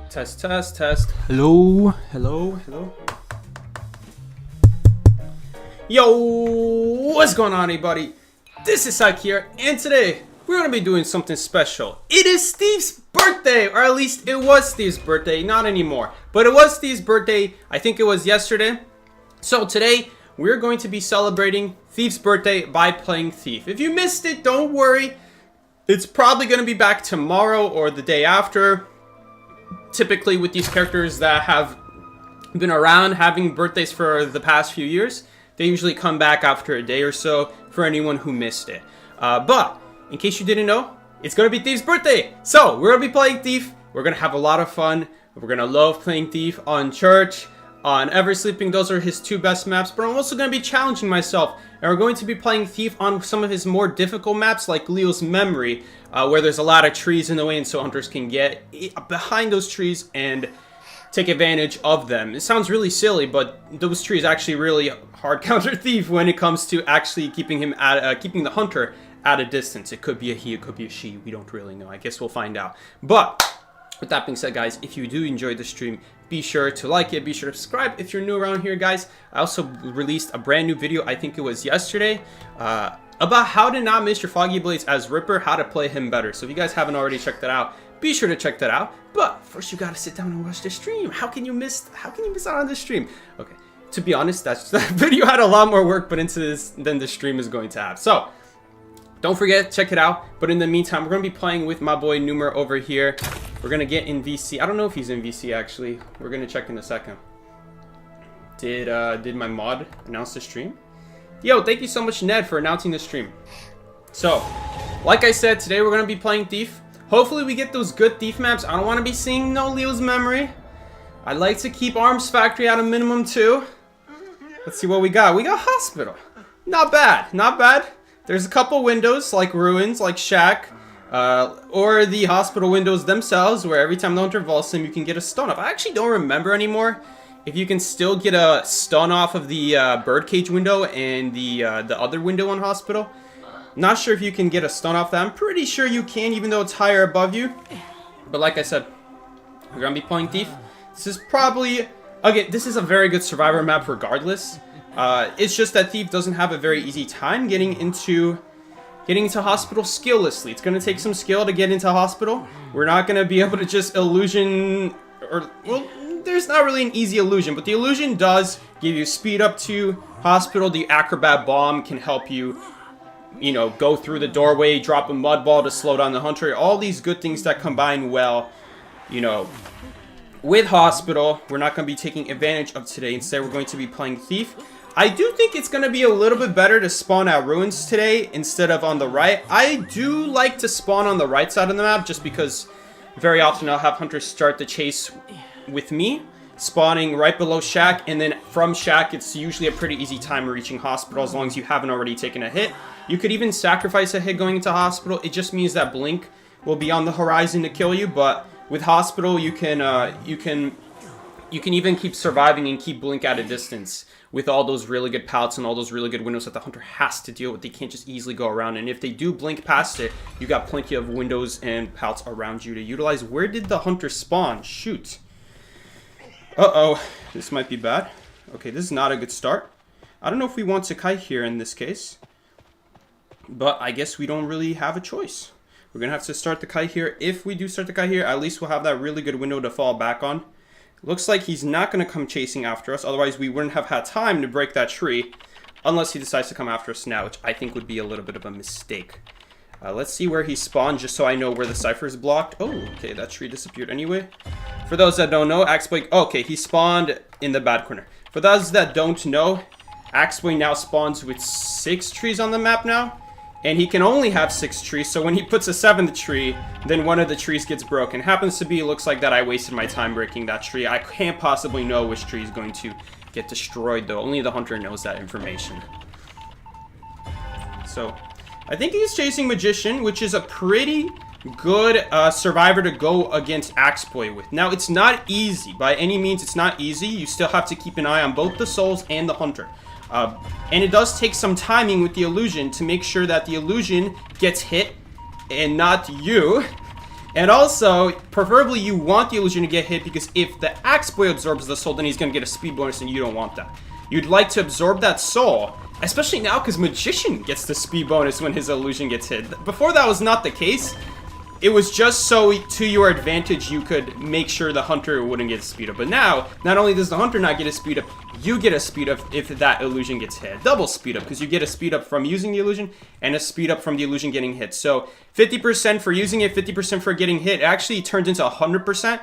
Test, test, test. Hello, hello, hello. Yo, what's going on, everybody? This is Kite here, and today we're gonna be doing something special. It is Steve's birthday, or at least it was Steve's birthday, not anymore. But it was Steve's birthday, I think it was yesterday. So today, we're going to be celebrating Thief's birthday by playing Thief. If you missed it, don't worry. It's probably gonna be back tomorrow or the day after. Typically with these characters that have been around having birthdays for the past few years, they usually come back after a day or so for anyone who missed it. But in case you didn't know, it's gonna be Thief's birthday. So we're gonna be playing Thief. We're gonna have a lot of fun. We're gonna love playing Thief on Church, on Ever Sleeping. Those are his two best maps. But I'm also gonna be challenging myself, and we're going to be playing Thief on some of his more difficult maps, like Leo's Memory, where there's a lot of trees in the way, and so hunters can get behind those trees and take advantage of them. It sounds really silly, but those trees actually really hard counter Thief when it comes to actually keeping him at keeping the hunter at a distance. It could be a he, it could be a she. We don't really know. I guess we'll find out. But with that being said, guys, if you do enjoy the stream, be sure to like it. Be sure to subscribe if you're new around here, guys. I also released a brand new video, I think it was yesterday, about how to not miss your Foggy Blades as Ripper, how to play him better. So if you guys haven't already checked that out, be sure to check that out. But first, you gotta sit down and watch the stream. How can you miss out on the stream? Okay, to be honest, that video had a lot more work put into this than the stream is going to have. So don't forget, check it out. But in the meantime, we're gonna be playing with my boy Numer over here. We're gonna get in VC. I don't know if he's in VC actually. We're gonna check in a second. Did my mod announce the stream? Yo, thank you so much, Ned, for announcing the stream. So, like I said, today we're gonna be playing Thief. Hopefully we get those good Thief maps. I don't want to be seeing no Leo's Memory. I'd like to keep Arms Factory at a minimum too. Let's see what we got. We got Hospital. Not bad, not bad. There's a couple windows like Ruins, like Shack, or the Hospital windows themselves, where every time the hunter vaults them, you can get a stun off. I actually don't remember anymore if you can still get a stun off of the birdcage window and the other window on Hospital. Not sure if you can get a stun off that. I'm pretty sure you can, even though it's higher above you. But like I said, we're gonna be playing Thief. This is probably, again, this is a very good survivor map regardless. It's just that Thief doesn't have a very easy time getting into Hospital skilllessly. It's gonna take some skill to get into Hospital. We're not gonna be able to just illusion, or, well, there's not really an easy illusion, but the illusion does give you speed up to Hospital. The Acrobat Bomb can help you, you know, go through the doorway, drop a mud ball to slow down the hunter. All these good things that combine well, you know, with Hospital. We're not going to be taking advantage of today. Instead, we're going to be playing Thief. I do think it's going to be a little bit better to spawn at Ruins today instead of on the right. I do like to spawn on the right side of the map just because very often I'll have hunters start the chase with me, spawning right below Shack, and then from Shack it's usually a pretty easy time reaching Hospital as long as you haven't already taken a hit. You could even sacrifice a hit going into Hospital. It just means that Blink will be on the horizon to kill you, but with Hospital you can even keep surviving and keep Blink at a distance with all those really good pallets and all those really good windows that the hunter has to deal with. They can't just easily go around, and if they do blink past it, you got plenty of windows and pallets around you to utilize. Where did the hunter spawn? Shoot. Uh-oh, this might be bad. Okay, this is not a good start. I don't know if we want to kite here in this case, but I guess we don't really have a choice. We're gonna have to start the kite here. If we do start the kite here, at least we'll have that really good window to fall back on. Looks like he's not gonna come chasing after us, otherwise we wouldn't have had time to break that tree, unless he decides to come after us now, which I think would be a little bit of a mistake. Let's see where he spawned, just so I know where the cipher is blocked. Oh, okay, that tree disappeared anyway. For those that don't know, Axeboy... Oh, okay, he spawned in the bad corner. For those that don't know, Axeboy now spawns with 6 trees on the map now. And he can only have 6 trees, so when he puts a 7th tree, then one of the trees gets broken. Happens to be, it looks like that I wasted my time breaking that tree. I can't possibly know which tree is going to get destroyed, though. Only the hunter knows that information. So, I think he's chasing Magician, which is a pretty good survivor to go against Axeboy with. Now, it's not easy. By any means, it's not easy. You still have to keep an eye on both the souls and the hunter. And it does take some timing with the illusion to make sure that the illusion gets hit and not you. And also, preferably you want the illusion to get hit, because if the Axe Boy absorbs the soul, then he's going to get a speed bonus, and you don't want that. You'd like to absorb that soul, especially now because Magician gets the speed bonus when his illusion gets hit. Before that was not the case. It was just so to your advantage you could make sure the Hunter wouldn't get a speed up. But now, not only does the Hunter not get a speed up, you get a speed up if that illusion gets hit. Double speed up, because you get a speed up from using the illusion and a speed up from the illusion getting hit. So 50% for using it, 50% for getting hit. It actually turns into 100%.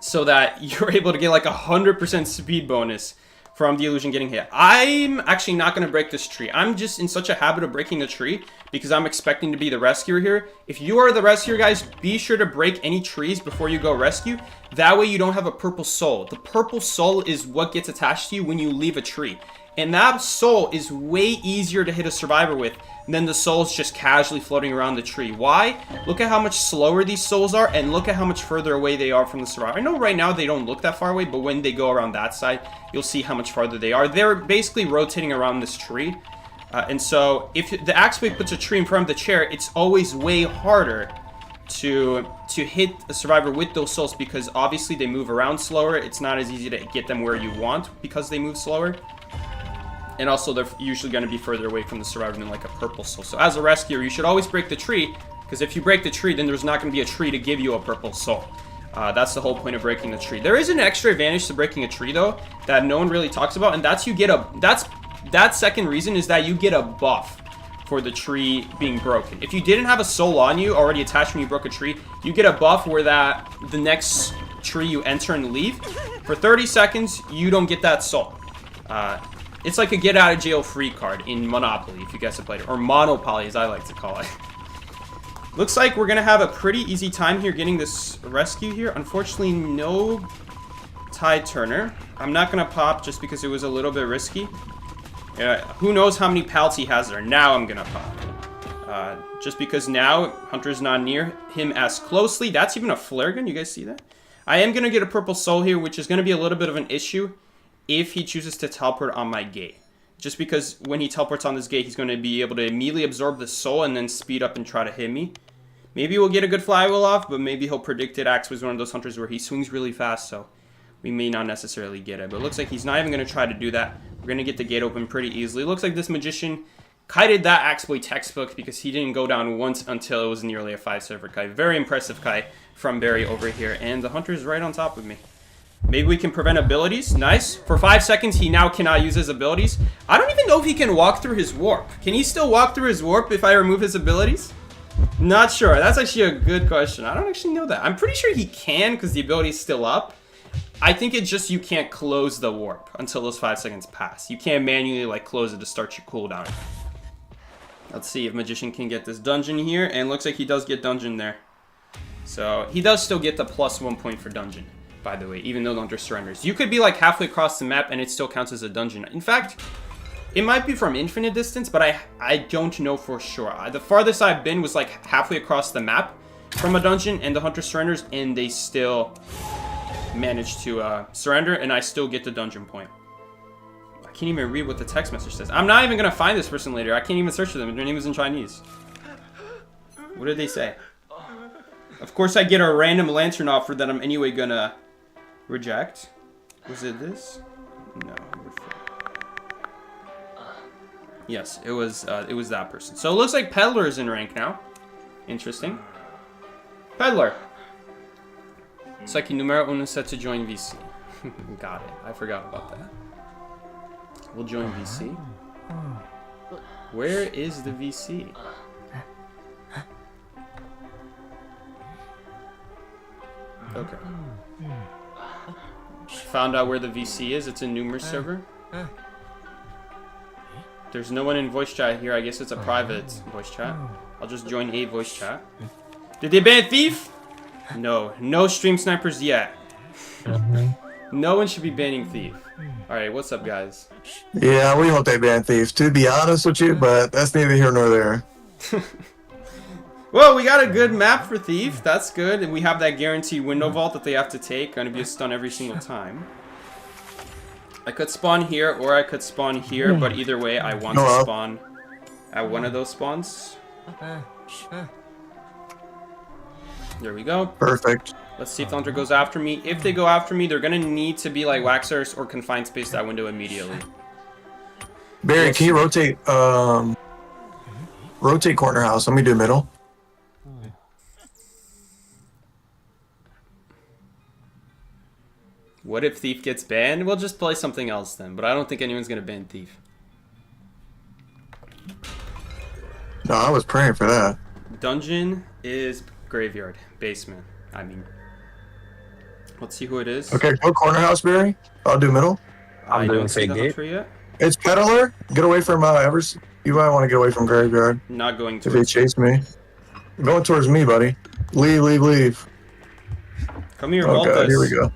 So that you're able to get like 100% speed bonus from the illusion getting hit. I'm actually not going to break this tree. I'm just in such a habit of breaking the tree because I'm expecting to be the rescuer here. If you are the rescuer, guys, be sure to break any trees before you go rescue. That way you don't have a purple soul. The purple soul is what gets attached to you when you leave a tree. And that soul is way easier to hit a survivor with than the souls just casually floating around the tree. Why? Look at how much slower these souls are, and look at how much further away they are from the survivor. I know right now they don't look that far away, but when they go around that side, you'll see how much farther they are. They're basically rotating around this tree. And so if the Axe Boy puts a tree in front of the chair, it's always way harder to hit a survivor with those souls, because obviously they move around slower. It's not as easy to get them where you want because they move slower. And also, they're usually going to be further away from the survivor than like a purple soul. So as a rescuer, you should always break the tree, because if you break the tree, then there's not going to be a tree to give you a purple soul. That's the whole point of breaking the tree. There is an extra advantage to breaking a tree, though, that no one really talks about, and that's you get a... That second reason is that you get a buff for the tree being broken. If you didn't have a soul on you already attached when you broke a tree, you get a buff where that the next tree you enter and leave, for 30 seconds, you don't get that soul. It's like a get out of jail free card in Monopoly, if you guys have played it. Or Monopoly, as I like to call it. Looks like we're going to have a pretty easy time here getting this rescue here. Unfortunately, no Tide Turner. I'm not going to pop just because it was a little bit risky. Who knows how many pals he has there. Now I'm going to pop. Just because now Hunter's not near him as closely. That's even a flare gun. You guys see that? I am going to get a purple soul here, which is going to be a little bit of an issue if he chooses to teleport on my gate. Just because when he teleports on this gate, he's going to be able to immediately absorb the soul and then speed up and try to hit me. Maybe we'll get a good flywheel off, but maybe he'll predict it. Axe was one of those hunters where he swings really fast, so we may not necessarily get it. But it looks like he's not even going to try to do that. We're going to get the gate open pretty easily. It looks like this Magician kited that Axe Boy textbook because he didn't go down once until it was nearly a 5-star for Kite. Very impressive Kite from Barry over here. And the Hunter's right on top of me. Maybe we can prevent abilities. Nice. For 5 seconds, he now cannot use his abilities. I don't even know if he can walk through his warp. Can he still walk through his warp if I remove his abilities? Not sure. That's actually a good question. I don't actually know that. I'm pretty sure he can because the ability is still up. I think it's just you can't close the warp until those 5 seconds pass. You can't manually like close it to start your cooldown. Let's see if Magician can get this dungeon here. And looks like he does get dungeon there. So he does still get the +1 point for dungeon, by the way, even though the Hunter surrenders. You could be like halfway across the map and it still counts as a dungeon. In fact, it might be from infinite distance, but I don't know for sure. The farthest I've been was like halfway across the map from a dungeon and the Hunter surrenders, and they still managed to surrender, and I still get the dungeon point. I can't even read what the text message says. I'm not even going to find this person later. I can't even search for them. Their name is in Chinese. What did they say? Of course, I get a random lantern offer that I'm anyway going to reject. Was it this? No. Yes, it was that person. So it looks like Peddler is in rank now. Interesting. Peddler. Psyche numero uno set to join VC. Got it. I forgot about that. We'll join VC. Where is the VC? Okay. Found out where the VC is. It's a numerous server. There's no one in voice chat here. I guess it's a private voice chat. I'll just join a voice chat. Did they ban Thief? No. No stream snipers yet. No one should be banning Thief. Alright, what's up, guys? Yeah, we hope they ban Thief, to be honest with you, but that's neither here nor there. Well, we got a good map for Thief. That's good. And we have that guaranteed window vault that they have to take. Going to be a stun every single time. I could spawn here or I could spawn here, but either way, I want to spawn at one of those spawns. There we go. Perfect. Let's see if the hunter goes after me. If they go after me, they're gonna need to be like Waxers or confined space that window immediately. Barry, can you rotate rotate corner house? Let me do middle. What if Thief gets banned? We'll just play something else then, but I don't think anyone's gonna ban Thief. No, I was praying for that. Dungeon is graveyard. Basement, I mean. Let's see who it is. Okay, go corner house, Barry. I'll do middle. I doing don't see the fake hunter yet. It's Peddler. Get away from Evers. You might want to get away from graveyard Not going if they to. chase me. Going towards me, buddy. Leave, leave, leave. Come here, Oh vault god, this. here we go.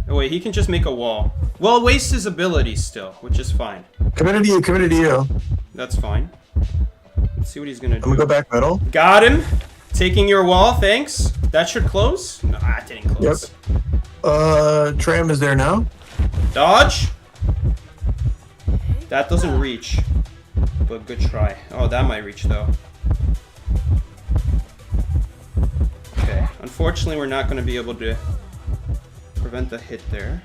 Oh wait, he can just make a wall. Well, waste his ability still, which is fine. Committed to you, committed to you. That's fine. Let's see what he's gonna do. I'm gonna go back middle. Got him. Taking your wall, thanks. That should close. No, it didn't close. Tram is there now. Dodge. That doesn't reach. But good try. Oh, that might reach though. Okay. Unfortunately, we're not going to be able to prevent the hit there.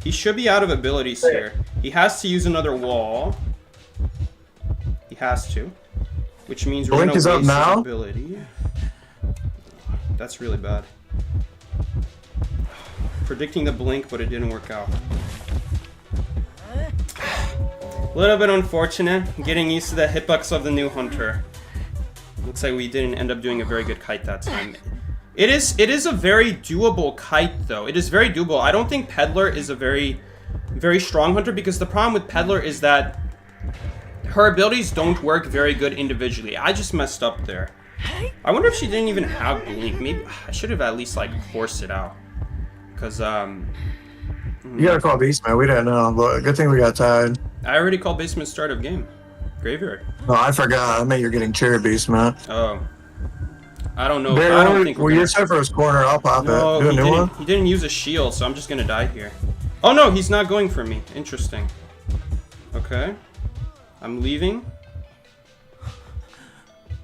He should be out of abilities here. He has to use another wall. He has to. Which means we're going to Blink is waste up his now. ability. That's really bad. Predicting the blink, but it didn't work out. A little bit unfortunate, getting used to the hitbox of the new hunter. Looks like we didn't end up doing a very good kite that time. It is a very doable kite though. It is very doable. I don't think Peddler is a very strong hunter because the problem with Peddler is that her abilities don't work very good individually. I just messed up there. I wonder if she didn't even have blink. Maybe I should have at least like forced it out. Cause You gotta call beast, man. We didn't know, but good thing we got tied. I already called basement start of game. Graveyard. No, I forgot. I meant you're getting chair beast, man. Oh. I don't know. Barry, I don't think well, your Cypher's corner. I'll pop No, it. Do a new one. he didn't use a shield, so I'm just gonna die here. Oh no, he's not going for me. Interesting. Okay. I'm leaving.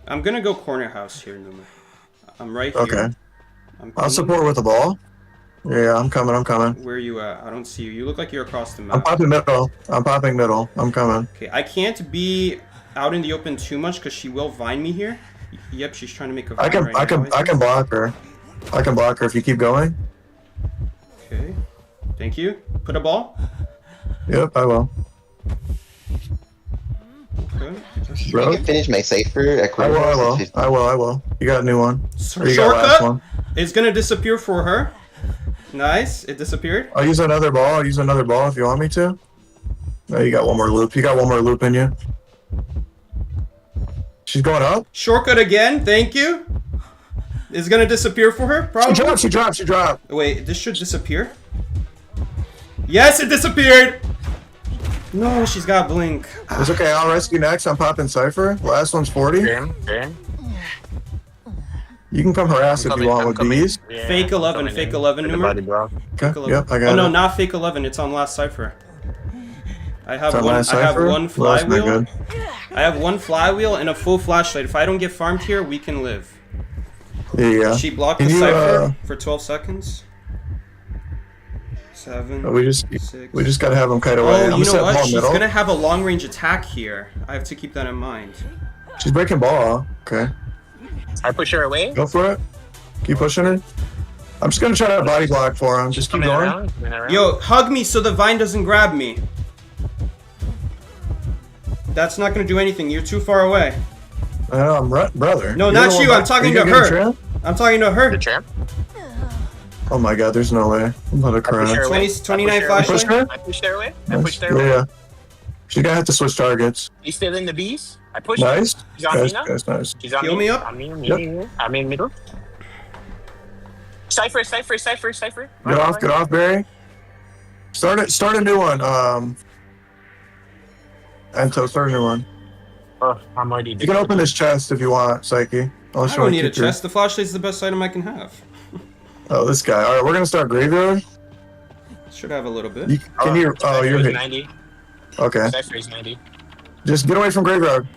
I'm gonna go corner house here, Numa. I'm right here. Okay. I'm I'll support with the ball. Yeah, I'm coming. I'm coming. Where are you at? I don't see you. You look like you're across the I'm map. popping middle. I'm popping middle. I'm coming. Okay, I can't be out in the open too much because she will vine me here. Yep, she's trying to make a vine I can. right I now, can. I think. can block her. I can block her if you keep going. Okay. Thank you. Put a ball. Yep, I will. Okay. Bro. I can finish my cipher. I will. I will. I will. I will. You got a new one. Or you got last Shortcut one. is gonna disappear for her. Nice. It disappeared. I'll use another ball. I'll use another ball if you want me to. No, you got one more loop. You got one more loop in you. She's going up. Shortcut again. Thank you. Is gonna disappear for her. Probably. She dropped. She dropped. She dropped. Wait, this should disappear. Yes, it disappeared. No, she's got blink. It's okay. I'll rescue next. I'm popping Cypher. Last one's 40. Okay. You can come harass if you want with these. Yeah, Fake 11, coming fake in. 11 With the number. body block. Okay. Fake 11. Yep, I got Oh it. no, not fake 11. It's on last cipher. I have It's on one. last I have cipher? one Well, that's not flywheel. good. I have one flywheel and a full flashlight. If I don't get farmed here, we can live. There you go. She blocked Can the you, cipher for 12 seconds. 7. We just 6. gotta have him kite away. Oh, I'm you know set what? ball She's middle. gonna have a long range attack here. I have to keep that in mind. She's breaking ball. Okay. I push her away. Go for it. Keep pushing her. I'm just gonna try to body block for him. Just keep Coming going. around. Coming around. Yo, hug me so the vine doesn't grab me. That's not gonna do anything. You're too far away. I'm brother. No, You're not the one you. I'm back- talking Are you to gonna her. get a tram? I'm talking to The her. champ. Oh my god, there's no way. I'm about to I push her cry. away. 29 I push her away. Push her? I pushed her away. I Nice. pushed her Yeah, away. yeah. She's gonna have to switch targets. He's still in the bees. I pushed her. Nice. She's on me Nice, now. nice, nice. She's on Heal me up. I'm in, Yep. I'm in middle. Cypher. Get off, Barry. Start a new one. Ento, start a new one. Oh, I'm already. You can open this chest if you want, Psyche. Unless I you don't wanna need a keep your- chest. The flashlight's the best item I can have. Oh, this guy. All right, we're gonna start graveyard. Should have a little bit. You, can you? Oh, you're hit. 90. Okay. Cypher is 90. Just get away from graveyard.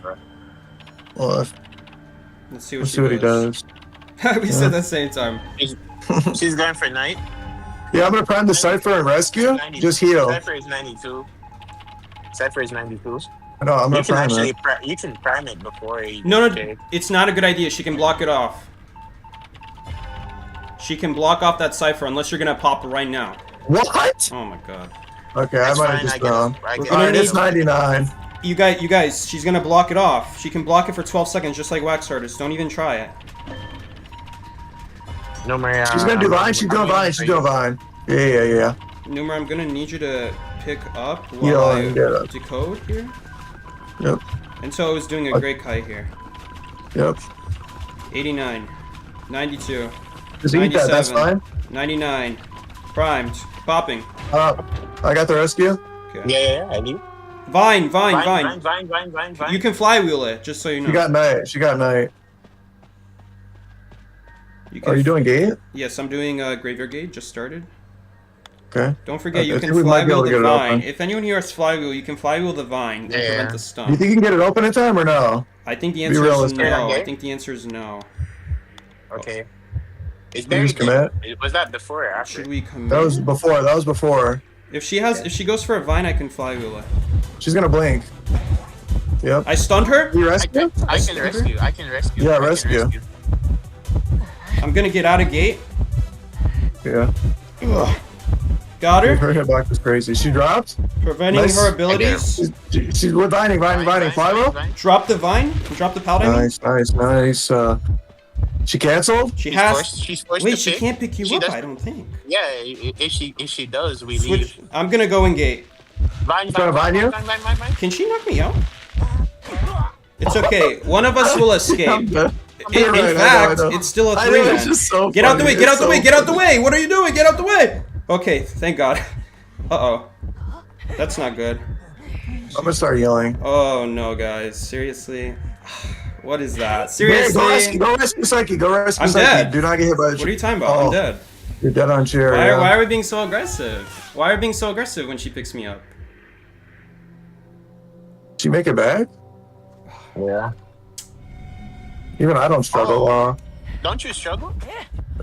Well, Let's see what, Let's see what he does. We said at the same time. She's going for night. Yeah, I'm gonna prime the Cypher and rescue. 90. Just heal. Cypher is 92. Cypher is 92. No, I'm You gonna can prime actually it. you can prime it before you No, take. it's not a good idea. She can block it off. She can block off that Cypher unless you're gonna pop right now. What? Oh my god. Okay, That's I might fine, have just I get it. gone. I get it. Alright, it's 99. You guys, she's gonna block it off. She can block it for 12 seconds, just like Wax Artist. Don't even try it. No more. She's gonna do Vine. She's doing Vine. She's doing Vine. Yeah. Numer, I'm gonna need you to pick up Yeah, while I get up. decode here. Yep. And so I was doing a great kite here. Yep. 89, 92, Just eat that. That's 97, fine. 99, primed, popping. I got the rescue. Okay. Yeah, I do. Vine. Vine. You can flywheel it, just so you know. She got night. She got night. You Are you doing gate? Yes, I'm doing Graveyard Gate, just started. Okay. Don't forget, you I can think we might be able flywheel to the get it vine. open. If anyone here has flywheel, you can flywheel the vine and prevent the Do stun. you think you can get it open in time or no? I think the Be answer is realistic. no. Okay. I think the answer is no. Okay. Is You there just commit. Was that before or after? Should we come? That was before. If she goes for a vine, I can flywheel it. She's gonna blink. Yep. I stunned her. You rescue? I can rescue. Yeah, I can rescue. I'm gonna get out of gate. Yeah. Got her. Her hitbox is crazy. She dropped. Preventing Nice. her abilities. She's with vining. Flywheel. Drop the vine. Drop the paladin. Nice. She canceled. She has. She's forced Wait, to she pick. can't pick you She up. does- I don't think. Yeah, if she does, we Switch. leave. I'm gonna go in gate. Vine. trying to vine you? Can she knock me out? It's okay. One of us will escape. I'm dead. In You're right, I fact, know. it's still a I know, three-man. it's just so Get out the way! funny. Get out It's the way! so Get out the way! What are you doing? Get out the way! Okay, thank God. Uh-oh. That's not good. I'm gonna start yelling. Oh no, guys. Seriously? What is that? Yeah, Seriously? go rescue Psyche. Go rescue I'm Psyche. dead. Do not get hit by the What are you talking about? Oh, I'm dead. You're dead on chair. Why, yeah. why are we being so aggressive? Why are we being so aggressive when she picks me up? She make it back? Yeah. Even I don't struggle. Don't you struggle?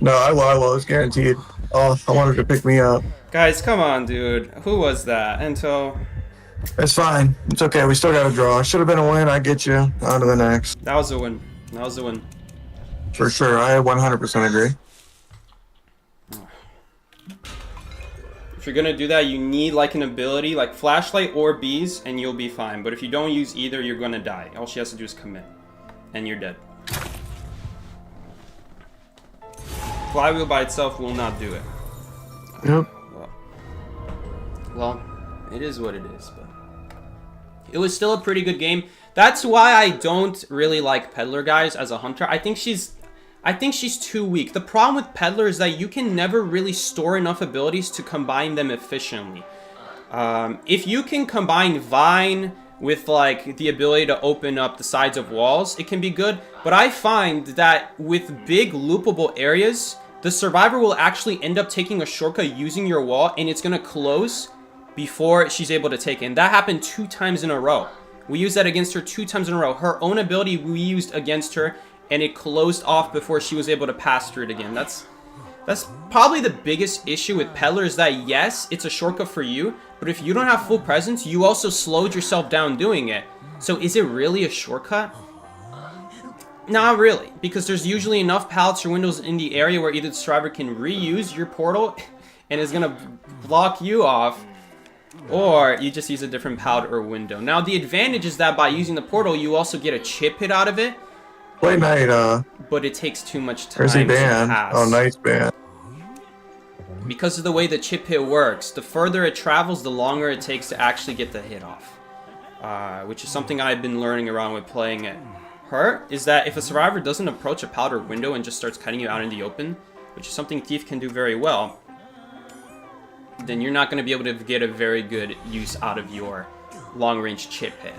No, I will. It's guaranteed. Oh, I wanted to pick me up. Guys, come on, dude. Who was that? Ento. It's fine. It's okay. We still got a draw. Should have been a win. I get you. On to the next. That was a win. That was a win. For sure. I 100% agree. If you're gonna do that, you need like an ability, like flashlight or bees, and you'll be fine. But if you don't use either, you're gonna die. All she has to do is commit, and you're dead. Flywheel by itself will not do it. Yep. Well, it is what it is, but it was still a pretty good game. That's why I don't really like Peddler, guys, as a hunter. I think she's too weak. The problem with Peddler is that you can never really store enough abilities to combine them efficiently. If you can combine Vine with like the ability to open up the sides of walls, it can be good. But I find that with big loopable areas, the survivor will actually end up taking a shortcut using your wall, and it's gonna close before she's able to take it. And that happened 2 times in a row. We used that against her 2 times in a row. Her own ability we used against her, and it closed off before she was able to pass through it again. That's probably the biggest issue with Peddler, is that yes, it's a shortcut for you, but if you don't have full presence, you also slowed yourself down doing it. So is it really a shortcut? Not really, because there's usually enough pallets or windows in the area where either the survivor can reuse your portal and is gonna block you off, or you just use a different pallet or window. Now the advantage is that by using the portal, you also get a chip hit out of it, Play night. but it takes too much time Where's he to banned? pass. Oh, nice ban. Because of the way the chip hit works, the further it travels, the longer it takes to actually get the hit off. Which is something I've been learning around with playing it. Her is that if a survivor doesn't approach a powder window and just starts cutting you out in the open, which is something Thief can do very well, then you're not going to be able to get a very good use out of your long-range chip hit.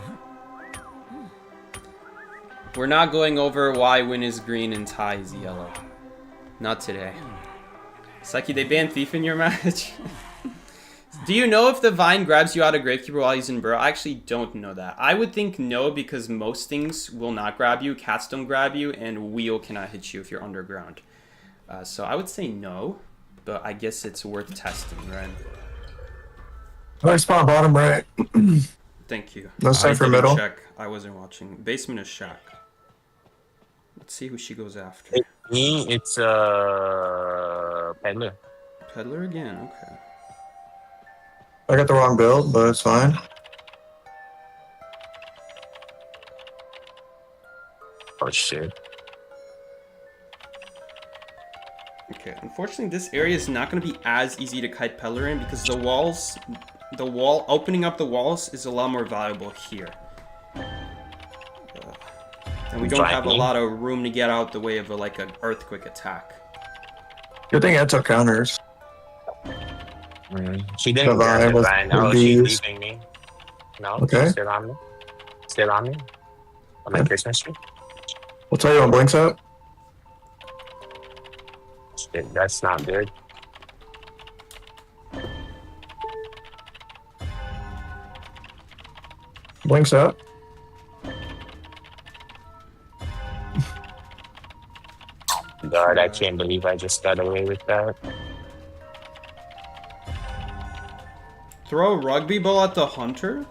We're not going over why win is green and tie is yellow. Not today. Saki, they banned Thief in your match? Do you know if the vine grabs you out of Gravekeeper while he's in burrow? I actually don't know that. I would think no, because most things will not grab you. Cats don't grab you, and wheel cannot hit you if you're underground. So I would say no, but I guess it's worth testing, right? I spawn bottom right. Thank you. No sign for didn't middle. check. I wasn't watching. Basement is Shack. Let's see who she goes after. Me, it's Peddler. Peddler again, okay. I got the wrong build, but it's fine. Oh shit. Okay, unfortunately this area is not going to be as easy to kite Peddler in because the walls, opening up the walls is a lot more valuable here. And we don't have a lot of room to get out the way of like an earthquake attack. Good thing I took counters. She didn't grab the vine. Oh, she's leaving me. No, okay. She's still on me. Still on me. On my Christmas tree. We'll tell you when Blink's up. Shit, that's not good. Blink's up. God, I can't believe I just got away with that. Throw a rugby ball at the hunter?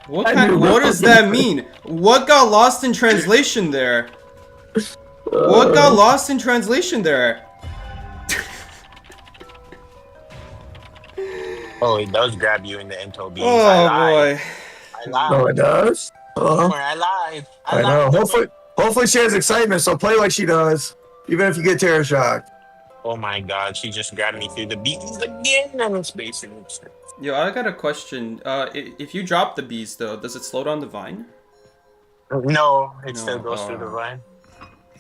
What does that mean? What got lost in translation there? What got lost in translation there? Oh, it does grab you in the into beams. Oh boy. I lied. No, it does. I lied. I know. Hopefully she has excitement, so play like she does. Even if you get terror shocked. Oh my god, she just grabbed me through the beams again. I'm spacing. Yo, I got a question. If you drop the bees, though, does it slow down the vine? No, it still goes through the vine.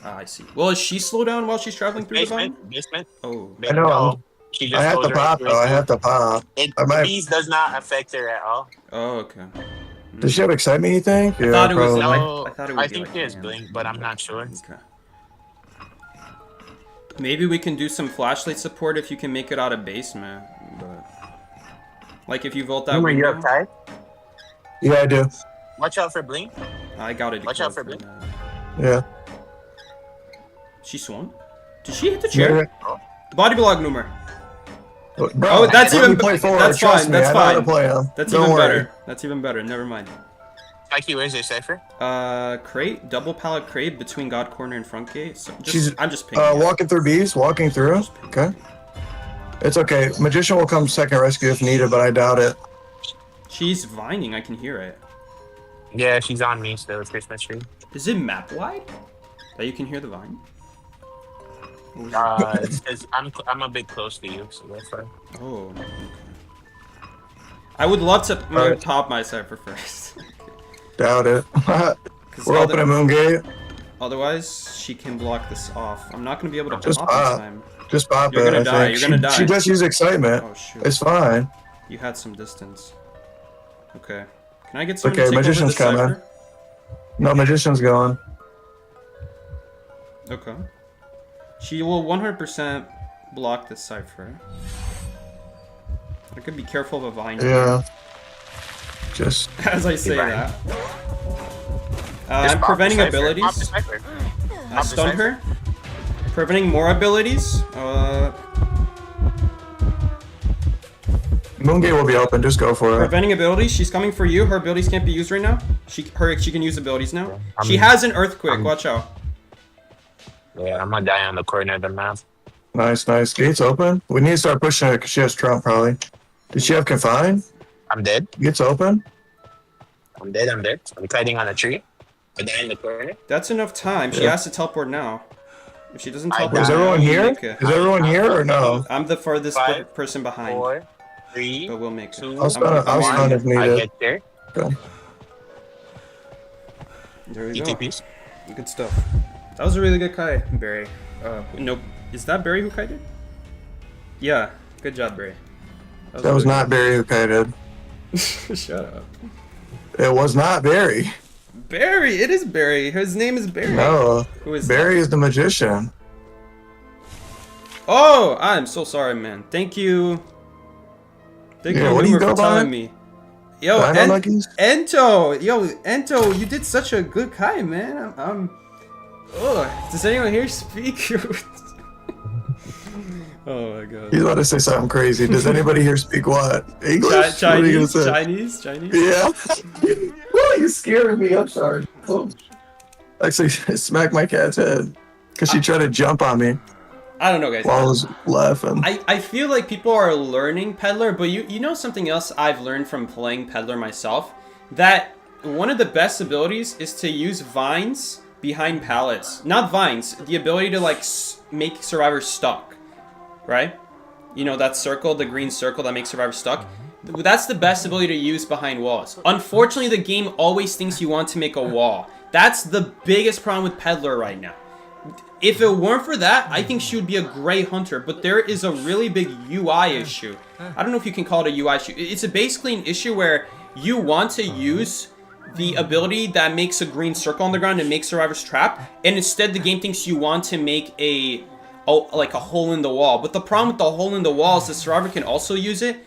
Ah, I see. Well, is she slow down while she's traveling through the vine? Basement. Oh. I know. She just I have to pop, though. I have to pop. The bees does not affect her at all. Oh, okay. Does she have excitement, you think? I thought it was probably. No, I thought it would I be think like she has that. blink, but I'm not sure. Okay. Maybe we can do some flashlight support if you can make it out of basement. But like if you vault that window. You have Kite? Yeah, I do. Watch out for blink. I got it. Watch out for blink. Yeah. She swung? Did she hit the chair? Yeah. Body block Numer. Bro, Oh, that's even better. That's Trust fine. me, That's I know how to fine. play 'em. That's Don't even worry. better. That's even better. Never mind. Mikey, where's your cipher? Crate, double pallet crate between God Corner and front gate. So I'm just pinging. Walking through bees, walking through. Okay. It's okay. Magician will come second rescue if needed, but I doubt it. She's vining. I can hear it. Yeah, she's on me still. It's Christmas tree. Is it map wide that you can hear the vine? It's 'cause I'm a bit close to you, so that's fine. Oh. Okay. I would love to pop my cipher first. Doubt it. We're opening Moongate. Otherwise, she can block this off. I'm not gonna be able to Just pop pop. this time. Just pop You're it. gonna I die. think. You're gonna die. She just used excitement. Oh shoot. It's fine. You had some distance. Okay. Can I get someone Okay, to take Magician's over this coming. cipher? No, Magician's going. Okay. She will 100% block this cipher. I could be careful of a vine. Yeah. Just as I say that. I'm preventing abilities. I stun her. Preventing more abilities. Moongate will be open. Just go for it. Preventing abilities. She's coming for you. Her abilities can't be used right now. She can use abilities now. She has an earthquake. Watch out. Yeah, I'm gonna die on the corner of the map. Nice, nice. Gate's open. We need to start pushing it because she has Trump probably. Did she have Confine? I'm dead. Gate's open. I'm dead. I'm kiting on a tree. I die in the corner. That's enough time. She has to teleport now. If she doesn't teleport, is everyone here? Is everyone here or no? I'm the farthest person behind. 4, 3, but we'll make it. 2, I'll stun if needed. I get there. Okay. There we go. ETPs. Good stuff. That was a really good kite, Barry. Nope. Is that Barry who kited? Yeah. Good job, Barry. That was not Barry who kited. Shut up. It was not Barry. Barry! It is Barry. His name is Barry. No. Who is Barry that? is the magician. Oh! I'm so sorry, man. Thank you. Thank Yeah, you, what do you Loomer, go for telling by? me. Yo, Dino Nuggies? Ento, you did such a good Kite, man. Does anyone here speak? Oh my god. He's about to say something crazy. Does anybody here speak what? English? What are you gonna Chinese, say? Chinese. Yeah. Well, you scared me. I'm sorry. Oh. Actually, smacked my cat's head because she tried to jump on me I don't know, guys. while I was laughing. I feel like people are learning Peddler, but you know something else I've learned from playing Peddler myself? That one of the best abilities is to use vines behind pallets. Not vines, the ability to like make survivors stuck, right? You know that circle, the green circle that makes survivors stuck? That's the best ability to use behind walls. Unfortunately, the game always thinks you want to make a wall. That's the biggest problem with Peddler right now. If it weren't for that, I think she would be a great hunter, but there is a really big UI issue. I don't know if you can call it a UI issue. It's basically an issue where you want to use the ability that makes a green circle on the ground and make survivors trap, and instead the game thinks you want to make like a hole in the wall. But the problem with the hole in the wall is the survivor can also use it,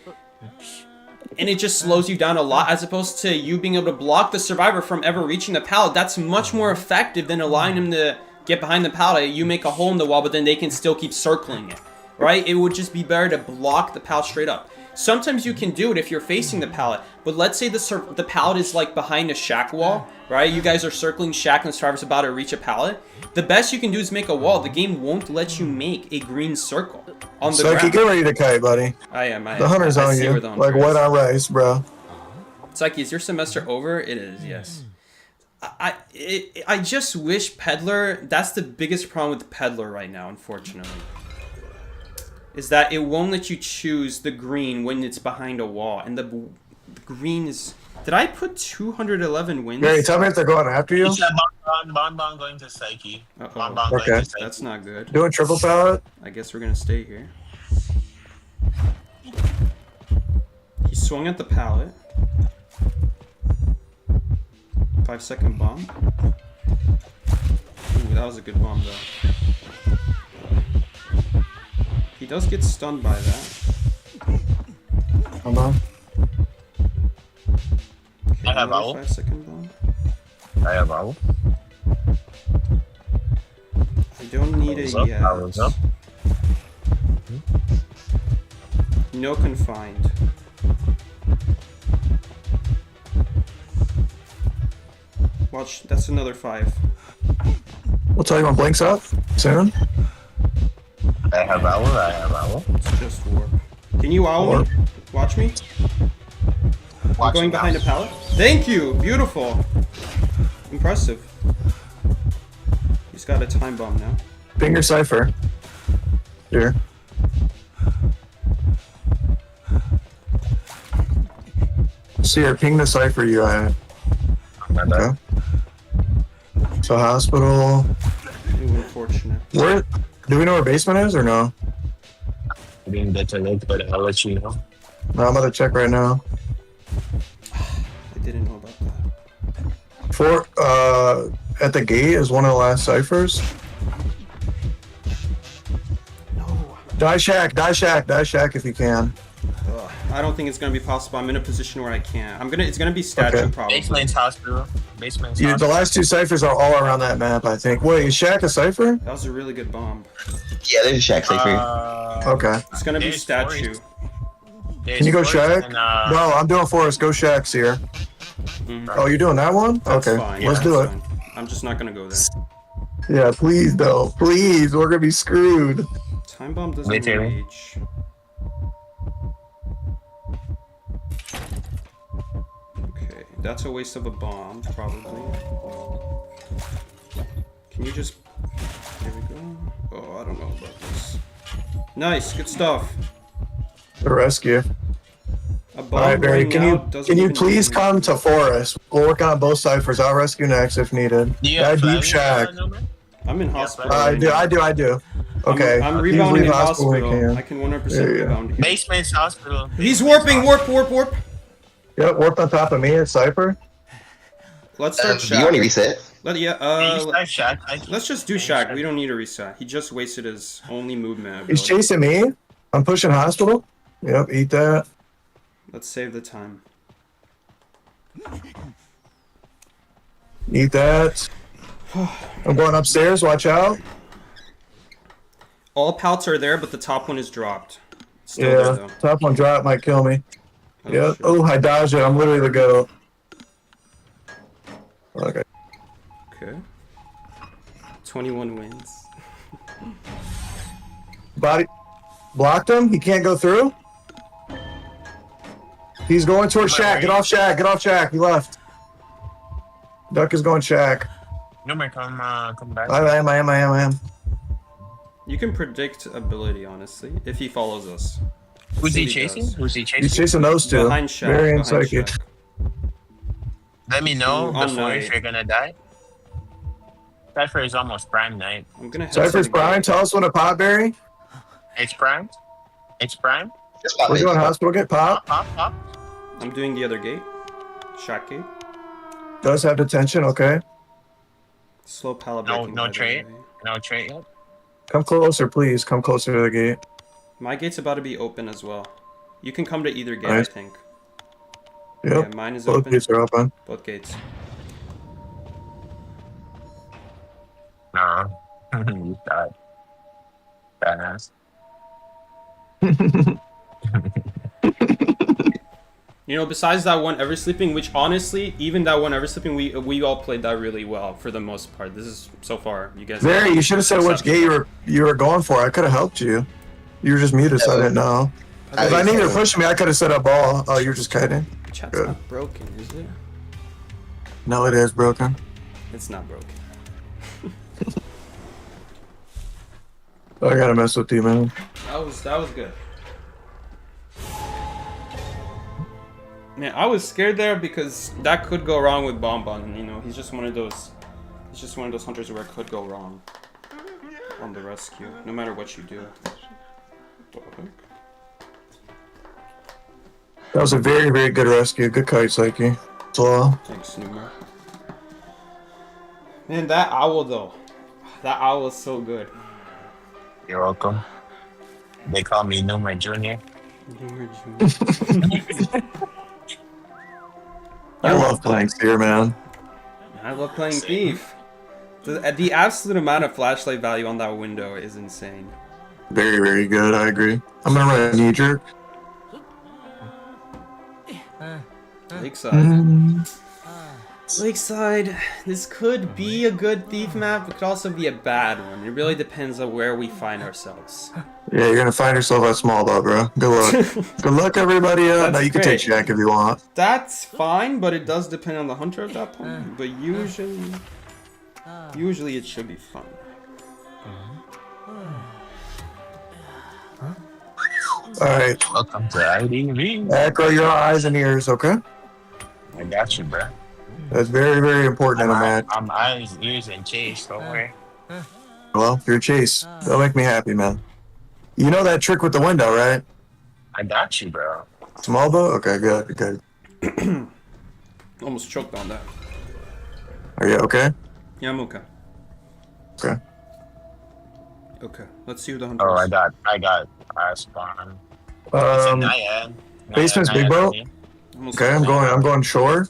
and it just slows you down a lot, as opposed to you being able to block the survivor from ever reaching the pallet. That's much more effective than allowing them to get behind the pallet. You make a hole in the wall, but then they can still keep circling it, right? It would just be better to block the pallet straight up. Sometimes you can do it if you're facing the pallet, but let's say the pallet is like behind a shack wall, right? You guys are circling shack and the survivor's about to reach a pallet. The best you can do is make a wall. The game won't let you make a green circle on the ground. Psyche, get ready to kite, buddy. I am. The hunter's on you, like wet on rice, bro. Psyche, is your semester over? It is, yes. I just wish Peddler, that's the biggest problem with Peddler right now, unfortunately. Is that it won't let you choose the green when it's behind a wall. And the green is... Did I put 211 wins? Gary, tell me if they're going after you. Bon going to Psyche. Bon Okay. going to Psyche. That's not good. Doing triple pallet? I guess we're going to stay here. He swung at the pallet. 5-second bomb. Ooh, that was a good bomb though. He does get stunned by that. Hold on. Okay, I have owl. 5-second bomb. I have owl. I don't need a Owl's yet. up, owl's up. No confined. Watch, that's another 5. We'll tell you when Blink's up soon. I have owl. It's just warp. Can you owl me? Watch me. I'm going behind a pallet. Thank you! Beautiful! Impressive. He's got a time bomb now. Finger cipher. Here. See her ping the cipher you at. Okay. So hospital. Ooh, unfortunate. Where do we know where basement is or no? I didn't get to look, but I'll let you know. No, I'm about to check right now. I didn't know about that. For at the gate is one of the last ciphers. No. Die shack if you can. Ugh, I don't think it's gonna be possible. I'm in a position where I can't. It's gonna be statue Okay. probably. Basement's hospital. Basement's Yeah, the hospital. last 2 ciphers are all around that map, I think. Wait, is shack a cipher? That was a really good bomb. Yeah, there's a shack safe here. Okay. It's gonna be there's statue. Can you go shack? No, I'm doing forest. Go shack, Seer. Oh, you're doing that one? That's okay, fine. let's Yeah, do that's it. fine. I'm just not gonna go there. Yeah, please though. Please, we're gonna be screwed. Time bomb doesn't Wait, Taylor. reach. Okay, that's a waste of a bomb, probably. Can you just... There we go. Oh, I don't know about this. Nice, good stuff. The rescue. A bomb All right, Barry. going Can out you please come to forest? We'll work on both ciphers. I'll rescue next if needed. Yeah, Deep shack. I'm in hospital. I do. Okay. I'm Please rebounding leave in hospital when you hospital. can. I can 100% There you go. rebound here. Basement's hospital. He's warping! Warp! Yep, warp on top of me at cipher. Let's start Do you want to shack. reset? Let's just do shack. We don't need a reset. He just wasted his only movement He's ability. chasing me. I'm pushing hospital. Yep, eat that. Let's save the time. Need that. I'm going upstairs. Watch out. All pouts are there, but the top one is dropped. Still Yeah, there, though. top one drop might kill me. Oh, Yep. shit. Oh, I dodged it. I'm literally the goat. Okay. Okay. 21 wins. Body blocked him. He can't go through. He's going towards Shack. Get off Shack. Get off Shack. He left. Duck is going Shack. No man, come back. I am. You can predict ability, honestly, if he follows us. Who's he City chasing? does. Who's he chasing? He's chasing those two. Behind Shack. Very Behind psychic. Shack. Let me know Ooh, on before night. if you're gonna die. Cypher is almost prime night. I'm gonna head Cypher's to the Prime. gate. Tell us when a pop berry. It's prime. It's prime. Just pop We're it. doing hospital. Get pop. Pop. I'm doing the other gate. Shack gate. Does have detention. Okay. Slow pallet No, breaking, no by the trait. way. No trait yet. Come closer, please. Come closer to the gate. My gate's about to be open as well. You can come to either gate, Nice. I think. Yep. Yeah, mine is Both open. gates are open. Both gates. No. You died. Badass. You know, besides that one Ever Sleeping, which honestly, even that one Ever Sleeping, we all played that really well for the most part. This is so far, you guys. Very. You should have said which gate you were going for. I could have helped you. You were just muted, so I didn't know. If I knew you were pushing me, I could have set up ball. Oh, you're just kiting. Chat's Good. not broken, is it? No, it is broken. It's not broken. I gotta mess with you, man. That was good. Man, I was scared there because that could go wrong with Bonbon. You know, he's just one of those hunters where it could go wrong on the rescue, no matter what you do. That was a very, very good rescue. Good kite, Psyche. So, Thanks, Numa. Man, that owl though, that owl is so good. You're welcome. They call me Numa Junior. I love playing Seer, man. I love playing Thief. The absolute amount of flashlight value on that window is insane. Very, very good. I agree. I'm gonna run a knee jerk. Lakeside. Lakeside. This could be a good Thief map. It could also be a bad one. It really depends on where we find ourselves. Yeah, you're gonna find yourself at small though, bro. Good luck. Good luck, everybody. That's No, you can great. take Shack if you want. That's fine, but it does depend on the hunter at that point. But usually it should be fun. All right. Welcome to IDV. Acro your eyes and ears, okay? I got you, bro. That's very, very important in a match. I'm eyes, ears, and chase. Don't worry. Well, you're Chase. That'll make me happy, man. You know that trick with the window, right? I got you, bro. Small boat? Okay, good, good. Almost choked on that. Are you okay? Yeah, I'm okay. Okay. Okay, let's see who the hunter Oh, is. I got spawn. It's a Nyan. Basement's Nyan big boat? on me. Almost Okay, I'm going shore.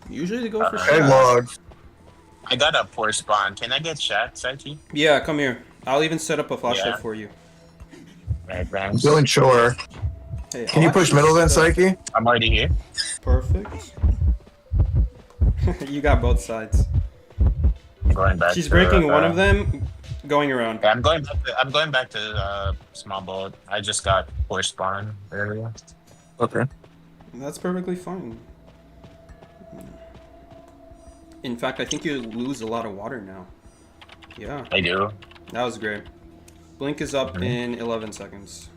Usually they go for Hey, shots. log. I got a poor spawn. Can I get shot, Sachi? Yeah, come here. I'll even set up a flashlight Yeah. for you. Right, I'm Rams. doing shore. Hey, Can you push middle then, Psyche? I'm already here. Perfect. You got both sides. I'm going back. She's to, breaking one of them, going around. Yeah, I'm going back to small boat. I just got poor spawn earlier. Okay. That's perfectly fine. In fact, I think you lose a lot of water now. Yeah, I do. that was great. Blink is up in 11 seconds.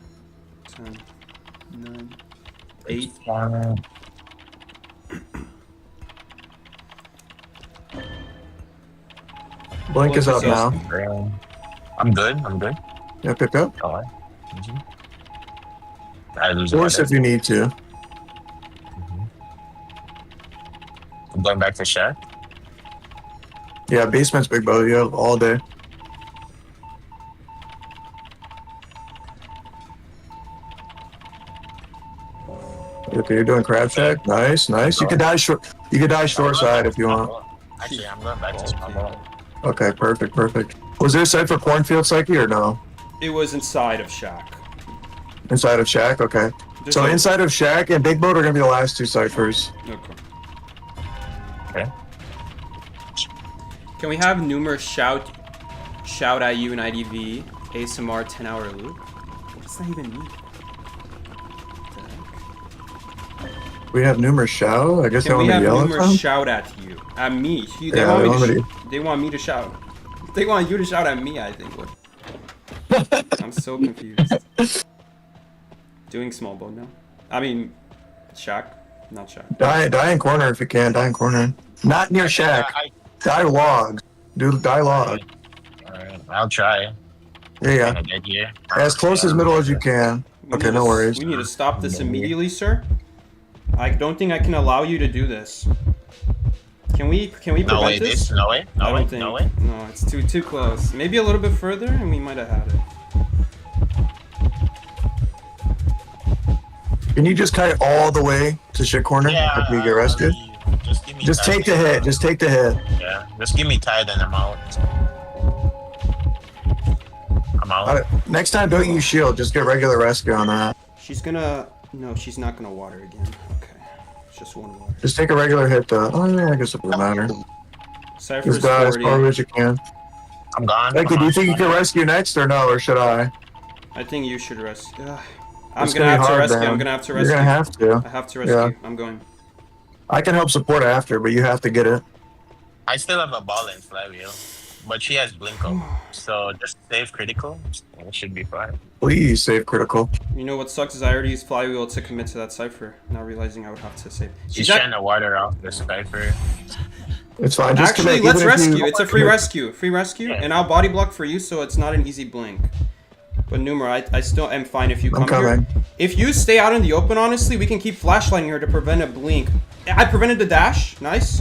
10, 9, 8. Blink is up now. I'm good. Yeah, pick up. Alright. I lose Force if you need to. I'm going back to shack. Yeah, basement's big boat. You have all day. Okay, you're doing crab shack. Nice, nice. You could die short. You could die short side if you want. Actually, I'm going back to small ball. Okay, perfect, perfect. Was there a side for cornfield psyche or no? It was inside of shack. Inside of shack. Okay. So inside of shack and big boat are gonna be the last two ciphers. Okay. Okay. Can we have numerous shout at you in IDV ASMR 10-hour loop? What does that even mean? What the heck? We have numerous shout. I guess they Can we want me to have yell at numerous them. shout at you? At me. They Yeah, they want me to shout. They want you to shout at me, I think. What? I'm so confused. Doing small boat now. I mean, shack, not shack. Die in corner if you can. Die in corner. Not near shack. Die log. Dude, die log. Alright, I'll try. Yeah. As close as middle as you can. Okay, no worries. We need to stop this immediately, sir. I don't think I can allow you to do this. Can we prevent this? No way. I don't think. No, it's too close. Maybe a little bit further, and we might have had it. Can you just kite all the way to shit corner Yeah, if you get rescued? Just take the hit. Just take the hit. Yeah, just give me tide and I'm out. I'm out. Next time, don't use shield. Just get regular rescue on that. She's gonna. No, she's not gonna water again. Okay, it's just one water. Just take a regular hit though. Oh yeah, I guess it doesn't matter. Cypher's Just die as 40. far as you can. I'm gone. Becky, do you think you can rescue next or no, or should I? I think you should rescue. I'm It's gonna gonna be have to hard, rescue. man. I'm gonna have to You're rescue. gonna have to. I have to rescue. Yeah. I'm going. I can help support after, but you have to get it. I still have a ball in flywheel, but she has Blinko, so just save critical. It should be fine. Please save critical. You know what sucks is I already used flywheel to commit to that cipher, not realizing I would have to save. She's trying to water off the cipher. It's fine. Just Actually, commit, let's even if you- rescue. It's a free rescue. Free rescue, Yeah. and I'll body block for you, so it's not an easy blink. But Numer, I still am fine if you I'm come here. coming. If you stay out in the open, honestly, we can keep flashlighting her to prevent a blink. I prevented the dash. Nice.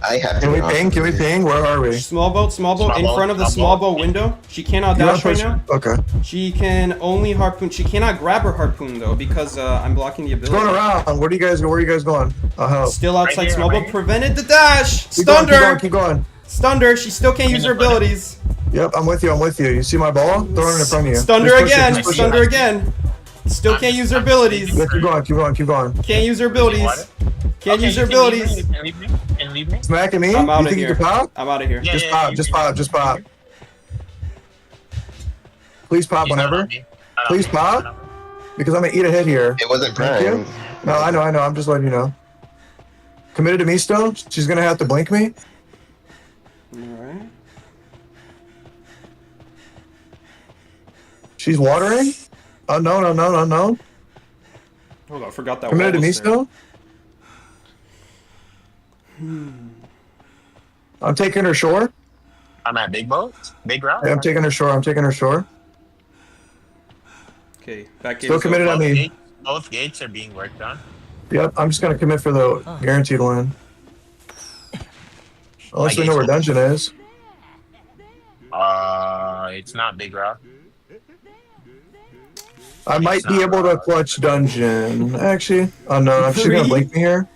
I have to. Can we ping? Can we ping? Where are we? Small boat in boat, front of the small small boat window. She cannot You wanna dash right push- now. Okay. She can only harpoon. She cannot grab her harpoon though because I'm blocking the ability. Going around. Where are you guys going? I'll help. Still outside Right here, small right boat. here. Prevented the dash. Keep going, Stunned her. keep going. Stunned her. She still can't use her abilities. Yep, I'm with you. You see my ball? Throw it in front of you. Stunned Just her push it, again. just push Stunned it. her again. Still can't use her abilities. Yeah, keep going. Can't use her abilities. Can't use her abilities. Can leave me. Smacking me? I'm out You of think here. you can pop? I'm out of here. Yeah, Just pop. Please pop He's not whenever. on me. Please pop. Because I'm gonna eat a hit here. It wasn't Thank you. prime. No, I know. I'm just letting you know. Committed to me still? She's gonna have to blink me? Alright. She's watering? Oh, no. Hold on, I forgot that. Committed to wall me was there. still? I'm taking her shore. I'm at big boat, big route. Yeah, I'm taking her shore. Okay, back Still in. committed on me. Both gates are being worked on. Yep, I'm just gonna commit for the guaranteed win. Unless we know where dungeon is. It's not big route. I might be able to clutch dungeon. Actually, oh no, she's gonna blink me here.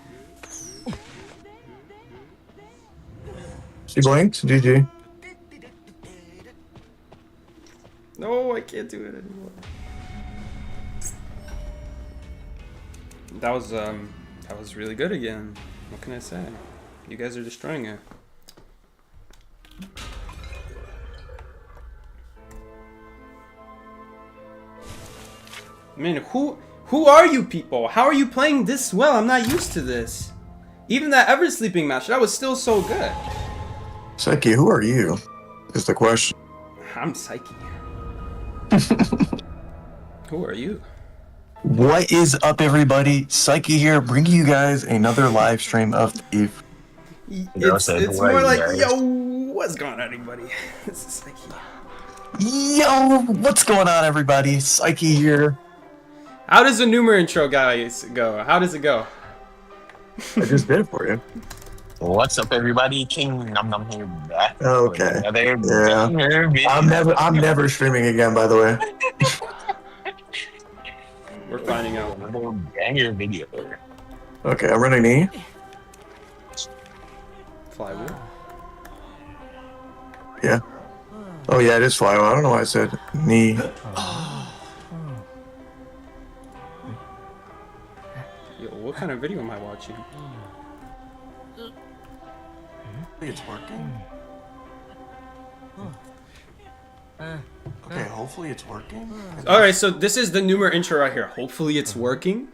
She blinked. GG. No, I can't do it anymore. That was really good again. What can I say? You guys are destroying it. I mean, who are you people? How are you playing this well? I'm not used to this. Even that ever sleeping match, that was still so good. Psyche, who are you? Is the question. I'm Psyche. Who are you? What is up, everybody? Psyche here, bringing you guys another live stream of Thief. It's more like, yo, what's going on, everybody? This is Psyche. Yo, what's going on, everybody? Psyche here. How does the Numer intro, guys, go? How does it go? I just did it for you. What's up, everybody? King Num Num here back. Okay. Yeah. I'm never streaming again, by the way. We're finding out. Another banger video. Okay, I'm running knee. Flywheel. Yeah. Oh yeah, it is flywheel. I don't know why I said knee. Yo, what kind of video am I watching? It's working. Okay, hopefully it's working. Alright, so this is the Numer intro right here. Hopefully it's working.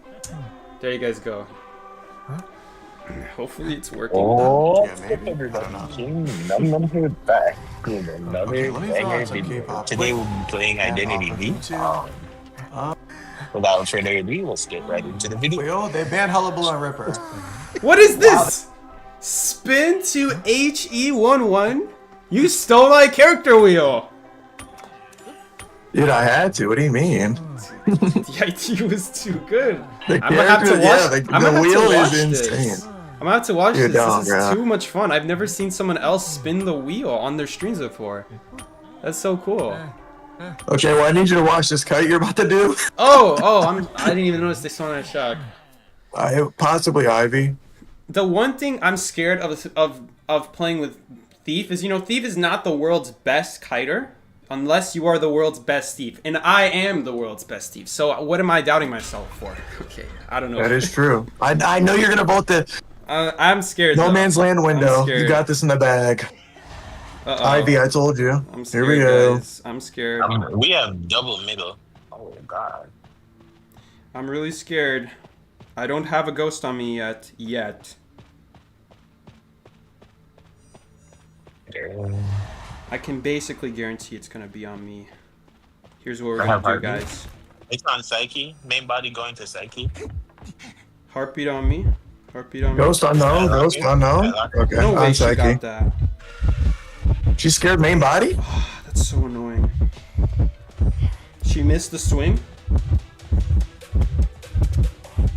There you guys go. Hopefully it's working. Oh, Yeah, maybe. I don't know. Number back. Another Okay, let me throw banger out some video. K-pop. Today we'll be playing Identity V. Without further ado, let's get right into the video. Yo, they banned Hullabaloo and Ripper. What is this? Spin to HE11? You stole my character wheel! Dude, I had to. What do you mean? The idea was too good. The I'm gonna have to character- watch. yeah, I'm gonna the have to wheel watch is this. insane. I'm gonna have to watch You're this. down, This is bro. too much fun. I've never seen someone else spin the wheel on their streams before. That's so cool. Okay, well I need you to watch this kite you're about to do. I didn't even notice they saw that shot. Possibly Ivy. The one thing I'm scared of playing with Thief is, Thief is not the world's best kiter unless you are the world's best thief, and I am the world's best thief. So what am I doubting myself for? Okay, I don't know. That is true. I know you're gonna vote the I'm scared. No though. Man's Land I'm window. scared. You got this in the bag. Uh-oh. Ivy, I told you. I'm Here scared, we go. guys. I'm scared. We have double middle. Oh god. I'm really scared. I don't have a ghost on me yet. I can basically guarantee it's gonna be on me. Here's what we're gonna do, guys. It's on Psyche. Main body going to Psyche. Heartbeat on me. Heartbeat on me. Ghost unknown. Ghost unknown. Okay, No way on she Psyche. got that. She scared main body? That's so annoying. She missed the swing.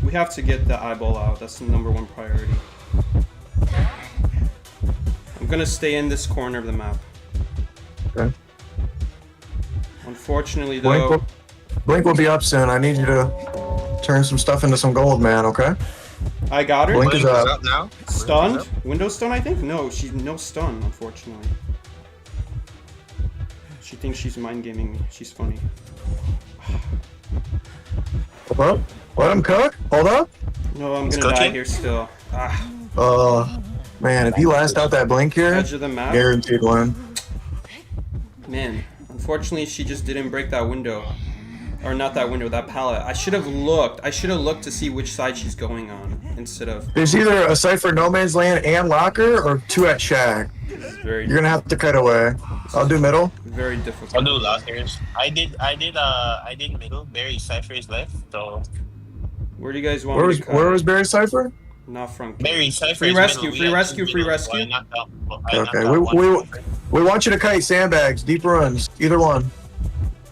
We have to get the eyeball out. That's the #1 priority. I'm gonna stay in this corner of the map. Okay. Unfortunately, though. Blink will be up soon. I need you to turn some stuff into some gold, man, okay? I got her. Blink is up. now. Stunned? Window stun, I think? No, she's no stun, unfortunately. She thinks she's mind gaming me. She's funny. Hold up. Let him cook. Hold up. No, I'm It's gonna die cooking? here still. Man, if you last out that blink here, Edge of the map. guaranteed win. Man, unfortunately, she just didn't break that window. Or not that window, that pallet. I should have looked. I should have looked to see which side she's going on instead of. There's either a Cypher No Man's Land and Locker, or 2 at Shack. It's very, You're gonna have to cut away. I'll do middle. very difficult. I'll do lockers. I did middle. Barry Cypher's left. So Where do you guys want me to cut? Where was Barry Cypher? Not from. Barry Cypher's Free rescue, middle. free We had rescue, two free middles, so rescue. I knocked out- Okay, one. we want you to kite sandbags, deep runs, either one.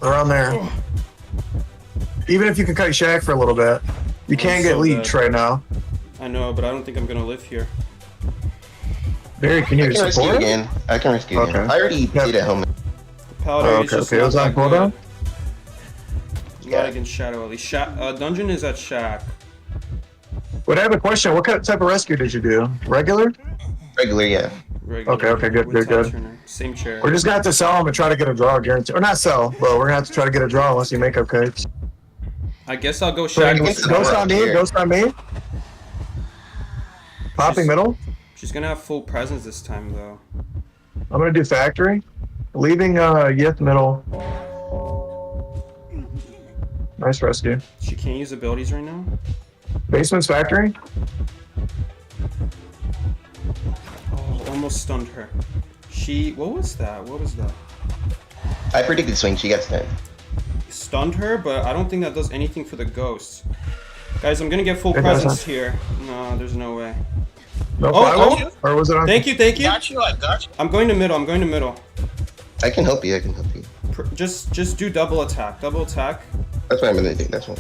Around there. Even if you can kite Shack for a little bit. You can't get so leech dead. right now. I know, but I don't think I'm gonna live here. Barry, can I you can rescue support? again. I can rescue again. Okay. I already Yeah. did at home. The Paladin is Okay, just okay. not It was on that cooldown? good. Not against Shadow at least. Dungeon is at Shack. But I have a question. What type of rescue did you do? Regular? Regular, yeah. Regular, Okay, good, with good. Top Turner. Same chair. We're just gonna have to sell them and try to get a draw, guarantee. Or not sell, but we're gonna have to try to get a draw unless you make up kites. I guess I'll go Shack. Ghost with Ghost her. on me, here. ghost on me. Popping middle. She's gonna have full presence this time, though. I'm gonna do factory. Leaving Yith middle. Nice rescue. She can't use abilities right now. Basement's factory. Oh, almost stunned her. What was that? What was that? I predicted swing. She gets that. Stunned her, but I don't think that does anything for the ghosts. Guys, I'm gonna get full It presence doesn't. here. No, there's no way. No Oh, firewall? Or was it on? Thank you, thank you. I got you. I'm going to middle. I'm going to middle. I can help you. I can help you. Just do double attack. Double attack. That's what I'm gonna do. That's one.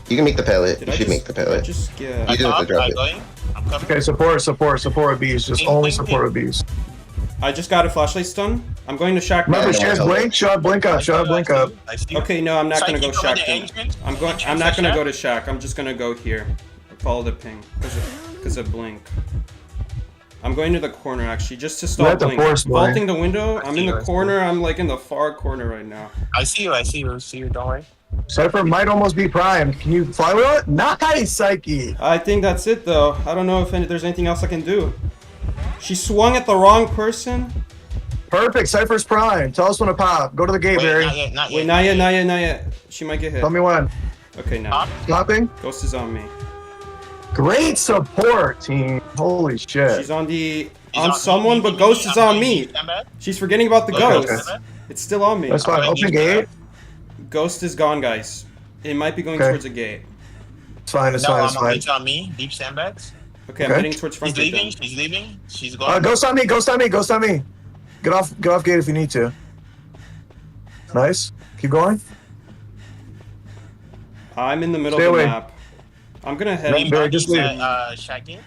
You can make the pallet. Did You I should just, make the did I pallet. just get? You do have to drop I'm it. going. I'm coming. Okay, support with bees. Just Ping, only ping, support ping. with bees. I just got a flashlight stun. I'm going to shack. Remember, Yeah, she has I know. blink. Shot blink up. Shot blink up. I see you. Okay, no, I'm not So gonna I go keep going shack to then. entrance? I'm not Entrance gonna to go to shack. I'm just gonna go here. Follow the ping because of blink. I'm going to the corner actually, just to Let stop the blink. force, boy. Vaulting the window. I'm in the I see. corner. I'm like in the far corner right now. I see you. I see you. See you. Don't worry. Cypher might almost be primed. Can you fly with it? Nice, Psyche. I think that's it though. I don't know if there's anything else I can do. She swung at the wrong person. Perfect. Cypher's prime. Tell us when to pop. Go to the gate, Wait, Barry. not yet. Not yet. Wait, not yet, not yet, not yet. She might get hit. Tell me when. Okay, now. Pop. Popping. Ghost is on me. Great support, team. Holy shit. She's on the He's on someone, but Ghost is on me. She's forgetting about the Okay, ghost. okay. It's still on me. That's fine. Alright, Open he's gate. Ghost is gone, guys. It might be going Okay. towards a gate. It's fine. It's No, fine. It's fine. it's on me. Deep sandbags. Okay, I'm Okay. heading towards front She's gate leaving. then. She's leaving. She's going. Ghost on me. Ghost on me. Ghost on me. Get off gate if you need to. Nice. Keep going. I'm in the middle Stay of the away. map. I'm gonna head. Rain Barry, just Bunny's leave. at, Shaggy.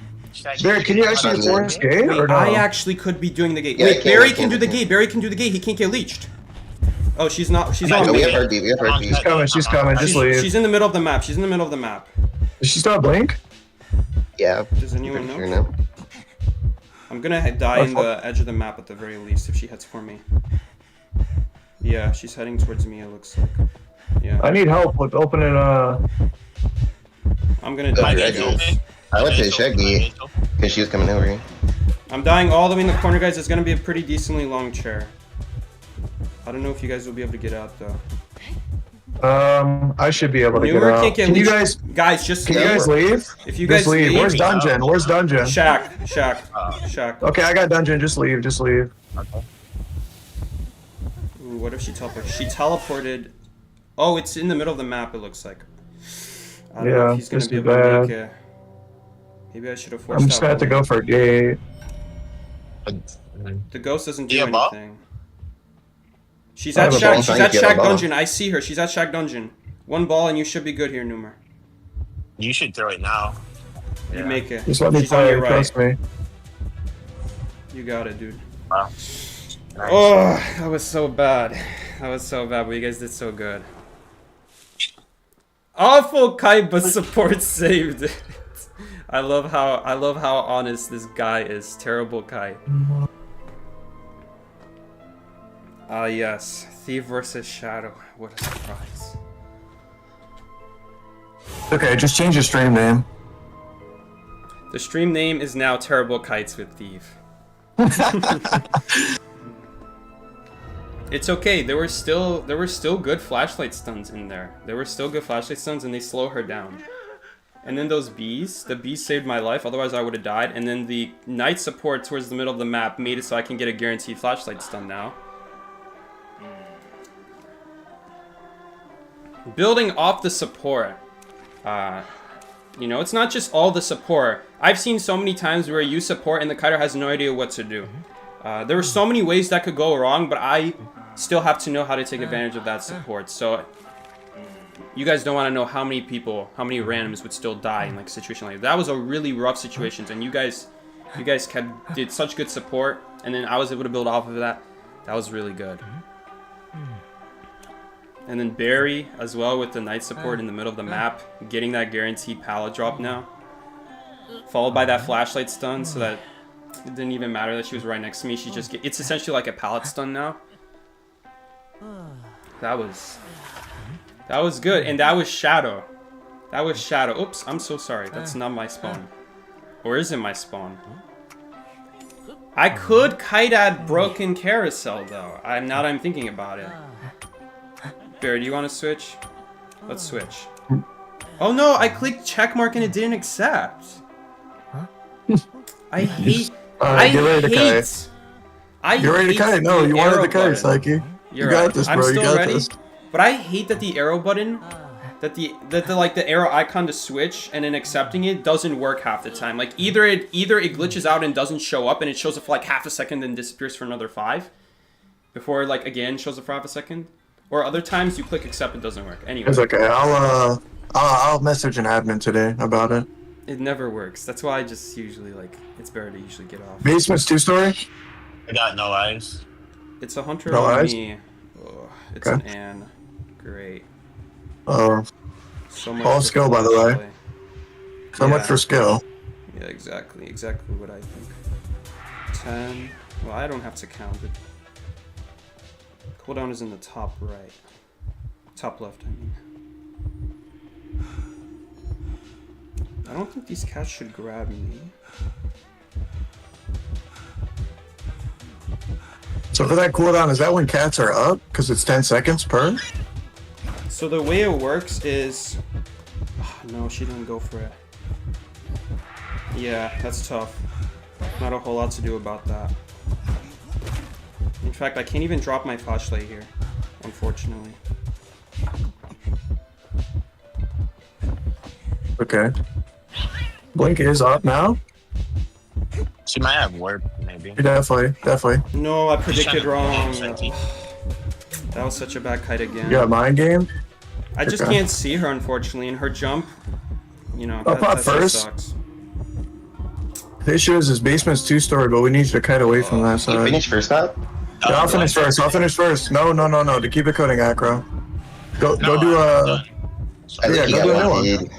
Barry, can you actually Shaggy. force gate Wait, or no? I actually could be doing the gate. Yeah, I Wait, can, Barry I can can, do I the can. gate. Barry can do the gate. He can't get leached. Oh, she's not. She's No, on No, we me. have heartbeat. We have heartbeat. She's coming. She's coming. Just leave. She's in the middle of the map. She's in the middle of the map. Does she still have blink? Yeah. Does anyone Pretty know? sure now. I'm gonna die in the edge of the map at the very least if she heads for me. Yeah, she's heading towards me. It looks like. Yeah, I need help with opening. I'm gonna Oh, die. you're here, right, guys. dude. I went to Shaggy because she was coming over here. I'm dying all the way in the corner, guys. It's gonna be a pretty decently long chair. I don't know if you guys will be able to get out though. I should be able to get Numer out. can't get Can you leached. guys? Guys, just Can you leave. guys leave? If you Just guys leave. leave, Where's dungeon? Where's dungeon? Shack. Okay, I got dungeon. Just leave. Just leave. Ooh, what if she teleported? She teleported. Oh, it's in the middle of the map. It looks like. I don't know Yeah, if he's gonna this be is able to bad. make it. Maybe I should have forced. I'm just gonna have to go for a gate. The ghost doesn't do Yeah, ball? anything. She's I at have a Shack. ball. She's Trying to at get a Shack ball. Dungeon. I see her. She's at Shack Dungeon. One ball and you should be good here, Numer. You should throw it now. You Yeah. make it. Just let me She's on play. your right. Trust me. You got it, dude. Wow. Nice. Oh, that was so bad. That was so bad, but you guys did so good. Awful Kite, but support saved it. I love how honest this guy is. Terrible Kite. Ah yes, Thief versus Shadow. What a surprise. Okay, just change the stream name. The stream name is now Terrible Kites with Thief. It's okay. There were still good flashlight stuns in there. There were still good flashlight stuns, and they slow her down. And then those bees, the bees saved my life. Otherwise, I would have died. And then the night support towards the middle of the map made it so I can get a guaranteed flashlight stun now. Building off the support. You know, it's not just all the support. I've seen so many times where you support and the kiter has no idea what to do. There are so many ways that could go wrong, but I still have to know how to take advantage of that support. So you guys don't want to know how many people, how many randoms would still die in like a situation like that. That was a really rough situation, and you guys did such good support, and then I was able to build off of that. That was really good. And then Barry as well with the night support in the middle of the map, getting that guaranteed pallet drop now. Followed by that flashlight stun, so that it didn't even matter that she was right next to me. She just it's essentially like a pallet stun now. That was good, and that was Shadow. That was Shadow. Oops, I'm so sorry. That's not my spawn. Or is it my spawn? I could kite at Broken Carousel though. Now that I'm thinking about it. Barry, do you want to switch? Let's switch. Oh no, I clicked check mark and it didn't accept. I hate. Get ready to kite. Get ready to kite. No, you wanted to kite, Psyche. You got this, bro. I'm You still got ready. this. But I hate that the arrow button, that the like the arrow icon to switch and then accepting it doesn't work half the time. Like either it glitches out and doesn't show up and it shows up for like half a second then disappears for another 5 before it like again shows up for half a second. Or other times you click accept, it doesn't work. Anyway. It's okay. I'll message an admin today about it. It never works. That's why I just usually like it's better to usually get off. Basement's 2-story. I got no eyes. It's a hunter No on eyes? me. Oh, it's Okay. an Anne. Great. Oh, So much all for skill, by the way. flashlight. So much for skill. Yeah, exactly. Exactly what I think. 10. Well, I don't have to count it. Cooldown is in the top right. Top left, I mean. I don't think these cats should grab me. So for that cooldown, is that when cats are up? Because it's 10 seconds per? So the way it works is... Oh, no, she didn't go for it. Yeah, that's tough. Not a whole lot to do about that. In fact, I can't even drop my flashlight here, unfortunately. Okay. Blink is up now? She might have warp, maybe. Definitely. No, I She's trying predicted to wrong. pull Senti. That was such a bad kite again. You got mind game? I just Okay. can't see her, unfortunately, and her jump, you know, Up that first. just sucks. The issue is his basement's 2-story, but we need you to kite away from that You side. finish first stop? Yeah, I'll finish first. No. To keep it coding, Acro. Go do I I Yeah, think he go got do another one. one.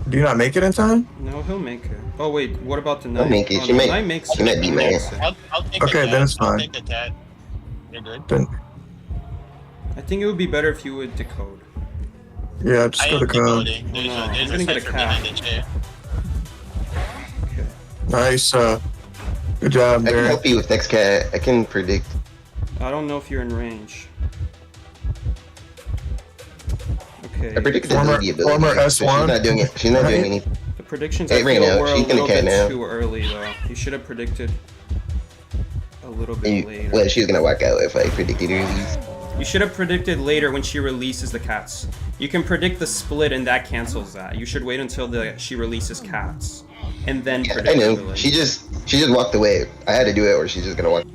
Do you not make it in time? No, he'll make it. Oh wait, what about the He'll knight? make it. Oh, She no, might- knight makes she might be it. mad. I'll take Okay, the then cat. it's I'll fine. take the cat. You're good. Then I think it would be better if you would decode. yeah, just I go am to code. decoding. There's No, a I'm gonna get a cipher cat. behind the chair. Okay. Nice. Good job, I can Barry. help you with next cat. I can predict. I don't know if you're in range. Okay. I predicted Former- the ability. former so S1. She's not doing it. She's not doing Right? anything. The predictions Hey, I right feel now, were a she's gonna little cat bit now. too early though. You should have predicted a little bit later. Well, she was gonna walk out if I predicted her release. You should have predicted later when she releases the cats. You can predict the split and that cancels that. You should wait until she releases cats. And then Yeah, I predict the know. release. She just walked away. I had to do it, or she's just gonna walk.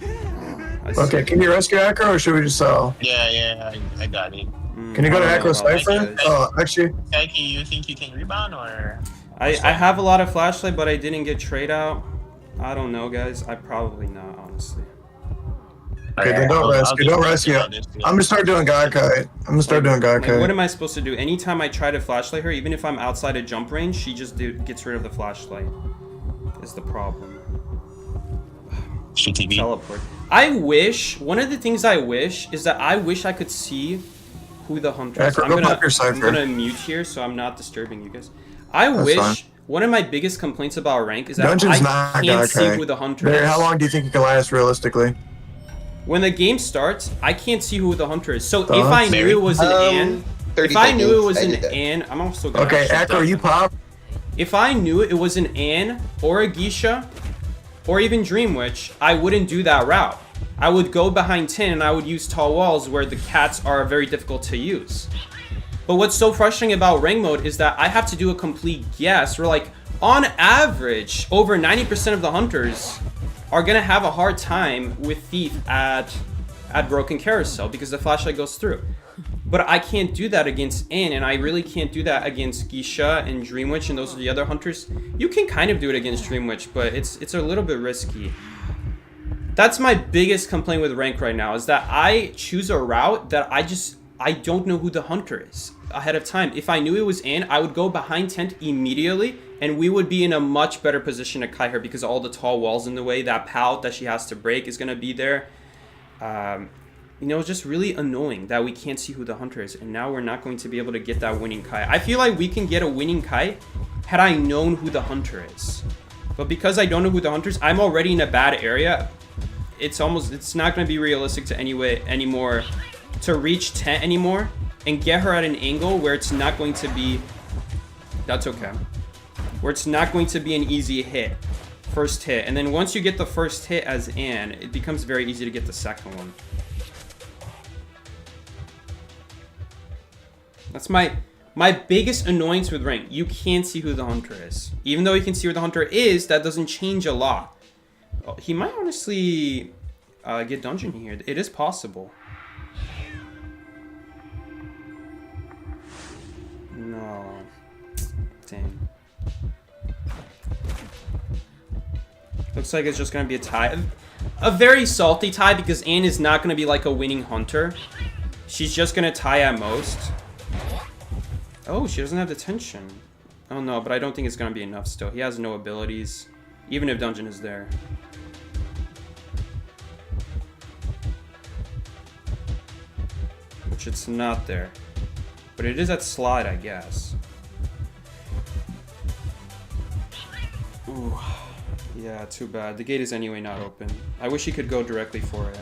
I see. Okay, can you rescue Acro or should we just sell? Yeah, I got it. Can you go to I don't know Acro about Cypher? this. Oh, actually, Kiki, you think you can rebound or? I have a lot of flashlight, but I didn't get trade out. I don't know, guys. I probably not, honestly. okay, then don't rescue. I'm gonna start doing God Kite. Like, what am I supposed to do? Anytime I try to flashlight her, even if I'm outside of jump range, she just gets rid of the flashlight. Is the problem. TB. Teleport. One of the things I wish is that I wish I could see who the hunter is. Acro, go pop your Cypher. I'm gonna mute here so I'm not disturbing you guys. I That's wish fine. one of my biggest complaints about rank is that Dungeon's I not can't God see Kite. who the hunter Barry, is. how long do you think you can last realistically? When the game starts, I can't see who the hunter is. So if Thoughts? I knew it was an Anne, 30 if I knew it seconds, was I an did that. Anne, I'm also gonna. Okay, Acro, you pop. If I knew it was an Anne or a Geisha, or even Dream Witch, I wouldn't do that route. I would go behind 10 and I would use tall walls where the cats are very difficult to use. But what's so frustrating about rank mode is that I have to do a complete guess. Where like, on average, over 90% of the hunters are gonna have a hard time with Thief at Broken Carousel because the flashlight goes through. But I can't do that against Anne, and I really can't do that against Geisha and Dream Witch, and those are the other hunters. You can kind of do it against Dream Witch, but it's a little bit risky. That's my biggest complaint with rank right now, is that I choose a route that I don't know who the hunter is ahead of time. If I knew it was Anne, I would go behind tent immediately, and we would be in a much better position to kite her because all the tall walls in the way, that pout that she has to break is going to be there. You know, it's just really annoying that we can't see who the hunter is, and now we're not going to be able to get that winning kite. I feel like we can get a winning kite had I known who the hunter is. But because I don't know who the hunter is, I'm already in a bad area. It's not going to be realistic anymore to reach 10 anymore and get her at an angle where it's not going to be, that's okay, where it's not going to be an easy hit. First hit, and then once you get the first hit as Anne, it becomes very easy to get the second one. That's my biggest annoyance with rank. You can't see who the hunter is. Even though you can see who the hunter is, that doesn't change a lot. Oh, he might honestly get dungeon here. It is possible. No. Dang. Looks like it's just gonna be a tie. A very salty tie because Anne is not gonna be like a winning hunter. She's just gonna tie at most. Oh, she doesn't have detention. Oh no, but I don't think it's gonna be enough still. He has no abilities, even if dungeon is there. Which it's not there. But it is at slide, I guess. Ooh. Yeah, too bad. The gate is anyway not open. I wish he could go directly for it.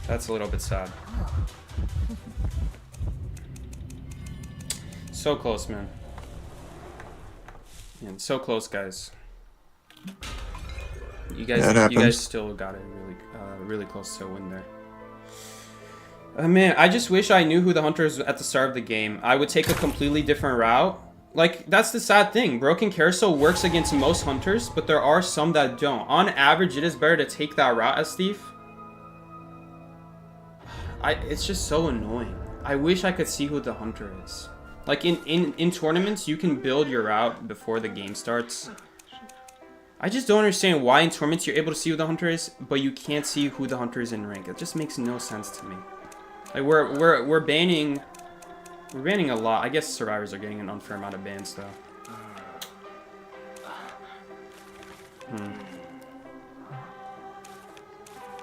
That's a little bit sad. So close, man. Man, so close, guys. You guys still got it really close to a win there. Man, I just wish I knew who the hunter is at the start of the game. I would take a completely different route. Like, that's the sad thing. Broken Carousel works against most hunters, but there are some that don't. On average, it is better to take that route as Thief. It's just so annoying. I wish I could see who the hunter is. Like, in tournaments, you can build your route before the game starts. I just don't understand why in tournaments you're able to see who the hunter is, but you can't see who the hunter is in rank. It just makes no sense to me. Like, we're banning a lot. I guess survivors are getting an unfair amount of bans though.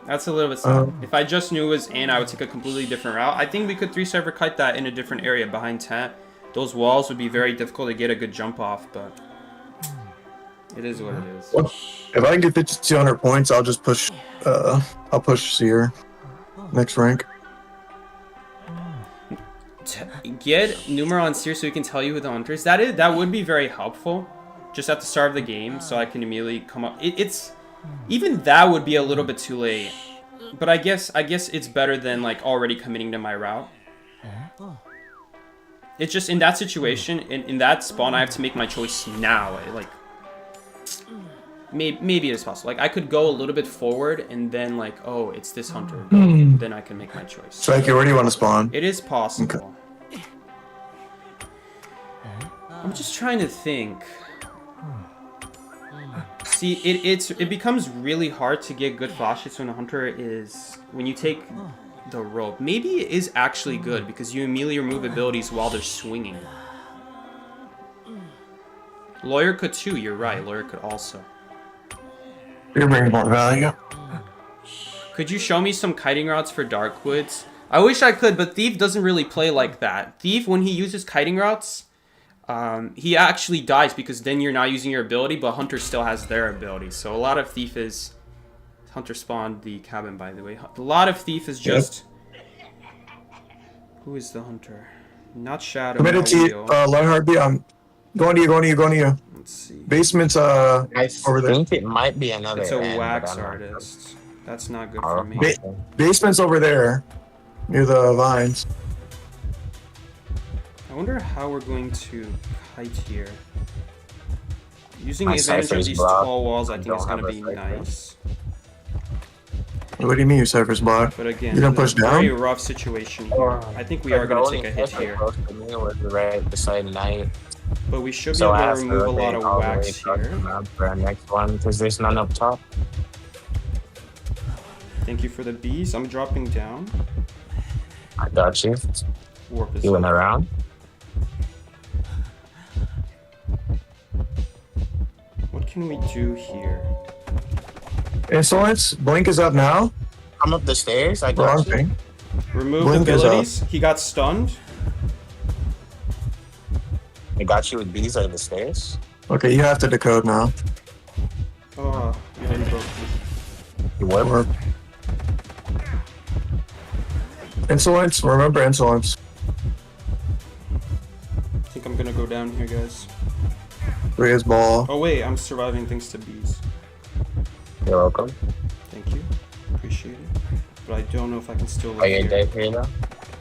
That's a little bit sad. If I just knew it was Anne, I would take a completely different route. I think we could 3-server kite that in a different area behind tent. Those walls would be very difficult to get a good jump off, but it is what it is. Well, if I can get 200 points, I'll just push. I'll push Seer next rank. Get Numeron on Seer so we can tell you who the hunter is. That would be very helpful, just at the start of the game, so I can immediately come up. It's even that would be a little bit too late, but I guess it's better than like already committing to my route. It's just in that situation, in that spawn, I have to make my choice now. Like, maybe it's possible. Like, I could go a little bit forward and then like, oh, it's this hunter. Then I can make my choice. Psyche, where do you want to spawn? It is possible. Okay. I'm just trying to think. See, it becomes really hard to get good flash hits when a hunter is when you take the rope. Maybe it is actually good because you immediately remove abilities while they're swinging. Lawyer could too. You're right. Lawyer could also. You're bringing more value. Could you show me some kiting routes for Darkwoods? I wish I could, but Thief doesn't really play like that. Thief, when he uses kiting routes, he actually dies because then you're not using your ability, but Hunter still has their ability. So a lot of Thief is... Hunter spawned the cabin, by the way. A lot of Thief is just... Who is the Hunter? Not Shadow. Committed to Lionheart. I'm going to you. Let's see. Basement's I over there. think it might be another. It's a end, wax but I'm not artist. That's not good for me. Basement's over there, near the vines. I wonder how we're going to kite here. Using My the advantage of Cypher's these blocked. tall walls, I I think don't is going to have be a Cypher. nice. What do you mean your Cypher's blocked? But again, You gonna push it's a very down? rough situation here. I think we are going to take a hit here. Close to me was right beside Knight. But we should be So able I to have to remove a lot rotate of all the way wax across the here. map for our next one because there's none up top. Thank you for the bees. I'm dropping down. I got you. Warp is You went up. around. What can we do here? Insolence, Blink is up now. Come up the stairs. I Wrong got you. thing. Remove Blink is up. abilities. He got stunned. I got you with bees on the stairs. Okay, you have to decode now. Oh, yeah, he broke me. You what? Or Insolence, remember Insolence. I think I'm gonna go down here, guys. Rhea's ball. Oh wait, I'm surviving thanks to bees. You're welcome. Thank you. Appreciate it. But I don't know if I can still live Are you here. dead here now?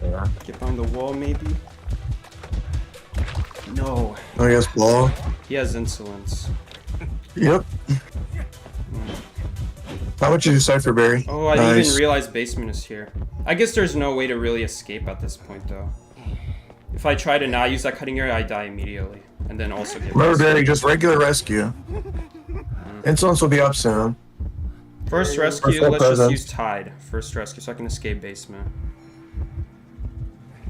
Yeah. Get behind the wall, maybe? No. Oh, yes, ball. He has insolence. Yep. How much you Cypher Berry? Oh, I didn't Nice. even realize basement is here. I guess there's no way to really escape at this point, though. If I try to not use that cutting area, I die immediately. And then also get Remember, rescued. Berry, just regular rescue. Insolence will be up soon. First rescue, First let's just presence. use Tide. First rescue so I can escape basement.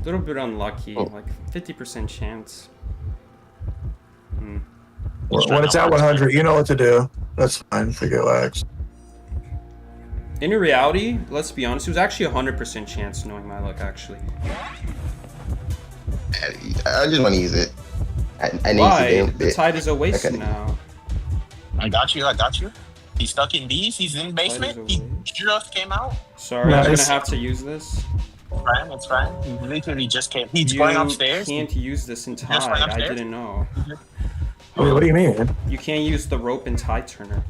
A little bit unlucky, like 50% chance. When it's at 100, you know what to do. That's fine if they get lags. In reality, let's be honest, it was actually a 100% chance knowing my luck, actually. I just want to use it. I need Why? to damn The bit. Tide is a waste Okay. now. I got you. He's stuck in these. He's in basement. He just came out. Sorry, I'm Nice. gonna have to use this. It's fine. He literally just came. He's You going upstairs. can't use this in just went Tide. I upstairs? didn't know. Wait, what do you mean? You can't use the rope and Tide turner.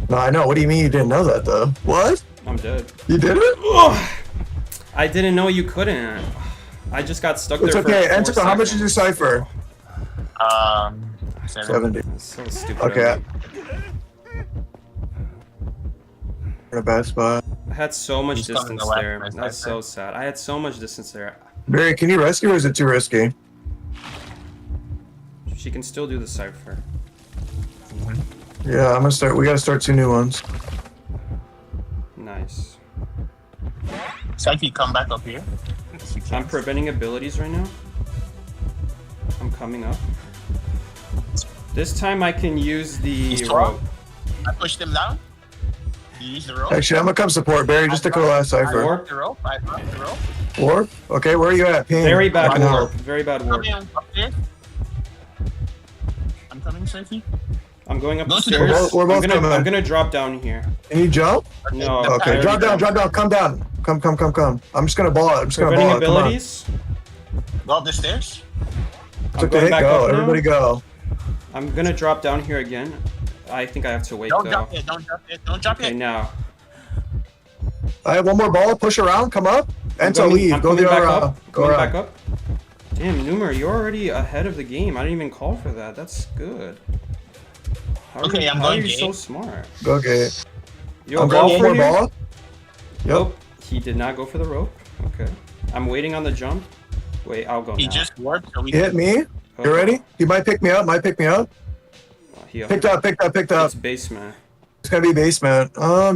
No, I know. What do you mean you didn't know that though? What? I'm dead. You did it? Ugh. I didn't know you couldn't. I just got stuck It's there okay. for 4 Enter. How much is your seconds. cipher? 70. 70. That's so stupid. Okay. of me. In a bad spot. I had so much He's coming distance to left, there. nice, That's so nice. sad. I had so much distance there. Barry, can you rescue or is it too risky? She can still do the cipher. Yeah, I'm gonna start. We gotta start 2 new ones. Nice. Psyche, come back up here. I'm preventing abilities right now. I'm coming up. This time I can use the He's rope. 12. I pushed him down. You use the rope. Actually, I'm gonna come support Barry just to go last I cipher. dropped the rope. I dropped the rope. Warp? Okay, where are you at? Ping. Very bad I can warp. help. Very bad Come warp. in upstairs. I'm coming, Psyche. I'm going up Go the to the- stairs. We're both coming. I'm gonna drop down here. Can you jump? No. Okay, I drop already down, drop down. Come down. Come. I'm just gonna ball it. I'm just gonna Preventing ball it. Come on. abilities. Go up the stairs. It's I'm okay. going back Go. up now. Everybody go. I'm gonna drop down here again. I think I have to wait Don't though. drop it. Don't drop it. Don't drop Okay, it. now. I have one more ball. Push around. Come up. I'm Ento, leave. I'm Go coming the back other. up. Go Coming around. back up. Damn, Numer, you're already ahead of the game. I didn't even call for that. That's good. How Okay, I'm how going are you so game. smart? Go get. Yo, I'm ball going for one more here? ball. Yep. Nope, he did not go for the rope. Okay. I'm waiting on the jump. Wait, I'll go He now. just warped. So we He hit me. You Okay. ready? He might pick me up. Oh, he Picked up. It's basement. It's gonna be basement.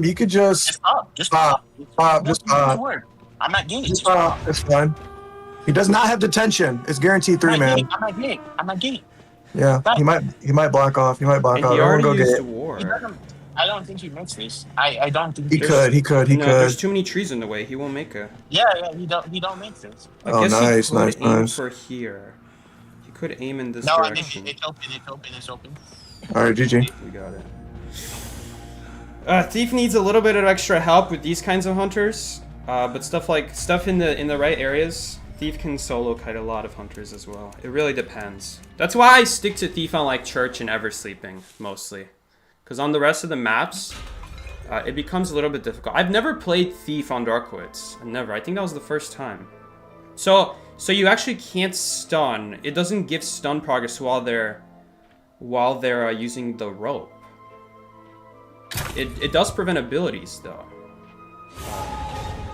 You could just Just pop. Just pop. pop. Pop. Just pop. I'm not gay. Just pop. It's fine. He does not have detention. It's guaranteed 3 man. I'm not gay. Yeah. He might block off. He might block And off. he Everyone already go used get. the war. He doesn't. I don't think he makes this. I don't think He could. He No, could. there's too many trees in the way. He won't make it. Yeah, He don't make this. I Oh, guess nice, he could aim nice. for here. He could aim in this No, I direction. think it's open. All right, GG. We got it. Thief needs a little bit of extra help with these kinds of hunters, but stuff in the right areas. Thief can solo kite a lot of hunters as well. It really depends. That's why I stick to Thief on like Church and Eversleeping mostly, because on the rest of the maps, it becomes a little bit difficult. I've never played Thief on Darkwoods. Never. I think that was the first time. So you actually can't stun. It doesn't give stun progress while they're using the rope. It does prevent abilities though,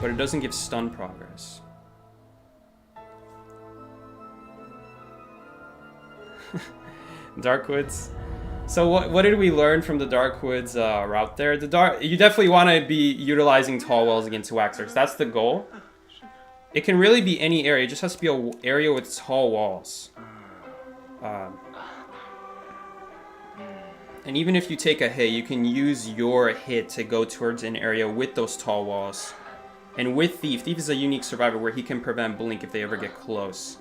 but it doesn't give stun progress. Darkwoods. So what did we learn from the Darkwoods route there? You definitely want to be utilizing tall walls against waxers. That's the goal. It can really be any area. It just has to be an area with tall walls. And even if you take a hit, you can use your hit to go towards an area with those tall walls. And with Thief is a unique survivor where he can prevent blink if they ever get close.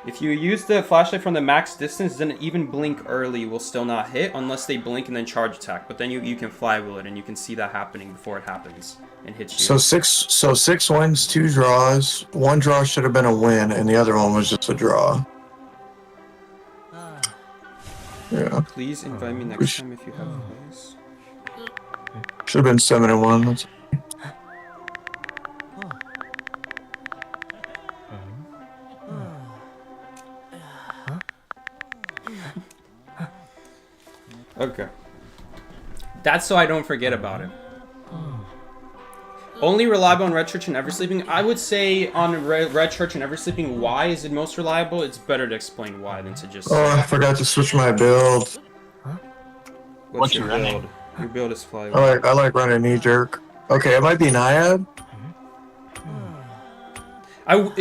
If you use the flashlight from the max distance, then even blink early will still not hit unless they blink and then charge attack. But then you can flywheel it and you can see that happening before it happens and hits you. So six wins, 2 draws. 1 draw should have been a win, and the other one was just a draw. Yeah. Please invite me next time if you have place. Should have been 7-1. That's... Okay. That's so I don't forget about it. Only reliable on Red Church and Eversleeping. I would say on Red Church and Eversleeping, why is it most reliable? It's better to explain why than to just... Oh, I forgot to switch my build. What you running? build? Your build is fly. I like running knee jerk. Okay, it might be Naiad.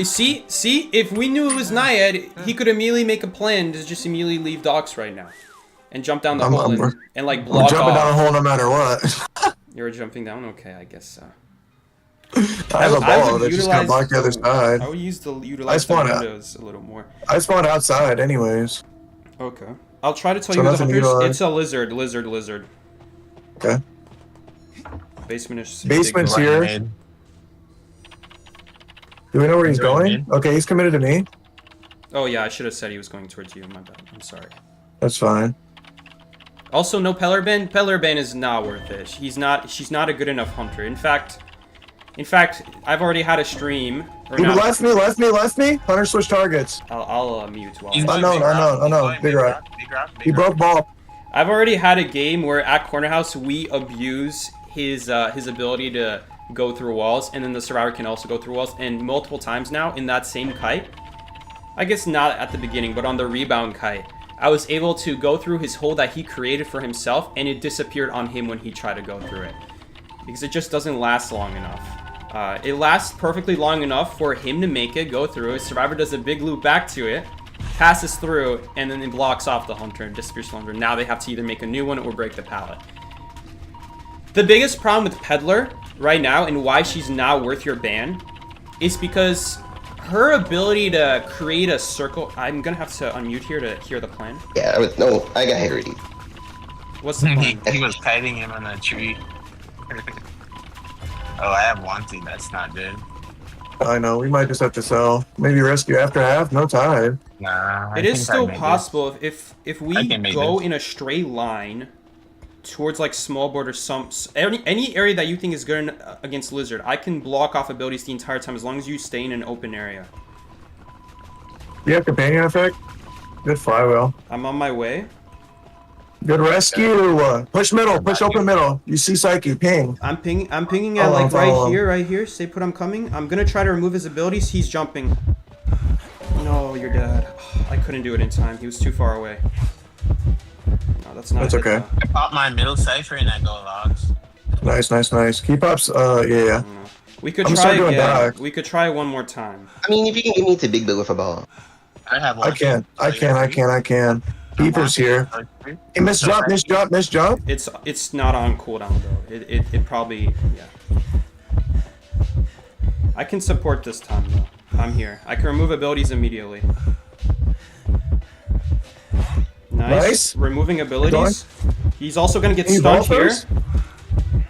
See, if we knew it was Naiad, he could immediately make a plan to just immediately leave docks right now. And jump down the hole and like block I'm jumping off. down a hole no matter what. You're jumping down? Okay, I guess so. I have a ball that just got blocked the other side. I would utilize the windows a little more. I spawned outside anyways. Okay. I'll try to tell So you the nothing hunters. utilized. It's a lizard. Okay. Basement's here. Mid. Do we know where he's Going going? mid. Okay, he's committed to me. Oh yeah, I should have said he was going towards you. My bad. I'm sorry. That's fine. Also, no Peddler ban. Peddler ban is not worth it. She's not a good enough hunter. In fact, I've already had a stream. He left me. Hunter switch targets. I'll mute while. He's I going know. Big rock. He broke ball. I've already had a game where at Corner House we abuse his ability to go through walls, and then the survivor can also go through walls, and multiple times now in that same kite. I guess not at the beginning, but on the rebound kite, I was able to go through his hole that he created for himself, and it disappeared on him when he tried to go through it. Because it just doesn't last long enough. It lasts perfectly long enough for him to make it, go through it. Survivor does a big loop back to it, passes through, and then it blocks off the hunter and disappears the hunter. Now they have to either make a new one or break the pallet. The biggest problem with Peddler right now, and why she's not worth your ban, is because her ability to create a circle. I'm gonna have to unmute here to hear the plan. Yeah, I got hit already. What's the plan? He was kiting him on a tree. Oh, I have wanting. That's not good. I know. We might just have to sell. Maybe rescue after half. No time. Nah. It is still possible if we I can make go this. in a straight line towards like small board or any area that you think is good against lizard. I can block off abilities the entire time as long as you stay in an open area. You have companion effect? Good flywheel. I'm on my way. Good rescue. Push middle. Push open middle. You see Psyche. Ping. I'm pinging at like right here. Stay put. I'm coming. I'm gonna try to remove his abilities. He's jumping. No, you're dead. I couldn't do it in time. He was too far away. No, that's not. That's okay. I popped my middle cipher and I go logs. Nice. Keep ups. Yeah. We could I'm try still doing again. dark. We could try one more time. I mean, if you can get me to big bill with a ball. I have I can. Keeper's here. Hey, miss jump. It's not on cooldown though. It probably, yeah. I can support this time though. I'm here. I can remove abilities immediately. Nice. Removing abilities. He's also gonna get Can you ball stunned here. first?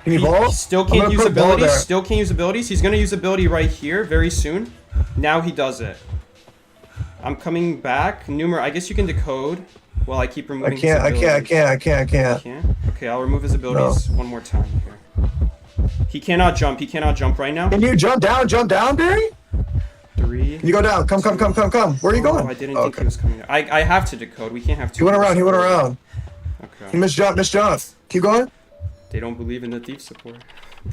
Can you ball? He still I'm can't gonna use put ball abilities. there. Still can't use abilities. He's gonna use ability right here very soon. Now he does it. I'm coming back. Numer, I guess you can decode while I keep removing his abilities. I can't. Can't? Okay, I'll remove his abilities one more time here. He cannot jump. He cannot jump right now. Can you jump down, Barry? 3. Can you go down? Come. Where are you going? I didn't think he was coming. I have to decode. We can't have two. He went around. Okay. He missed jump. Keep going. They don't believe in the thief support.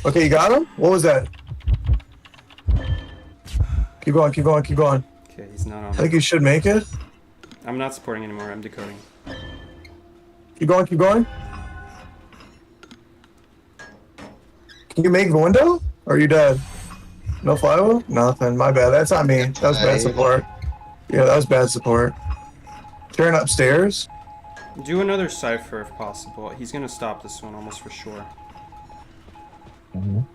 Okay, you got him? What was that? Keep going. Okay, he's not on. I think you should make it. I'm not supporting anymore. I'm decoding. Keep going. Can you make the window? Or are you dead? No flywheel? Nothing. My bad. That's not me. That was bad support. Yeah, that was bad support. Turn upstairs. Do another cipher if possible. He's gonna stop this one almost for sure. I'm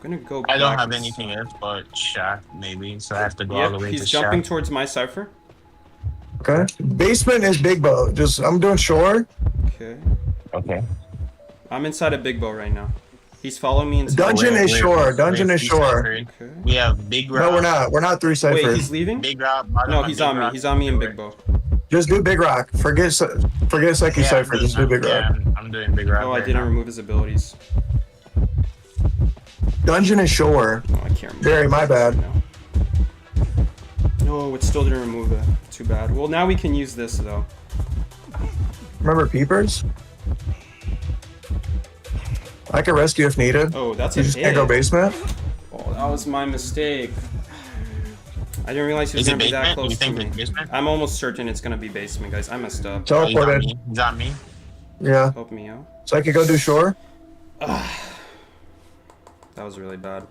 gonna go back. I don't have anything else but shot, maybe, so I have to go all the way to he's jumping shot. towards my cipher. Okay. Basement is big bow. I'm doing shore. Okay. Okay. I'm inside a big bow right now. He's following me inside. Dungeon is shore. Okay. We have big rock. No, we're not. We're not 3 ciphers. Wait, he's leaving? Big rock. No, he's on me. He's on me in big bow. Just do big rock. Forget Psyche cipher. Just do big rock. I'm doing big rock. Oh, I right didn't now. remove his abilities. Dungeon is shore. Oh, I can't remove. Barry, my bad. No, it still didn't remove it. Too bad. Well, now we can use this though. Remember peepers? I can rescue if needed. Oh, that's You a just hit. can't go basement. Oh, that was my mistake. I didn't realize he was Is it gonna be that basement? You close to think me. it's basement? I'm almost certain it's gonna be basement, guys. I messed up. Oh, he's on Teleported. me. He's on me. Yeah. Help me out. So I could go do shore? That was really bad.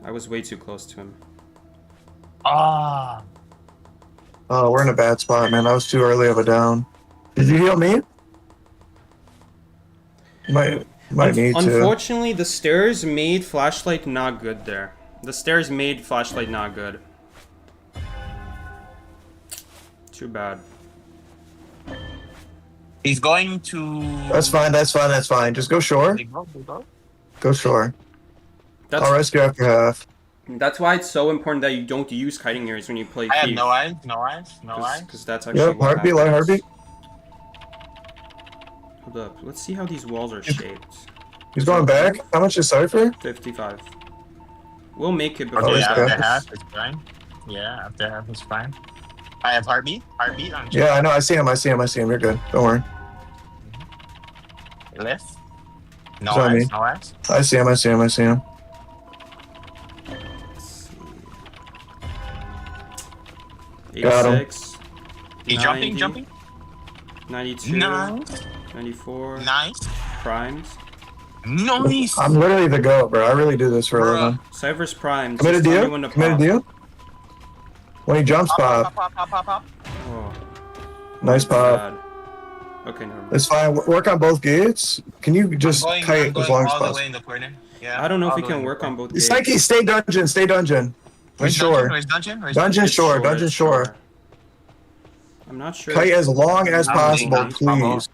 I was way too close to him. Ah. Oh, we're in a bad spot, man. That was too early of a down. Did you heal me? Might need to. Unfortunately, the stairs made flashlight not good there. The stairs made flashlight not good. Too bad. He's going to. That's fine. That's fine. That's fine. Just go shore. They go. Go shore. I'll rescue after half. That's why it's so important that you don't use kiting areas when you play I have Thief. no eyes. Because that's actually Yep, what heartbeat, light heartbeat. Hold up. Let's see how these walls are shaped. He's going back. How much is Cypher? 55. We'll make it before Okay, yeah. after half is fine. Yeah, after half is fine. I have heartbeat. Heartbeat on Yeah, I know. I see him. You're good. Don't worry. left. No It's on eyes. me. No eyes. I see him. Let's see. Got him. 86. He's 90, jumping. 92. Nice. 94. Nice. Primes. Nice. I'm literally the GOAT, bro. I really do this for a Bruh. living. Cypher's primes. Committed Just to tell me you? when to Committed pop. to you? When he jumps, pop. Pop. Oh, Nice pop. bad. Okay, never mind. It's fine. Work on both gates. Can you just I'm kite going as long as all the way possible? in the corner. Yeah. I don't know if all we the way can in work the on corner. both gates. Psyche, stay dungeon. Stay dungeon. Where's Shore. dungeon? Dungeon It's shore. Dungeon it's shore. I'm not sure. Kite as long as I'm possible, being small boat. please.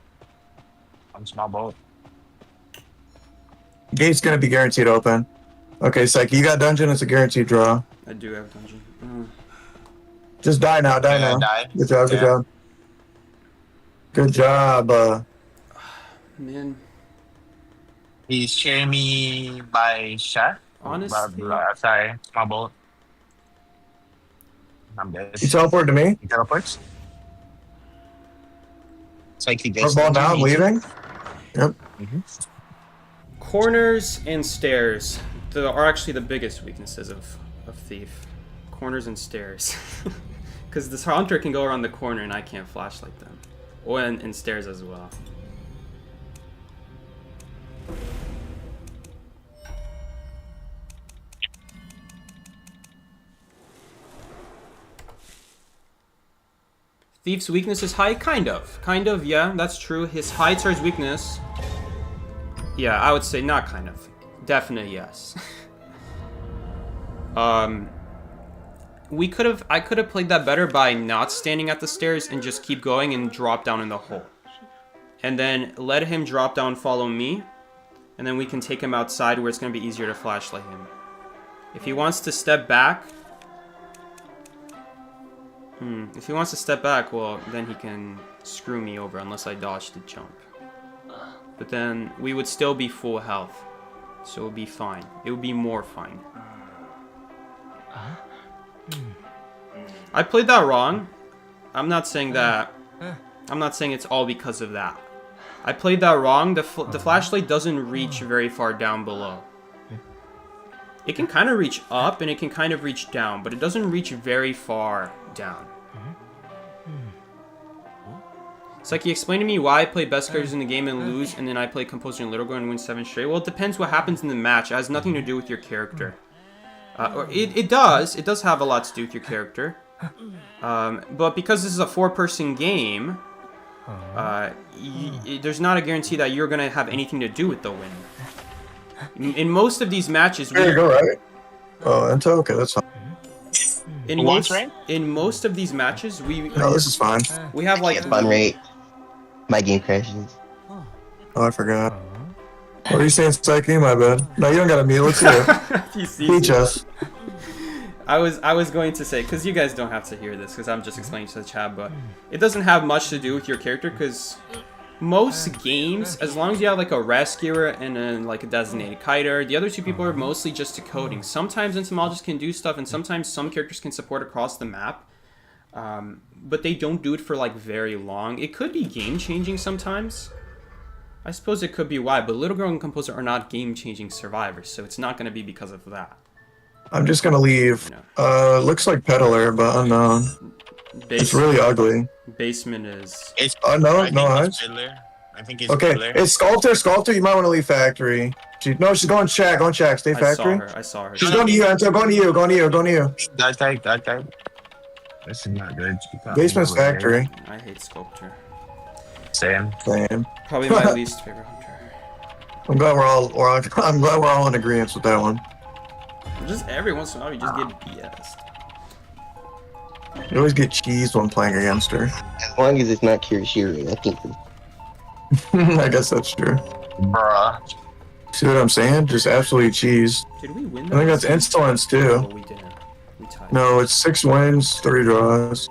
I'm small boat. Gate's gonna be guaranteed open. Okay, Psyche, you got dungeon. It's a guaranteed draw. I do have dungeon. Just die now. Die Yeah, now. die. Good job. Good Yeah. job. Good job. Man, He's sharing me by shot. honestly, Sorry, small boat. I'm dead. You teleport to me. He teleports. It's like he We're gets ball down, leaving. Yep. corners and stairs are actually the biggest weaknesses of Thief. Corners and stairs. Because this hunter can go around the corner and I can't flashlight them. Or and stairs as well. Thief's weakness is high? Kind of, yeah, that's true. His heights are his weakness. Yeah, I would say not kind of. Definite yes. I could have played that better by not standing at the stairs and just keep going and drop down in the hole. And then let him drop down, follow me, and then we can take him outside where it's going to be easier to flashlight him. If he wants to step back, well, then he can screw me over unless I dodge the jump. But then we would still be full health, so it would be fine. It would be more fine. I played that wrong. I'm not saying that. I'm not saying it's all because of that. I played that wrong. The flashlight doesn't reach very far down below. It can kind of reach up and it can kind of reach down, but it doesn't reach very far down. It's like he explained to me why I play best characters in the game and lose, and then I play Composer and Little Girl and win 7 straight. Well, it depends what happens in the match. It has nothing to do with your character. Or it does. It does have a lot to do with your character. But because this is a 4-person game, there's not a guarantee that you're going to have anything to do with the win. In most of these matches... There you go, right? Oh, Ento? Okay, that's fine. In most of these matches, No, this is fine. we have like... Fun rate. My game crashes. Oh, I forgot. What are you saying, Psyche? My bad. No, you don't got to mute. Let's hear it. Teach us. I was going to say, because you guys don't have to hear this, because I'm just explaining to the chat, but it doesn't have much to do with your character, because most games, as long as you have like a rescuer and then like a designated kiter, the other two people are mostly just decoding. Sometimes entomologists can do stuff, and sometimes some characters can support across the map, but they don't do it for like very long. It could be game-changing sometimes. I suppose it could be why, but Little Girl and Composer are not game-changing survivors, so it's not going to be because of that. I'm just going to leave. Looks like Peddler, but unknown. It's really ugly. Basement is. It's, No, I think no it's eyes. Peddler. I think it's Okay, Peddler. it's Sculptor. You might want to leave factory. She's going shack. Stay factory. I saw her. She's going to you, Anto. Going to you. That guy. This is not good. Basement's factory. I hate Sculptor. Same. Probably my least favorite hunter. I'm glad we're all in agreement with that one. Just every once in a while, you just get BS'd. You always get cheesed when playing against her. As long as it's not Kirishiro, I think. I guess that's true. Bruh. See what I'm saying? Just absolutely cheese. Did we win? I think that's insolence Oh, too. we didn't. We tied. No, it's 6 wins, 3 draws.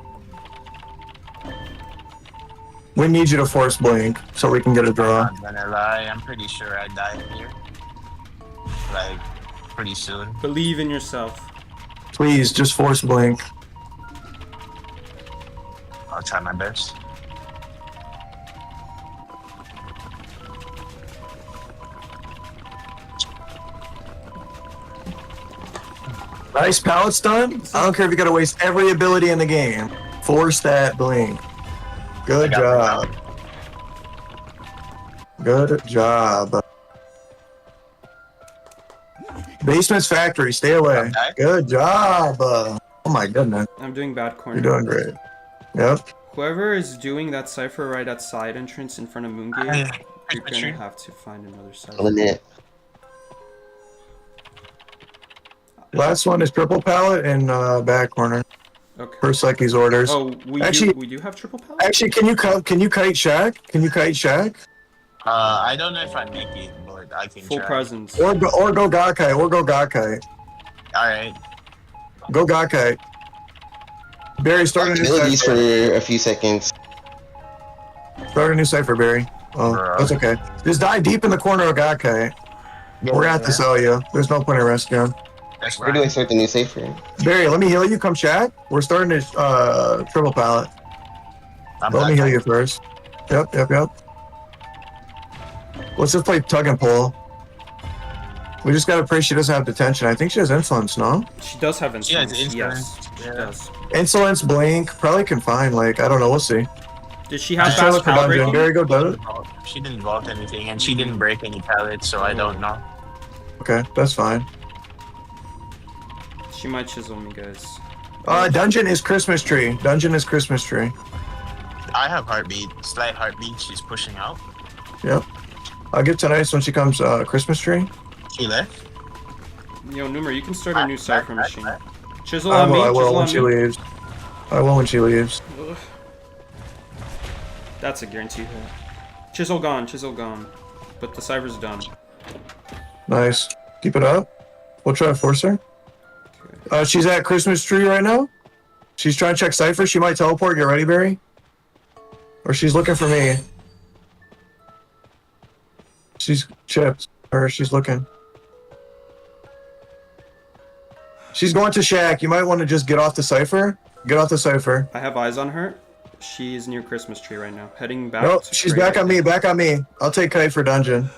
We need you to force blink so we can get a draw. I'm not gonna lie, I'm pretty sure I die here. Like, pretty soon. Believe in yourself. Please, just force blink. I'll try my best. Nice pallet stun. I don't care if you gotta waste every ability in the game. Force that blink. Good job. Good job. Basement's factory. Stay away. Okay. Good job. Oh my goodness. I'm doing bad corner. You're doing great. Yep. Whoever is doing that cipher right at side entrance in front of Moongate, you're gonna have to find another cipher. On it. Last one is triple pallet and back corner. Okay. Per Psyche's orders. Oh, we do have triple pallet? Actually, can you kite shack? I don't know if I make it, but I can Full try. presence. Or go Gakai. Alright. Go Gakai. Barry, start a new Abilities cipher. for a few seconds. Start a new cipher, Barry. Oh, Bruh. that's okay. Just dive deep in the corner of Gakai. We're gonna have to sell you. There's no point in rescuing. That's Where do I right. start the new safer? Barry, let me heal you. Come chat. We're starting this triple pallet. Let me heal you first. Yep. Let's just play tug and pull. We just gotta pray she doesn't have detention. I think she has insolence, no? She does have insolence. insolence. Yes, she Yeah. does. Insolence, blink, probably confine. Like, I don't know. We'll see. Did she have Just try to fast look for power dungeon. breaking? Barry, go do it. She didn't vault anything, and she didn't break any pallets, so I don't know. Okay, that's fine. She might chisel me, guys. Dungeon is Christmas tree. I have heartbeat, slight heartbeat. She's pushing out. Yep. I'll get tonight when she comes Christmas tree. She left. Yo, Numer, you can start a new cipher machine. back. Chisel I on me, will chisel when on she me. leaves. I will when she leaves. Ugh. That's a guarantee hit. Chisel gone. But the cipher's done. Nice. Keep it up. We'll try to force her. She's at Christmas tree right now. She's trying to check cipher. She might teleport. Get ready, Barry. Or she's looking for me. She's chipped. Or she's looking. She's going to shack. You might want to just get off the cipher. I have eyes on her. She's near Christmas tree right now. Heading back. Nope, to she's trade. back on me. I'll take Kite for dungeon.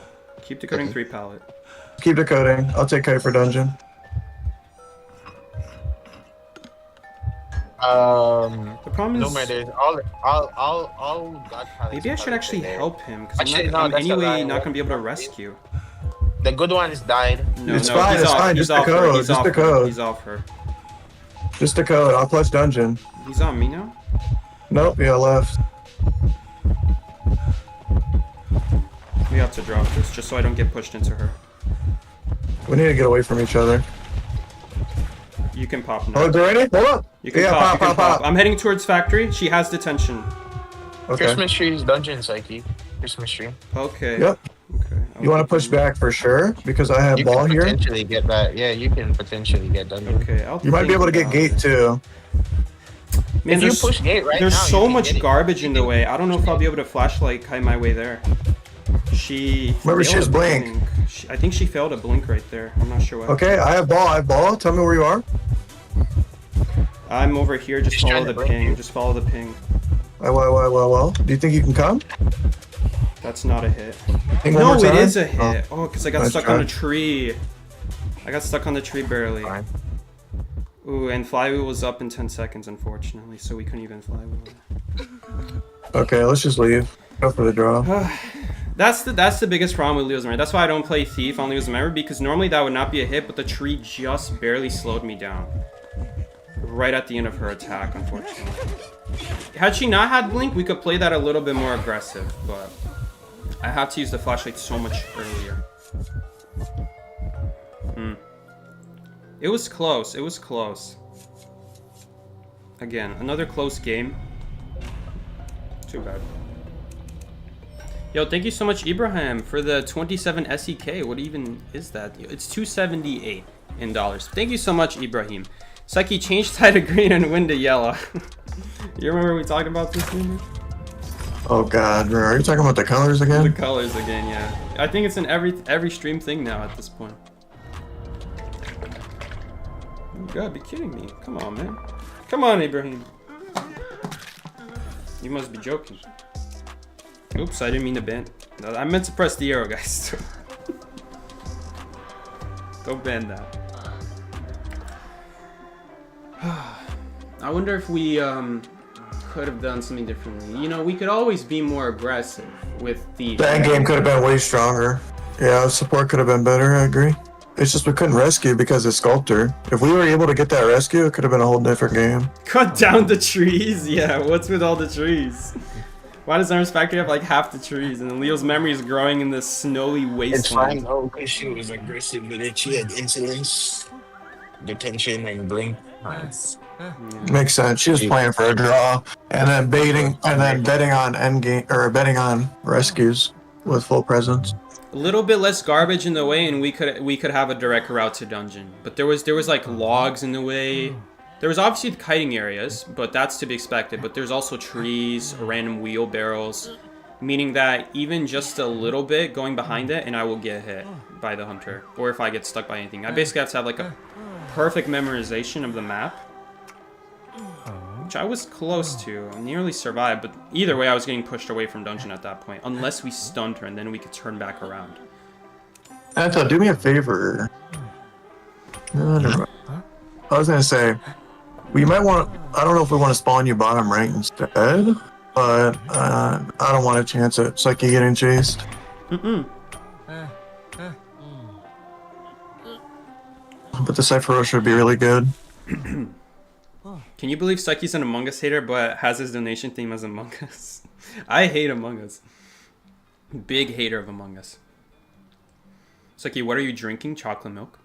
Keep decoding 3 pallet. Keep decoding. I'll take Kite for dungeon. The problem No is, matter. All God pallets. maybe I should actually there. help him because Actually, no, I'm that's a anyway lie. not gonna be able to rescue. The good ones died. No, It's no, fine, he's it's off. fine, He's just off her. decode, He's just off her. decode. He's off her. Just decode. I'll clutch dungeon. He's on me now. Nope, yeah, left. We have to drop this just so I don't get pushed into her. We need to get away from each other. You can pop Oh, now. they're ready? Hold up. You can Yeah, pop. You can pop. pop. I'm heading towards factory. She has detention. Okay. Christmas trees, dungeon, Psyche. Christmas tree. Okay. Yep. Okay. You want to push back for sure? Because I have You ball can here. potentially get that. Yeah, you can potentially get dungeon. Okay. You might be able to get think gate about too. it. Man, If you there's, push gate right there's now, so you can much get it. garbage in the way. I don't know if I'll be able to flashlight kite my way there. She. Remember, she failed has a blink. I think she failed a blink right there. I'm not sure what. Okay, I have ball. Tell me where you are. I'm over here. Just She's follow trying the to blink ping. you. Just follow the ping. Well. Do you think you can come? That's not a hit. Ping one No, more it time? is a hit. Oh, because I got Nice stuck try. on a tree. I got stuck on the tree barely. Fine. Ooh, and flywheel was up in 10 seconds, unfortunately, so we couldn't even flywheel. Okay, let's just leave. Go for the draw. That's the biggest problem with Leo's Memory. That's why I don't play Thief on Leo's Memory, because normally that would not be a hit, but the tree just barely slowed me down. Right at the end of her attack, unfortunately. Had she not had Blink, we could play that a little bit more aggressive, but I had to use the flashlight so much earlier. It was close. It was close. Again, another close game. Too bad. Yo, thank you so much, Ibrahim, for the 27 SEK. What even is that? It's 278 in dollars. Thank you so much, Ibrahim. Psyche, change tie to green and win to yellow. You remember we talked about this thing? Oh god, are you talking about the colors again? The colors again, yeah. I think it's in every stream thing now at this point. You gotta be kidding me. Come on, man. Come on, Ibrahim. You must be joking. Oops, I didn't mean to ban. I meant to press the arrow, guys. Don't ban that. I wonder if we could have done something differently. You know, we could always be more aggressive with the... The end game could have been way stronger. Yeah, support could have been better, I agree. It's just we couldn't rescue because of Sculptor. If we were able to get that rescue, it could have been a whole different game. Cut down the trees? Yeah, what's with all the trees? Why does Arms Factory have like half the trees? And then Leo's Memory is growing in this snowy wasteland. It's fine though, because she was aggressive with it. She had insolence, detention, and blink. Nice. Yeah. Makes sense. She was playing for a draw and then betting on end game or betting on rescues with full presence. A little bit less garbage in the way, and we could have a direct route to dungeon. But there was like logs in the way. There was obviously the kiting areas, but that's to be expected. But there's also trees, random wheelbarrows, meaning that even just a little bit going behind it, and I will get hit by the hunter, or if I get stuck by anything. I basically have to have like a perfect memorization of the map, which I was close to. I nearly survived, but either way, I was getting pushed away from dungeon at that point. Unless we stunned her, and then we could turn back around. Anto, do me a favor. I was gonna say, we might want. I don't know if we want to spawn you bottom right instead, but I don't want to chance it. It's like you getting chased. But the Cypher should be really good. Can you believe Psyche's an Among Us hater, but has his donation theme as Among Us? I hate Among Us. Big hater of Among Us. Psyche, what are you drinking? Chocolate milk?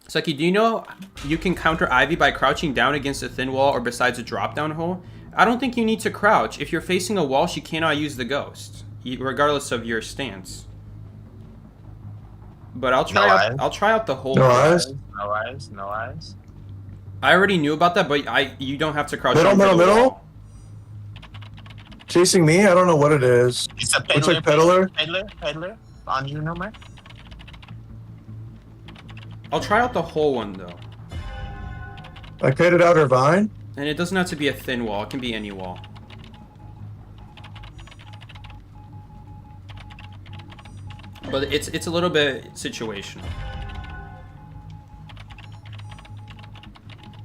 Psyche, do you know you can counter Ivy by crouching down against a thin wall or besides a drop-down hole? I don't think you need to crouch. If you're facing a wall, she cannot use the ghost, regardless of your stance. But I'll try out the whole. No eyes. No eyes. No eyes. I already knew about that, but you don't have to crouch. Middle. Chasing me? I don't know what it is. It's a Looks like Peddler. Peddler. On you, no man. I'll try out the whole one though. I kited out her vine. And it doesn't have to be a thin wall. It can be any wall. But it's a little bit situational.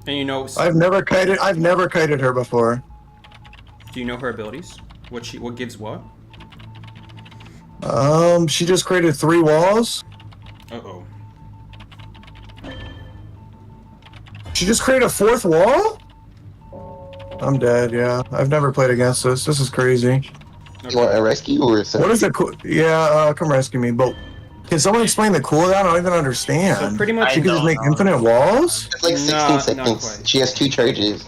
And you know, I've never kited her before. Do you know her abilities? What gives what? She just created 3 walls. Uh-oh. She just created a 4th wall? I'm dead, yeah. I've never played against this. This is crazy. You want a rescue or something? What is the come rescue me. But can someone explain the cooldown? I don't even understand. So pretty much She can just make infinite walls? It's like 16 seconds. She has 2 charges.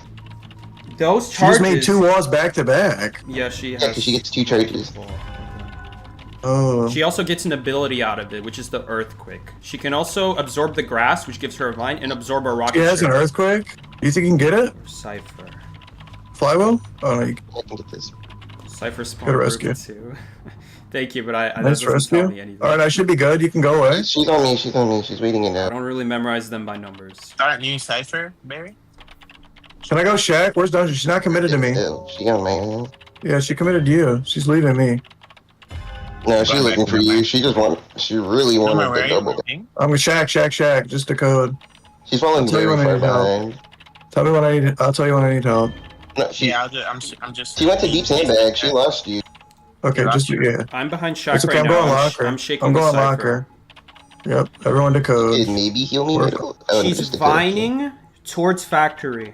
Those She charges. just made 2 walls back to back. Yeah, she has. Yeah, because she gets 2 charges. Oh. She also gets an ability out of it, which is the Earthquake. She can also absorb the grass, which gives her a vine, and absorb a rocket. She has an Earthquake? Do you think you can get it? Cypher. Flywheel? Oh, no, you I can get this. Cypher spawn Good rescue. too. Thank you, but that nice doesn't tell me rescue. anything. Alright, I should be good. You can go away. She's on me. She's waiting it I out. don't really memorize them by numbers. Aren't you Cypher, Barry? Can I go Shaq? Where's Dungeon? She's not committed to me. Still, she got man. Yeah, she committed to you. She's leaving me. No, she's looking for you. She really wanted the double. I'm with Shaq. Just a code. She's falling I'll tell you very when I far need help. behind. Tell me when I need. I'll tell you when I need help. No, she. Yeah, I'm just. She went to deep sandbag. She lost you. Okay, lost just you. yeah. I'm behind It's Shack okay. right I'm now. going locker. I'm shaking I'm the going Cypher. locker. Yep. Everyone to You code. could maybe heal me Work. middle. I would She's just decode. vining towards factory.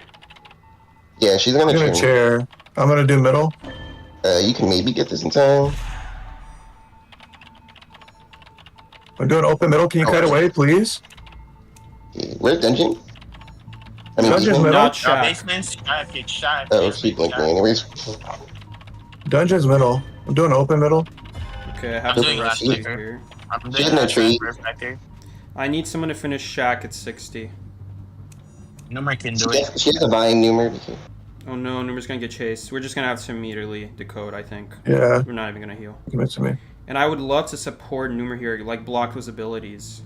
Yeah, she's I'm gonna gonna chair. chair. I'm gonna do middle. You can maybe get this in time. I'm doing open middle. Can you kite away, please? Okay, where's dungeon? I mean, Dungeon's basement? middle. Not Shack. Basement's Shack. It's Shack. Oh, she blinked me. Anyways, Dungeon's middle. I'm doing open middle. Okay, I have I'm the doing rest last of flicker. here. I'm She's doing in a last tree. factor. I need someone to finish Shack at 60. Numer can she do it. has a vine numer. Oh no, Numer's gonna get chased. We're just gonna have to immediately decode, I think. Yeah. We're not even gonna heal. Give it to me. And I would love to support Numer here, like block those abilities.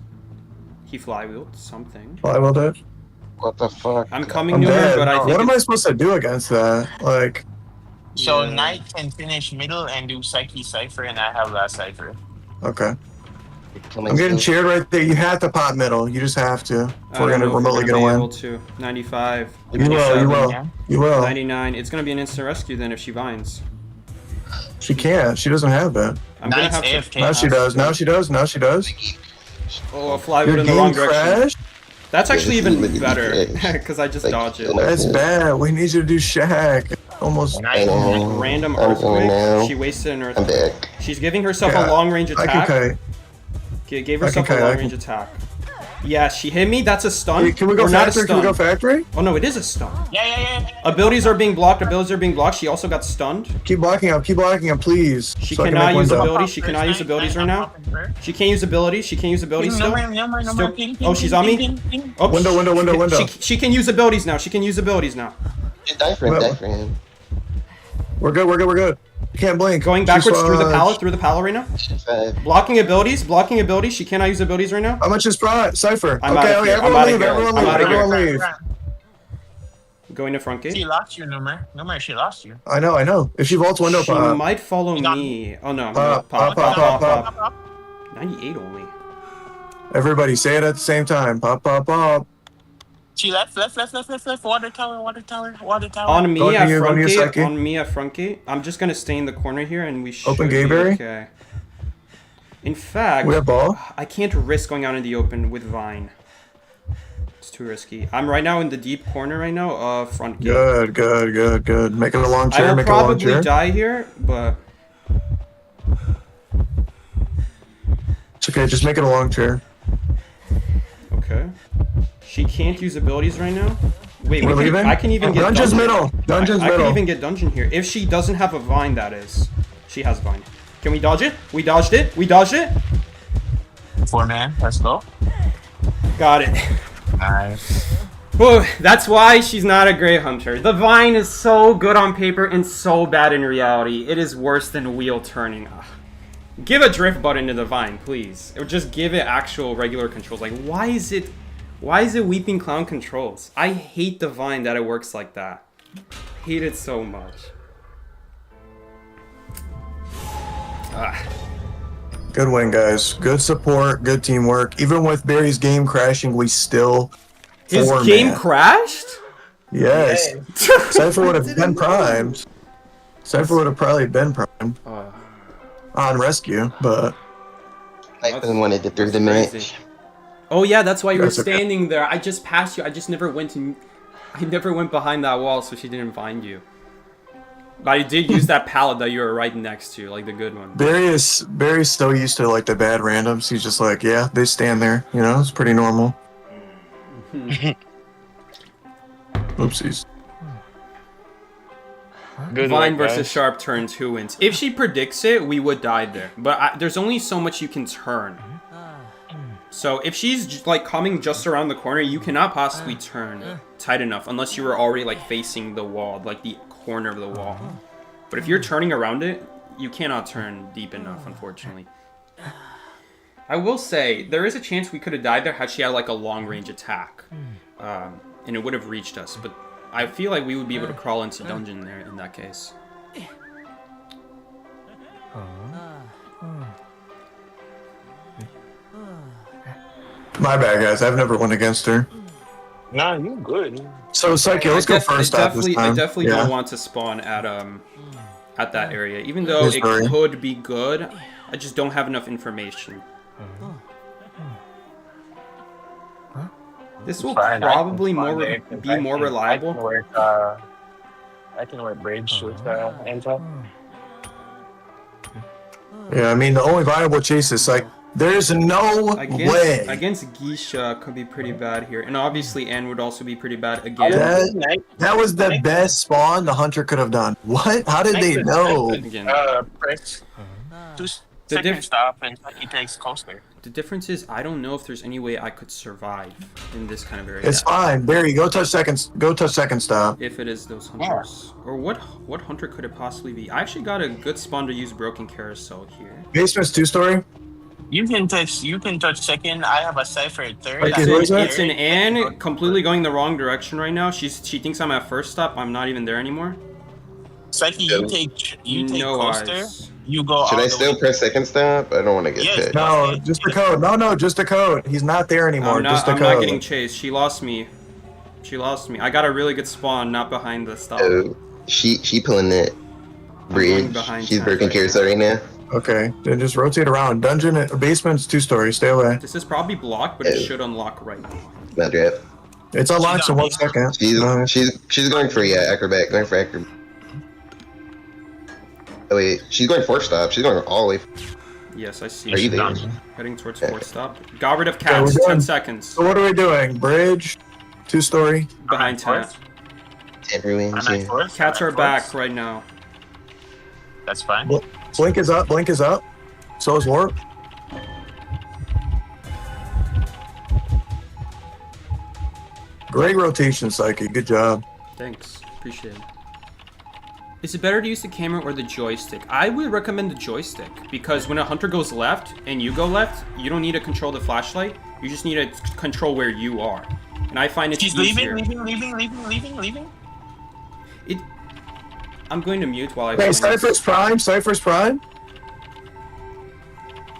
He flywheeled something. I will do it. What the fuck? I'm coming, I'm Numer, dead. but I think What am I it's- supposed to do against that? Like, So Yeah. Knight can finish middle and do Psyche Cypher, and I have last Cypher. okay. I'm getting cheered right there. You have to pop middle. You just have to. If I we're don't gonna know if remotely we're get a gonna be win. able to. 95. You will. You 97, will. yeah. You will. 99. It's gonna be an instant rescue then if she vines. She can't. She doesn't have that. I'm gonna Knight's have to. AFK. Now she does. Now she does. Now she does. Oh, a flywheel Your in the wrong game direction. crashed. That's actually this is even literally better trash. because I just Like, dodged it. you know. That's bad. We need you to do Shack. Almost. Knight. Random I'm going now. earthquake. She wasted an I'm earthquake. back. She's giving herself Yeah, a long range I can attack. kite. Gave I herself can a kite, I long range attack. Yeah, she hit me. That's a stun. Hey, can we go Or not a factory? Can we stun. go factory? Oh no, it is a stun. Yeah. Abilities are being blocked. Abilities are being blocked. She also got stunned. Keep blocking up. Keep blocking up, please. She so I can cannot make use window. abilities. She cannot use abilities right now. She can't use abilities. She can't use abilities still. Still- oh, she's on me? Oh, Window. She can use abilities now. She can use abilities now. Just die for him. Die for him. We're good. You can't blink. Going backwards through the pallet right now. 5. Blocking abilities. She cannot use abilities right now. How much is Cypher? I'm okay, outta okay, here. everyone I'm outta leave. here. Everyone I'm leave. outta here. Everyone leave. Going to front She gate. lost you, Numer. Numer, she lost you. I know. If she vaults window, She pop. might follow got me. Oh no. Pop. 98 only. Everybody say it at the same time. Pop. She left. Water tower. On me Going to at you, front going to you, gate. Psyche. On me at front gate. I'm just gonna stay in the corner here, and we should Open be Gayberry? okay. In fact, We have ball. I can't risk going out in the open with Vine. It's too risky. I'm right now in the deep corner right now of front gate. Good. Make it a long I chair. will Make it a long probably chair. die here, but It's okay. Just make it a long chair. okay. She can't use abilities right now. Wait, We're leaving? I can even get Dungeon's dungeon. middle. Dungeon's I can middle. even get dungeon here if she doesn't have a vine. That is, she has vine. Can we dodge it? We dodged it. 4-man. Let's go. Got it. Nice. Whew, that's why she's not a great hunter. The vine is so good on paper and so bad in reality. It is worse than wheel turning. Ugh. Give a drift button to the vine, please. Or just give it actual regular controls. Like, why is it Weeping Clown controls? I hate the vine that it works like that. Hate it so much. Good win, guys. Good support. Good teamwork. Even with Barry's game crashing, we still. His four game man. crashed? Yes. Cypher would have been primed. Cypher would have probably been primed on rescue, but I wanted to through the crazy. match. Oh yeah, that's why you were That's okay. standing there. I just passed you. I never went behind that wall, so she didn't find you. But I did use that pallet that you were right next to, like the good one. Barry's so used to like the bad randoms. He's just like, yeah, they stand there. You know, it's pretty normal. Oopsies. Good Vine work, versus guys. Sharp turns, who wins? If she predicts it, we would die there. But there's only so much you can turn. So if she's like coming just around the corner, you cannot possibly turn tight enough unless you were already like facing the wall, like the corner of the wall. But if you're turning around it, you cannot turn deep enough, unfortunately. I will say, there is a chance we could have died there had she had like a long range attack. And it would have reached us, but I feel like we would be able to crawl into dungeon there in that case. My bad, guys. I've never won against her. Nah, you good. So Psyche, let's go first stop this time. I definitely Yeah. don't want to spawn at that area, even though Yes, it sorry. could be good. I just don't have enough information. This will Fine, I can probably spawn there. be more reliable. I can work bridge with Angel. Yeah, I mean the only viable chase is like there's no way. Against Geisha could be pretty bad here, and obviously Anne would also be pretty bad again. That was the best spawn the hunter could have done. What? How did they know? Again. Press. Just The second diff- stop and he takes coaster. The difference is I don't know if there's any way I could survive in this kind of area. It's fine. Barry, go touch seconds. Go touch second stop. If it is those hunters. Or what hunter could it possibly be? I actually got a good spawn to use broken carousel here. Basement's 2-story. You can touch second. I have a Cypher at third. Okay, I'm where's that? It's an Anne completely going the wrong direction right now. She thinks I'm at first stop. I'm not even there anymore. Psyche, you take No coaster. eyes. You go. Should all I the still way- press second stop? I don't want to get Yes. hit. No, just the code. No, just the code. He's not there anymore. I'm Just the not code. getting chased. She lost me. She lost me. I got a really good spawn, not behind the stop. Oh, she pulling that bridge. behind She's Cat breaking right carousel right now. Okay, then just rotate around. Dungeon basement's 2-story. Stay away. This is probably blocked, but it Oh. should unlock right now. Not drop. It's unlocked in She's 1 second. She's going for acrobat. Going for acrobat. Oh wait, she's going 4-stop. She's going all the way. Yes, I see. Are you there? Done. Heading towards Yeah. 4th stop. Got rid of Okay, cats. we're 10 done. seconds. So what are we doing? Bridge, 2-story. Behind Fourth. Tat. 10 ruins. I'm at Yeah. fourth. Cats I'm are at back fourth. right now. That's fine. Blink is up. Blink is up. So is warp. Great rotation, Psyche. Good job. Thanks. Appreciate it. Is it better to use the camera or the joystick? I would recommend the joystick because when a hunter goes left and you go left, you don't need to control the flashlight. You just need to control where you are. And I find it's She's easier. leaving. I'm going to mute while I Hey, explain Cypher's Prime. Cypher's Prime.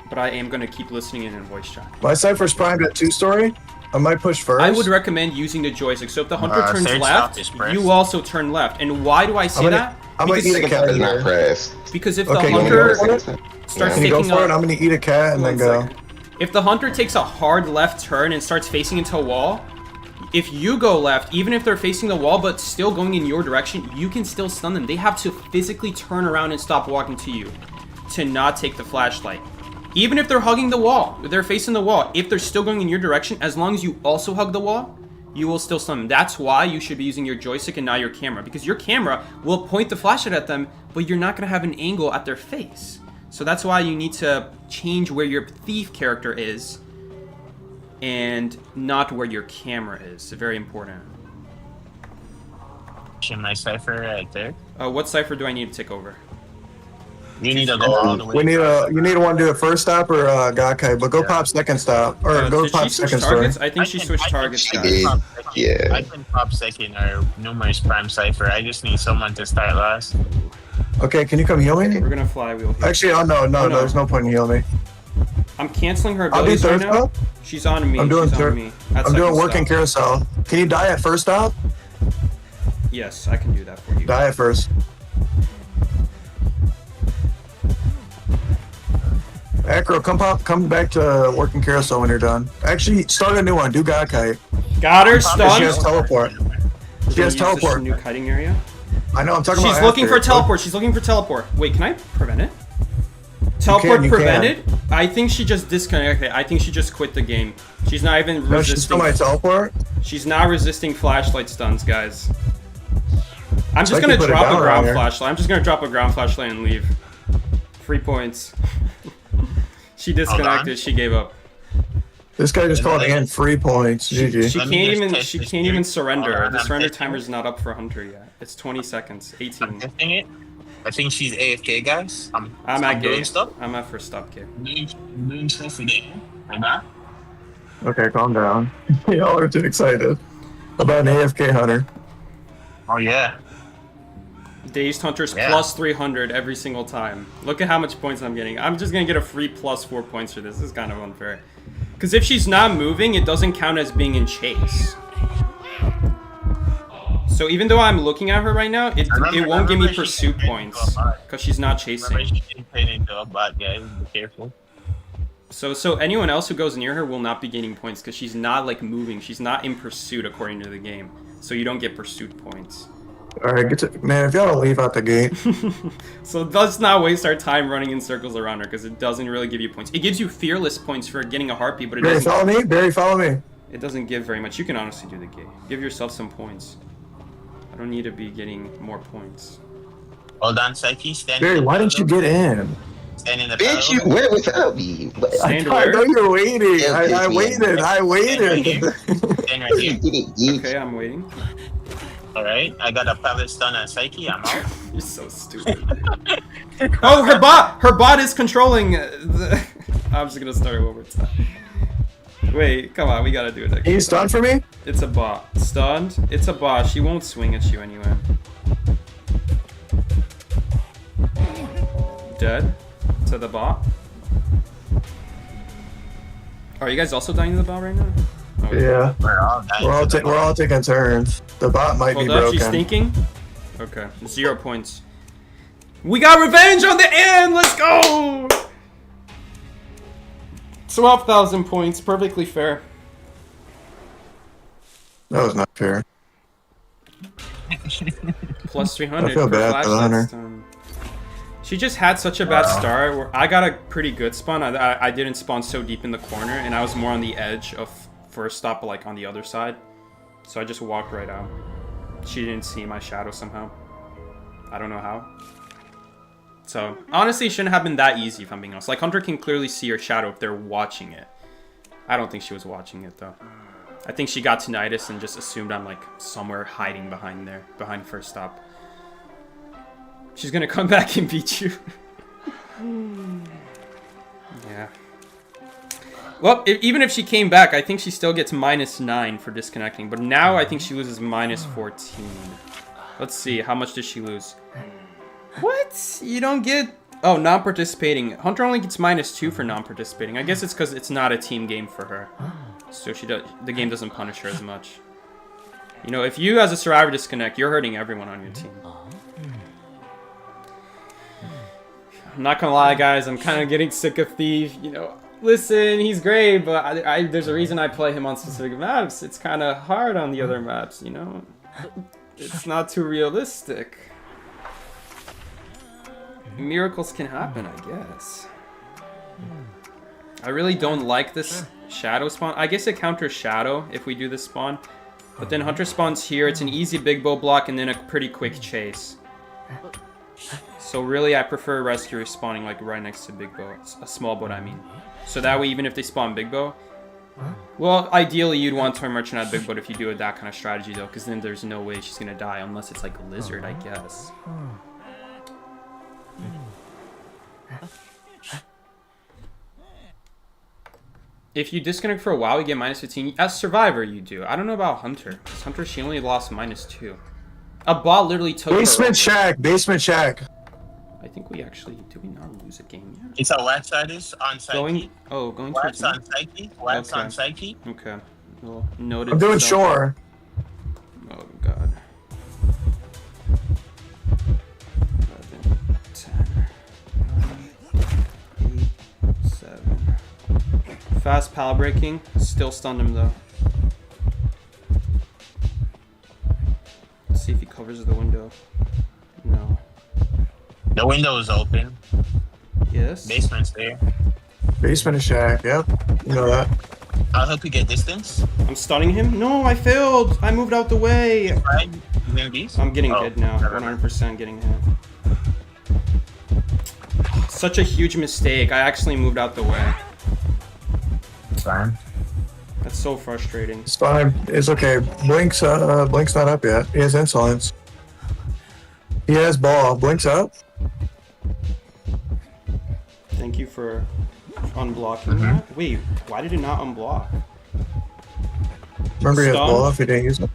but I am going to keep listening in voice chat. My Cypher's Prime at 2-story. I might push first. I would recommend using the joystick. So if the hunter turns third left, stop is pressed. you also turn left. And why do I say that? I'm gonna Because- eat a Second stop cat is not here. pressed. Because if Okay, the you wanna go hunter for second stop? starts Can you go taking for a it? I'm gonna eat a cat and then One go. second. If the hunter takes a hard left turn and starts facing into a wall, if you go left, even if they're facing the wall but still going in your direction, you can still stun them. They have to physically turn around and stop walking to you to not take the flashlight. Even if they're hugging the wall, they're facing the wall, if they're still going in your direction, as long as you also hug the wall, you will still stun them. That's why you should be using your joystick and not your camera, because your camera will point the flashlight at them, but you're not going to have an angle at their face. So that's why you need to change where your thief character is and not where your camera is. Very important. Should my Cypher right there. What cipher do I need to take over? You need to go all the way. You need to want to do a first stop or Gakai, but go pop second stop or go Did pop she switch second story. targets? I think she switched targets, She guys. did. Yeah. I can pop second or numerous prime Cypher. I just need someone to start last. Okay, can you come heal me? We're gonna flywheel here. Actually, no, no. there's no point in healing me. I'm canceling her I'll do abilities right third now. stop. She's on me. I'm doing She's on third. me. At I'm doing second working stop. carousel. Can you die at first stop? Yes, I can do that for you. Die at first. Acro, come back to working carousel when you're done. Actually, start a new one. Do Gakai. Got her She stunned. has teleport. She has Use this teleport. new kiting area. I know. I'm talking She's about. looking after. for teleport. She's looking for teleport. Wait, can I prevent it? Teleport you can. prevented? I think she just disconnected. I think she just quit the game. She's not even No, she's still resisting. my teleport. She's not resisting flashlight stuns, guys. I'm just Like gonna you put it drop a down ground around here. flashlight. I'm just gonna drop a ground flashlight and leave. 3 points. She disconnected. She gave up. This guy just called in 3 points. She GG. can't Let me just even. test She this can't here. even surrender. Hold on, The I'm surrender testing timer's not up for Hunter yet. It's 20 seconds. 18. Testing it. I think she's AFK, guys. I'm I'm at doing gate. stuff. I'm at first stop gate. Doing stuff for them. Right now. Okay, calm down. Y'all are too excited about an AFK hunter. Oh yeah. Dazed Hunter's Yeah. plus 300 every single time. Look at how much points I'm getting. I'm just gonna get a free plus 4 points for this. This is kind of unfair. Because if she's not moving, it doesn't count as being in chase. So even though I'm looking at her right now, it won't give me pursuit she points because she's not chasing. Remember, she didn't turn into a bot, guys. Be careful. So anyone else who goes near her will not be gaining points because she's not like moving. She's not in pursuit according to the game. So you don't get pursuit points. Alright, man, if y'all don't leave out the gate. So let's not waste our time running in circles around her because it doesn't really give you points. It gives you fearless points for getting a heartbeat, but it Barry, doesn't. follow me. Barry, follow me. It doesn't give very much. You can honestly do the gate. Give yourself some points. I don't need to be getting more points. Hold on, Psyche. Stand. Barry, why didn't you get in? Stand in the Bitch, you went without me. Stand I know where? you're waiting. Yeah, I waited. I waited. Stand right here. Okay, I'm waiting. Alright, I got a pallet stun on Psyche. I'm out. You're so stupid. Oh, her bot is controlling the... I'm just gonna start one more time. Wait, come on, we gotta do it again. Can you stun for me? It's a bot. Stunned? It's a bot. She won't swing at you anyway. Dead? To the bot? Are you guys also dying to the bot right now? Oh, Yeah. We're all dying. We're all taking turns. The bot might be Hold up, broken. she's thinking. Okay, 0 points. We got revenge on the end! Let's go! 12,000 points, perfectly fair. That was not fair. Plus 300 I feel for bad for the hunter. stun. She just had such a bad start. Where I got a pretty good spawn. I didn't spawn so deep in the corner, and I was more on the edge of first stop, like on the other side. So I just walked right out. She didn't see my shadow somehow. I don't know how. So honestly, it shouldn't have been that easy if I'm being honest. Like Hunter can clearly see your shadow if they're watching it. I don't think she was watching it though. I think she got tinnitus and just assumed I'm like somewhere hiding behind there, behind first stop. She's gonna come back and beat you. Yeah. Well, even if she came back, I think she still gets -9 for disconnecting. But now I think she loses -14. Let's see, how much does she lose? What? You don't get... Oh, non-participating. Hunter only gets -2 for non-participating. I guess it's because it's not a team game for her. So the game doesn't punish her as much. You know, if you as a survivor disconnect, you're hurting everyone on your team. I'm not gonna lie, guys. I'm kind of getting sick of Thief. You know, listen, he's great, but there's a reason I play him on specific maps. It's kind of hard on the other maps, you know? It's not too realistic. Miracles can happen, I guess. I really don't like this shadow spawn. I guess it counters shadow if we do this spawn. But then Hunter spawns here. It's an easy big bow block and then a pretty quick chase. So really, I prefer rescue spawning like right next to big bow. A small boat, I mean. So that way, even if they spawn big bow, well, ideally you'd want Toy Merchant at big boat if you do it that kind of strategy though, because then there's no way she's gonna die unless it's like a lizard, I guess. If you disconnect for a while, you get -15. As Survivor, you do. I don't know about Hunter. Because Hunter, she only lost -2. A bot literally took Basement shack. Basement shack. I think we actually... Did we not lose a game yet? It's a wet side is on Psyche. Going What's towards me? on Psyche? What's on Psyche? Okay. Well, noted. I'm doing shore. Oh, God. 11, 10, 9, 8, 7. Fast pal breaking. Still stunned him, though. Let's see if he covers the window. No. The window is open. Yes. Basement's there. Basement is shack. Yep. You know that. I'll help you get distance. I'm stunning him. No, I failed. I moved out the way. Right? You beast? I'm getting hit now. never mind. 100% getting hit. Such a huge mistake. I actually moved out the way. Fine. That's so frustrating. It's fine. It's okay. Blink's not up yet. He has insolence. He has ball. Blink's up. Thank you for unblocking that. Wait, why did it not unblock? Remember he has Stun? ball if he didn't use it.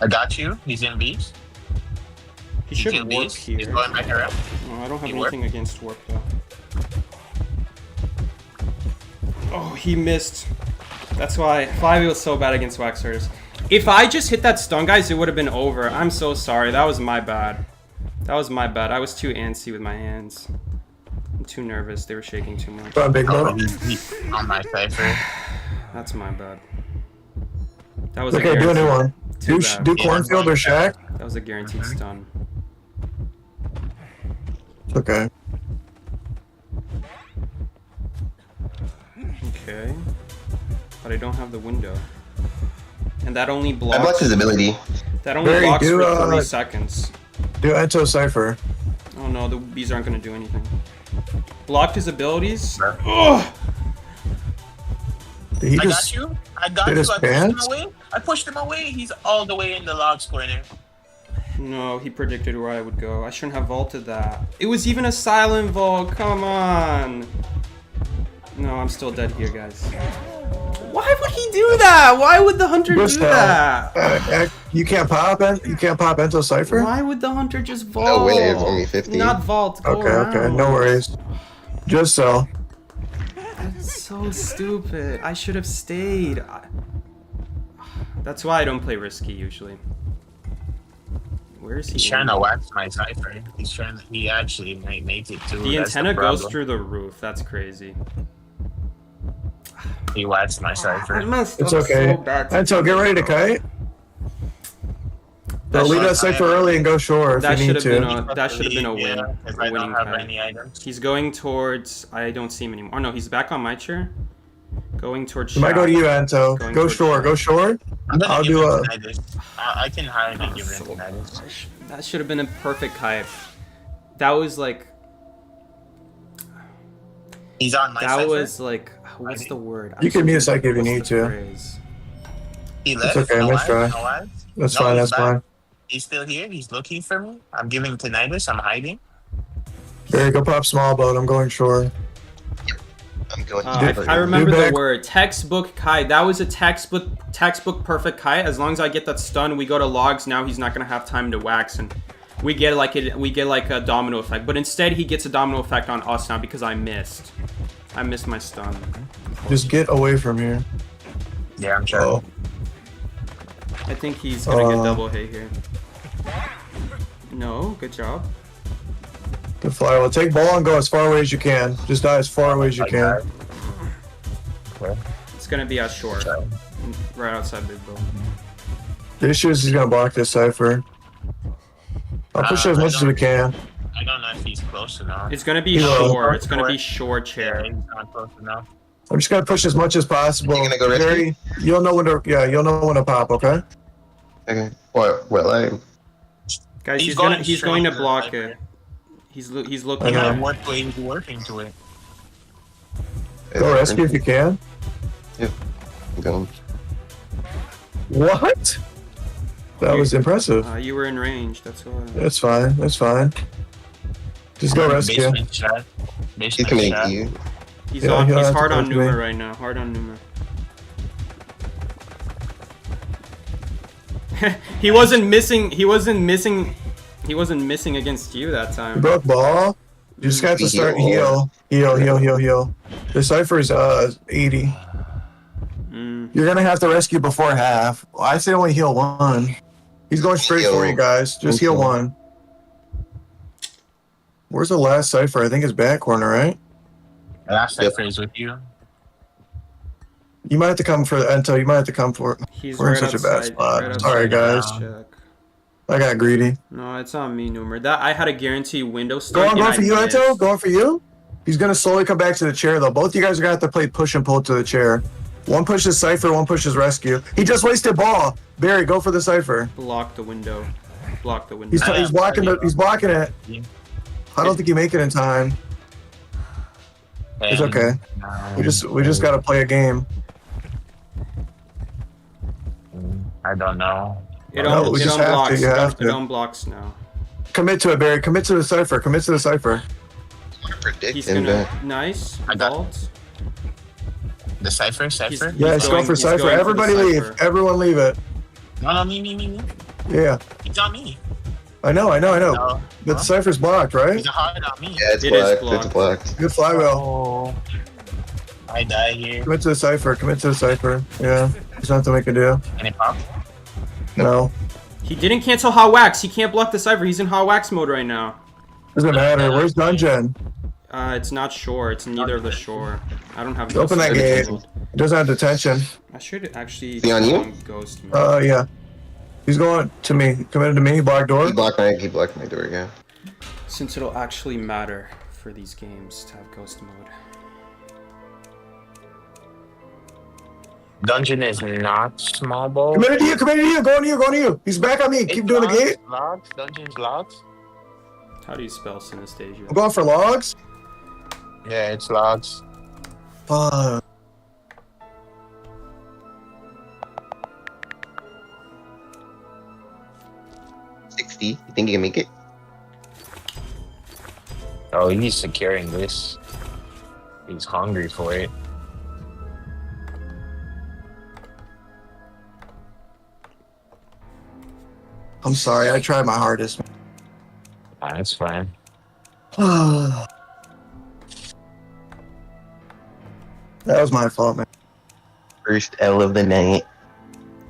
I got you. He's in beast. He should in work beast. here. He's going back around. No, I don't have He work? anything against work though. Oh, he missed. That's why 5 was so bad against Waxers. If I just hit that stun, guys, it would have been over. I'm so sorry. That was my bad. That was my bad. I was too antsy with my hands. I'm too nervous. They were shaking too much. Come on, big bro. He's on my cipher. That's my bad. That was Okay, do a new one. Too Do bad. cornfield or shack. That was a guaranteed stun. Okay. Okay. But I don't have the window. And that only I blocked blocks. his ability. That only Barry, blocks do, for 30 seconds. Do Ento Cypher. Oh no, these aren't gonna do anything. Blocked his abilities. Sure. Ugh! Did he I just got you. I got did you. his I pushed him pants? away. I pushed him away. He's all the way in the logs corner. No, he predicted where I would go. I shouldn't have vaulted that. It was even a silent vault. Come on. No, I'm still dead here, guys. Why would he do that? Why would the hunter do Just, that? you can't pop Ento Cypher? Why would the hunter just vault? No way, it's only 50. Not vault. Go Okay, around. no worries. Just so. That's so stupid. I should have stayed. That's why I don't play risky usually. Where is he? He's trying to wax my cipher. He actually might make it too. The That's antenna goes problem. through the roof. That's crazy. He waxed my cipher. I messed It's up okay. so bad. Ento, get ready to kite. Bro, leave that Cypher early and go shore if That you should need have been to. that should have been a win. Yeah, if A I don't winning have kite. any items. He's going towards. I don't see him anymore. Oh no, he's back on my chair. Going towards. It might go to you, Ento. Going Go towards shore, shack. go shore. I'm gonna I'll give do him a- tinnitus. I can hire and give him tinnitus. That should have been a perfect kite. That was like. He's on my That cipher. was like. What's the word? You can mute What's Psyche if you the need to. phrase? He left. okay, no let's ads, try. no ads. That's No, fine, he's that's back. fine. He's still here. He's looking for me. I'm giving tinnitus. I'm hiding. Barry, go pop small boat. I'm going shore. I'm going I remember Do the back. word textbook kite. That was a textbook perfect kite. As long as I get that stun, we go to logs. Now he's not gonna have time to wax, and we get like a domino effect. But instead, he gets a domino effect on us now because I missed. I missed my stun. Just get away from here. Yeah, I'm sure. Oh, I think he's gonna get Uh. double hit here. No, good job. good fly. Well, take ball and go as far away as you can. Just die as far away as you can. Okay. It's gonna be at shore, So, right outside Big Bill. The issue is he's gonna block this Cypher. I'll push it as I much as don't- we can. I don't know if he's close enough. It's gonna be He will. shore. It's gonna be shore Yeah, chair. he's not close enough. I'm just gonna push as much as possible. You gonna go risky? Barry, you'll know when to you'll know when to pop, okay? Okay. Well, Guys, he's going going to straight block for it. He's I looking know. at Yeah, it. what way he's working to it? Go rescue if you can. I'm going. What? That was impressive. You were in range. That's why. That's fine. That's fine. Just go rescue. Basement chat. He's Basement coming chat. to you. He's Yeah, on. he'll He's have to hard go on to me. Numa right now. Hard on Numa. He wasn't missing. He wasn't missing. He wasn't missing against you that You time. broke ball. You just got to start heal. Heal. The Cypher's 80. Mm. You're gonna have to rescue before half. I say only heal one. He's going straight for you guys. Just heal one. Where's the last Cypher? I think it's back corner, right? Last Yep. cipher is with you. You might have to come for the Ento. You might have to come for. He's We're in right such a bad outside- spot. right Sorry, outside guys. the check. I got greedy. No, it's on me, Numer. That I had a guarantee window Go stun. on, and going I for you, missed. Ento. Going for you. He's gonna slowly come back to the chair though. Both of you guys are gonna have to play push and pull to the chair. One pushes Cypher, one pushes rescue. He just wasted ball. Barry, go for the Cypher. Block the window. Block the window. He's blocking it. He's blocking it. I don't think you make it in time. It's okay. We just gotta play a game. I don't know. It No, on, we it just have to, unblocks. you have It to. unblocks now. Commit to it, Barry. Commit to the Cypher. Commit to the Cypher. I'm gonna predict He's him gonna back. nice I got- vault. The cipher? Cipher? Yeah, He's go going- for he's Cypher. going for the Everybody leave. Cypher. Everyone leave it. No, me. Yeah. He's on me. I know. No. But the Cypher's blocked, right? He's hard on me. Yeah, it's It is blocked. It's blocked. Good flywheel. Oh. I die here. Commit to the Cypher. Commit to the Cypher. Yeah. There's nothing we can do. Any pop? No. He didn't cancel hot wax. He can't block the Cypher. He's in hot wax mode right now. Doesn't matter. Where's Dungeon? It's not shore. It's neither of the shore. I don't have. Open that gate. It doesn't have detention. I should actually. Is he on you? Ghost mode. Yeah. He's going to me. Committed to me. Black door. He blocked my door, yeah. Since it'll actually matter for these games to have ghost mode. Dungeon is not small ball. Committed to you. Committed to you. Going to you. He's back on me. Keep doing the gate. Logs. Dungeon's logs. How do you spell synesthesia? I'm going for logs. Yeah, it's logs. Fuck. $60. You think you can make it? Oh, he's securing this. He's hungry for it. I'm sorry. I tried my hardest. That's fine. That was my fault, man. First L of the night.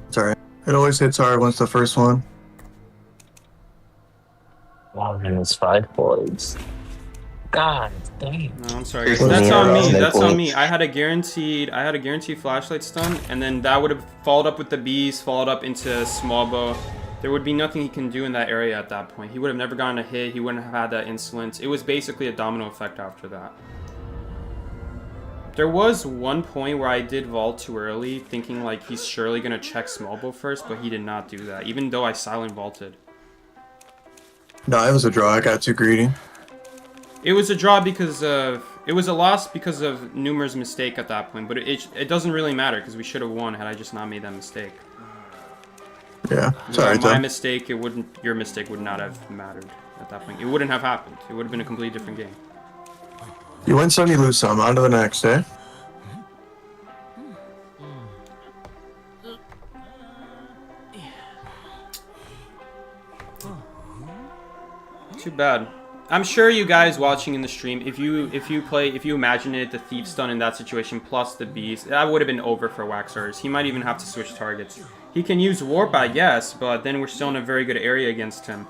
Sorry. It always hits hard once the first one. Wow, and it's 5 points. God dang. No, I'm sorry. Here's That's the on me. mirror. That's on me. I had a guaranteed flashlight stun, and then that would have followed up with the bees, followed up into small bow. There would be nothing he can do in that area at that point. He would have never gotten a hit. He wouldn't have had that insolence. It was basically a domino effect after that. There was one point where I did vault too early, thinking like he's surely gonna check small bow first, but he did not do that, even though I silent vaulted. No, it was a draw. I got too greedy. It was a draw because of... It was a loss because of Numer's mistake at that point, but it doesn't really matter because we should have won had I just not made that mistake. Yeah, sorry, My Tom. mistake, your mistake would not have mattered at that point. It wouldn't have happened. It would have been a completely different game. You win some, you lose some. On to the next, eh? Too bad. I'm sure you guys watching in the stream, if you imagine it, the thief stun in that situation plus the beast, that would have been over for Waxers. He might even have to switch targets. He can use warp, I guess, but then we're still in a very good area against him.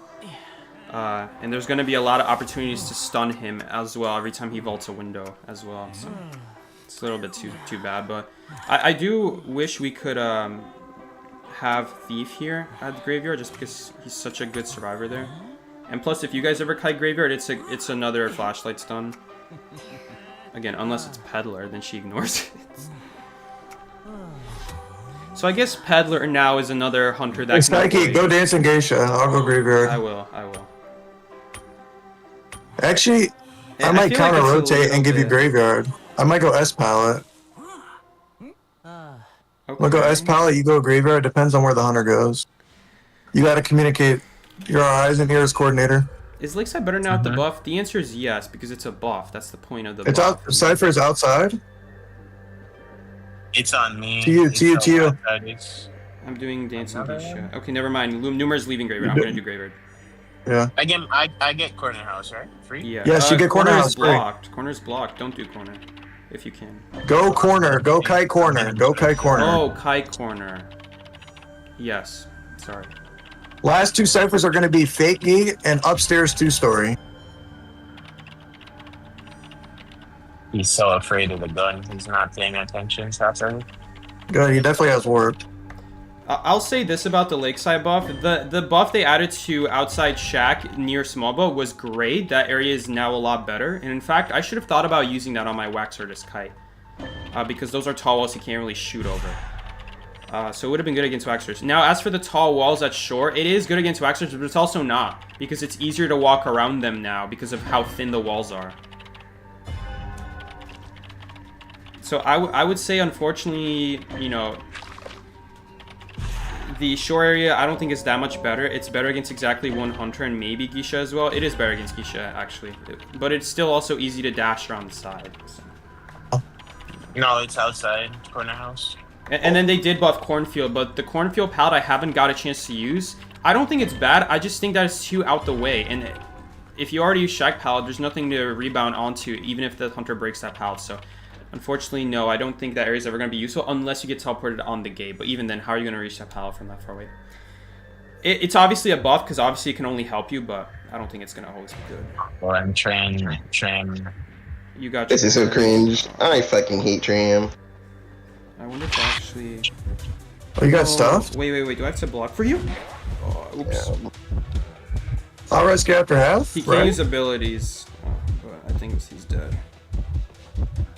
And there's going to be a lot of opportunities to stun him as well every time he vaults a window as well. So it's a little bit too bad, but I do wish we could have Thief here at the graveyard just because he's such a good survivor there. And plus, if you guys ever kite graveyard, it's another flashlight stun. Again, unless it's Peddler, then she ignores it. So I guess Peddler now is another hunter that can Nike, go dance in Geisha. I'll go graveyard. I will. Actually, I might feel like counter it's a rotate and give you little graveyard. I might go S palette. I'll go S palette, you go graveyard. Depends on where the hunter goes. You gotta communicate your eyes and ears coordinator. Is Lakeside better now with the buff? The answer is yes, because it's a buff. That's the point of the It's buff. out. Cypher's outside. It's on me. To you. I'm doing dancing Geisha. Okay, never mind. Numer's leaving graveyard. I'm gonna do graveyard. Yeah. I get corner house, right? Free? Yeah. Yes, you get corner house free. blocked. Corner's blocked. Don't do corner. If you can. Go corner. Go kite corner. Go kite corner. Oh, kite corner. Yes. Sorry. Last two ciphers are going to be fake gate and upstairs 2-story. He's so afraid of the gun. He's not paying attention. Sorry. Good. He definitely has warped. I'll say this about the Lakeside buff. The buff they added to outside shack near small boat was great. That area is now a lot better. And in fact, I should have thought about using that on my Wax Artist Kite. Because those are tall walls you can't really shoot over. So it would have been good against Waxers. Now, as for the tall walls at shore, it is good against Waxers, but it's also not. Because it's easier to walk around them now because of how thin the walls are. So I would say, unfortunately, you know, the shore area, I don't think is that much better. It's better against exactly one hunter and maybe Geisha as well. It is better against Geisha, actually. But it's still also easy to dash around the side. So. No, it's outside corner house. And then they did buff Cornfield, but the Cornfield palette I haven't got a chance to use. I don't think it's bad. I just think that it's too out the way. And if you already use Shack palette, there's nothing to rebound onto, even if the hunter breaks that palette. So, unfortunately, no, I don't think that area is ever going to be useful unless you get teleported on the gate. But even then, how are you going to reach that palette from that far away? It's obviously a buff because obviously it can only help you, but I don't think it's gonna always be good. Well, I'm tram. You got. This is so cringe. I fucking hate tram. I wonder if I actually. Oh, you got stuff? Wait. Do I have to block for you? Oh, oops. Yeah. I'll rescue after half. He can't use abilities, but I think he's dead.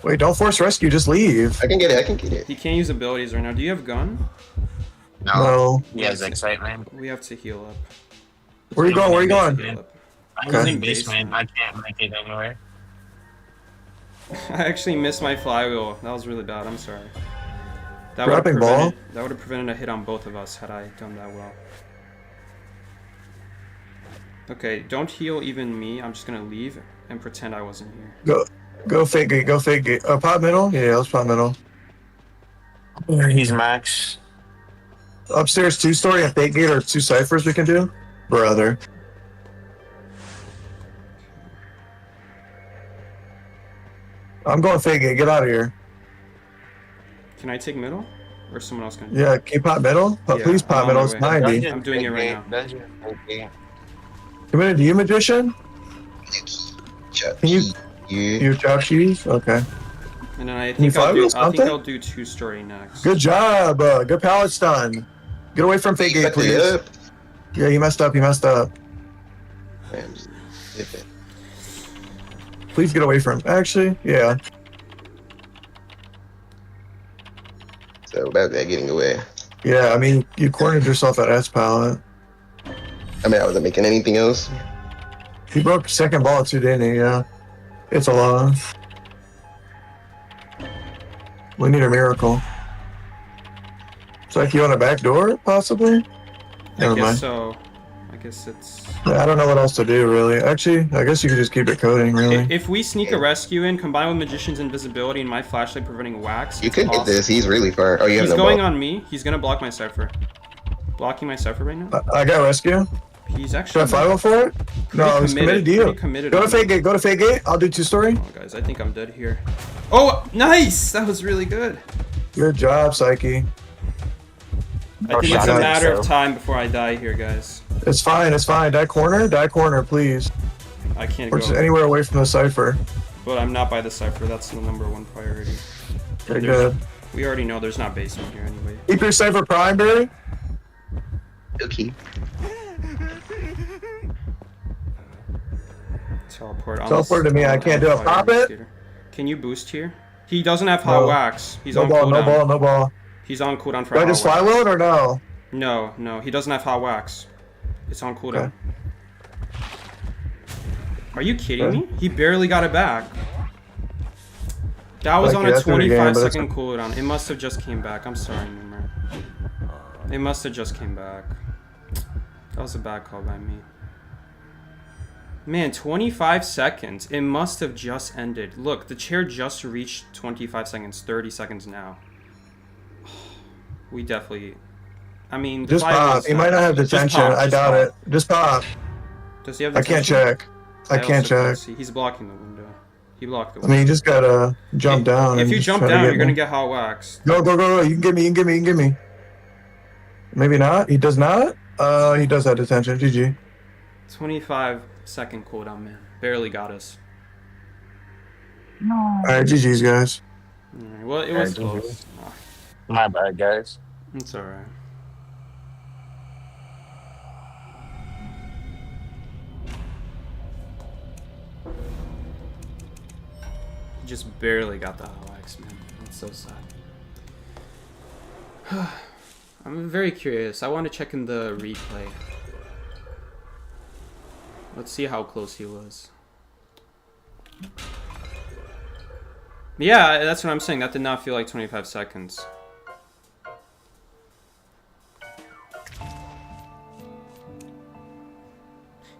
Wait, don't force rescue. Just leave. I can get it. He can't use abilities right now. Do you have gun? No. He has excitement. We have to heal up. Where you going? Where you going? Heal up. I'm Okay. in basement. I can't make it anywhere. I actually missed my flywheel. That was really bad. I'm sorry. That Dropping ball? That would have prevented a hit on both of us had I done that well. Okay, don't heal even me. I'm just gonna leave and pretend I wasn't here. Go fake gate. Go fake gate. Pop middle? Yeah, let's pop middle. He's max. Upstairs 2-story and fake gate or 2 ciphers we can do? Brother. I'm going fake gate. Get out of here. Can I take middle? Or is someone else gonna? Yeah, can you pop middle? Yeah, Please pop I'm middle. on It's my way. 90. I'm doing it right now. Dungeon. Okay. Come in, do you magician? Can you you chop cheese? Okay. And then I you think flywheel something? I'll do 2-story next. Good job. Good pallet stun. Get away from fake gate, please. Yeah, you messed up. Please get away from. Actually, yeah. So about that getting away. Yeah, I mean, you cornered yourself at S pallet. I mean, I wasn't making anything else. He broke second ball too, didn't he? Yeah. It's a loss. We need a miracle. It's like you on a back door, possibly? Never I guess mind. so. I guess it's... I don't know what else to do, really. Actually, I guess you could just keep it coding, really. If we sneak a rescue in, combined with Magician's invisibility and my flashlight preventing wax, You it's could get awesome. this. He's really far. Oh, you have He's no going ball. on me. He's gonna block my cipher. Blocking my cipher right now. I got rescue. He's Should actually I follow for it? No, he's committed to you. pretty committed Go to on fake me. gate. Go to fake gate. I'll do 2-story. Oh, guys, I think I'm dead here. Oh, nice! That was really good. Good job, Psyche. I think it's a matter of time before I die here, guys. It's fine. Die corner, please. I can't Or just go. anywhere away from the cipher. But I'm not by the cipher. That's the #1 priority. Okay, There's- good. We already know there's not basement here anyway. Keep your cipher prime, Barry. Okay. Teleport. Teleport to me, I can't do it. Pop it. Can you boost here? He doesn't have hot No. wax. He's No on ball, cooldown. no ball. He's on cooldown for Do I hot just wax. flywheel it or no? No, he doesn't have hot wax. It's on cooldown. Okay. Are you kidding Okay. me? He barely got it back. That was Like, on a that's in the game, 25 but it's- second cooldown. It must have just came back. I'm sorry, Nimmer. It must have just came back. That was a bad call by me. Man, 25 seconds. It must have just ended. Look, the chair just reached 25 seconds. 30 seconds now. We definitely... I mean... the Just flywheel pop. is He might not have just detention. pop, I just doubt pop. it. Just pop. Does he have I can't detention? check. I can't also check. see. He's blocking the window. He blocked the I window. mean, you just gotta jump down. If and you just jump try to down, get you're gonna me. get hot wax. Go. You can get me. Maybe not. He does not. He does have detention. GG. 25 second cooldown, man. Barely got us. All right, GG's guys. Alright, well, it was Alright, close. Ah, My bad, guys. it's alright. Just barely got the hot wax, man. That's so sad. I'm very curious. I want to check in the replay. Let's see how close he was. Yeah, that's what I'm saying. That did not feel like 25 seconds.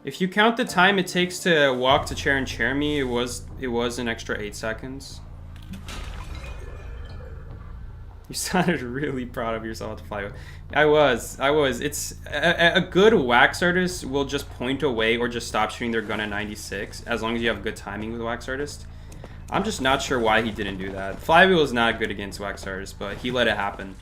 If you count the time it takes to walk to chair and chair me, it was an extra 8 seconds. You sounded really proud of yourself at the flywheel. I was. It's a good wax artist will just point away or just stop shooting their gun at 96 as long as you have good timing with wax artist. I'm just not sure why he didn't do that. Flywheel is not good against wax artist, but he let it happen.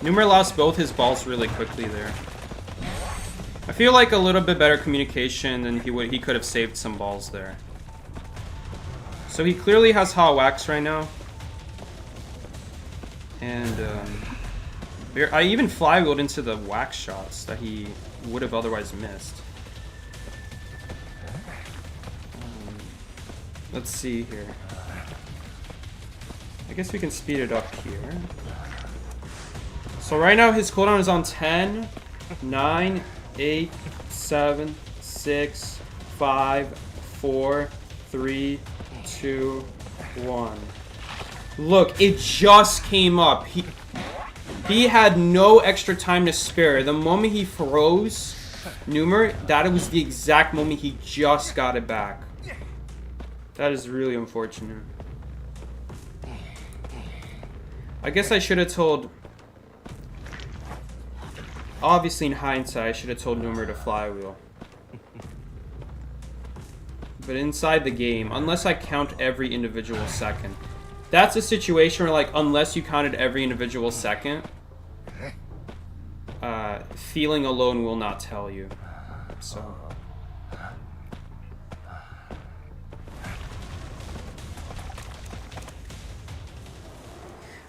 Numer lost both his balls really quickly there. I feel like a little bit better communication than he could have saved some balls there. So he clearly has hot wax right now. And I even flywheeled into the wax shots that he would have otherwise missed. Let's see here. I guess we can speed it up here. So right now his cooldown is on 10, 9, 8, 7, 6, 5, 4, 3, 2, 1. Look, it just came up. He had no extra time to spare. The moment he froze Numer, that was the exact moment he just got it back. That is really unfortunate. I guess I should have told... Obviously, in hindsight, I should have told Numer to flywheel. But inside the game, unless I count every individual second. That's a situation where, like, unless you counted every individual second, feeling alone will not tell you. So...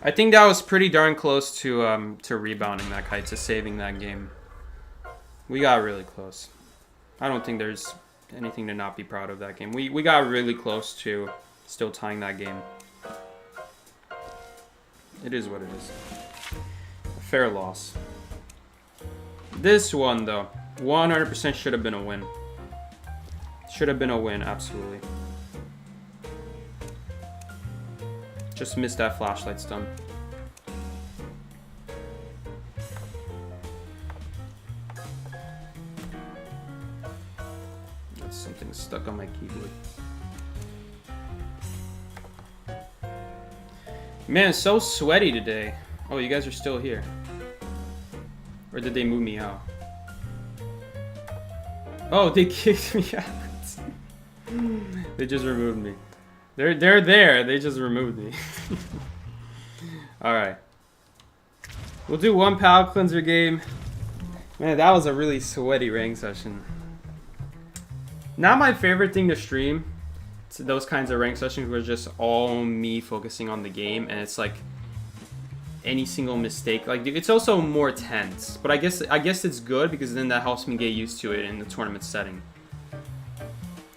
I think that was pretty darn close to rebounding that Kite, to saving that game. We got really close. I don't think there's anything to not be proud of that game. We got really close to still tying that game. It is what it is. A fair loss. This one, though, 100% should have been a win. Should have been a win, absolutely. Just missed that flashlight stun. That's something stuck on my keyboard. Man, it's so sweaty today. Oh, you guys are still here. Or did they move me out? Oh, they kicked me out. They just removed me. They're there. They just removed me. Alright. We'll do one palate cleanser game. Man, that was a really sweaty rank session. Not my favorite thing to stream. It's those kinds of rank sessions where it's just all me focusing on the game, and it's like any single mistake. Like, it's also more tense. But I guess it's good because then that helps me get used to it in the tournament setting.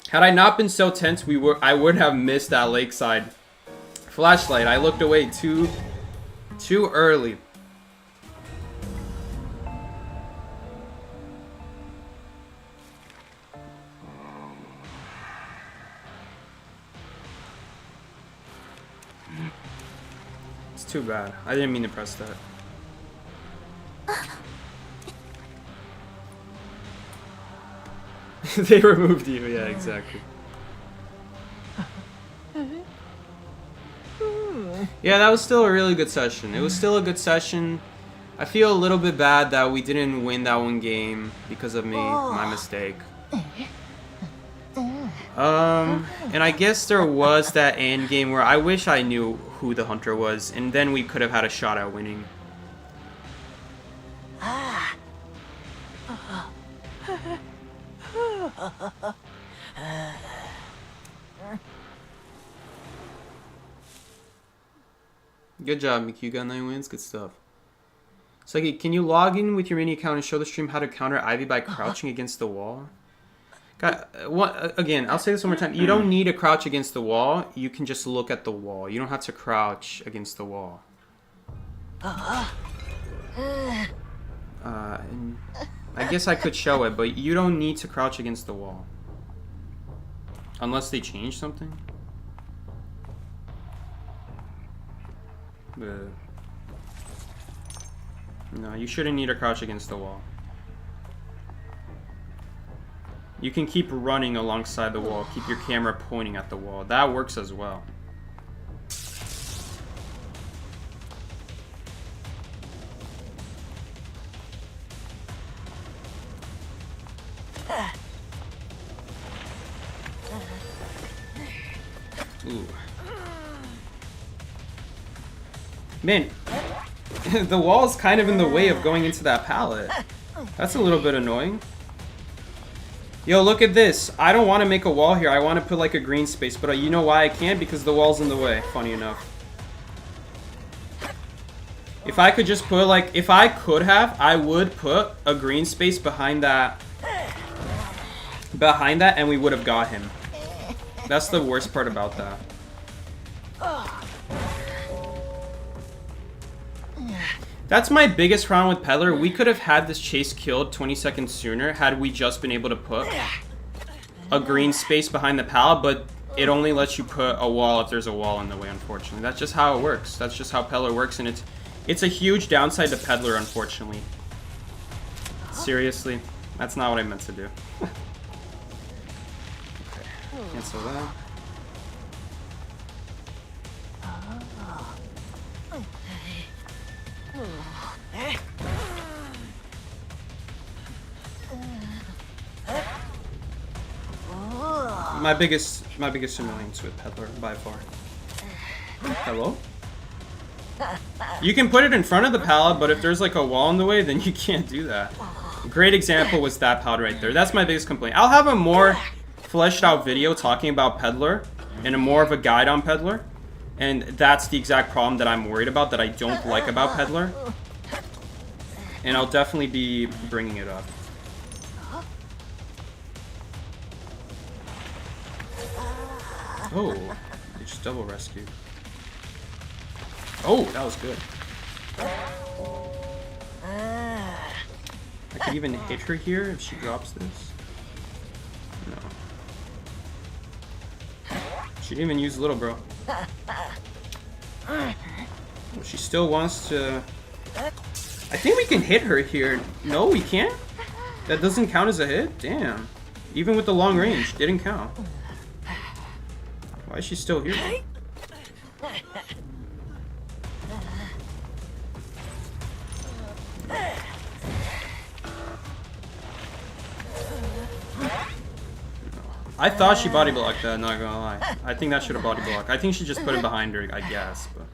Had I not been so tense, I would have missed that Lakeside flashlight. I looked away too early. It's too bad. I didn't mean to press that. They removed you, yeah, exactly. Yeah, that was still a really good session. It was still a good session. I feel a little bit bad that we didn't win that one game because of me, my mistake. And I guess there was that end game where I wish I knew who the hunter was, and then we could have had a shot at winning. Good job, Mickey. You got 9 wins. Good stuff. So, can you log in with your mini account and show the stream how to counter Ivy by crouching against the wall? God, again, I'll say this one more time. You don't need to crouch against the wall. You can just look at the wall. You don't have to crouch against the wall. And I guess I could show it, but you don't need to crouch against the wall. Unless they change something. No, you shouldn't need to crouch against the wall. You can keep running alongside the wall. Keep your camera pointing at the wall. That works as well. Ooh. Man, The wall's kind of in the way of going into that pallet. That's a little bit annoying. Yo, look at this. I don't want to make a wall here. I want to put like a green space, but you know why I can't? Because the wall's in the way, funny enough. If I could just put like, if I could have, I would put a green space behind that. And we would have got him. That's the worst part about that. That's my biggest problem with Peddler. We could have had this chase killed 20 seconds sooner had we just been able to put a green space behind the pallet, but it only lets you put a wall if there's a wall in the way, unfortunately. That's just how it works. That's just how Peddler works, and it's a huge downside to Peddler, unfortunately. Seriously, that's not what I meant to do. Okay, cancel that. My biggest annoyance with Peddler by far. Hello? You can put it in front of the pallet, but if there's like a wall in the way, then you can't do that. Great example was that pallet right there. That's my biggest complaint. I'll have a more fleshed out video talking about Peddler and a more of a guide on Peddler. And that's the exact problem that I'm worried about, that I don't like about Peddler. And I'll definitely be bringing it up. Oh, they just double rescued. Oh, that was good. I could even hit her here if she drops this. No. She didn't even use little bro. Oh, she still wants to... I think we can hit her here. No, we can't? That doesn't count as a hit? Damn. Even with the long range, didn't count. Why is she still here? I thought she body blocked that, not gonna lie. I think that should have body blocked. I think she just put it behind her, I guess, but...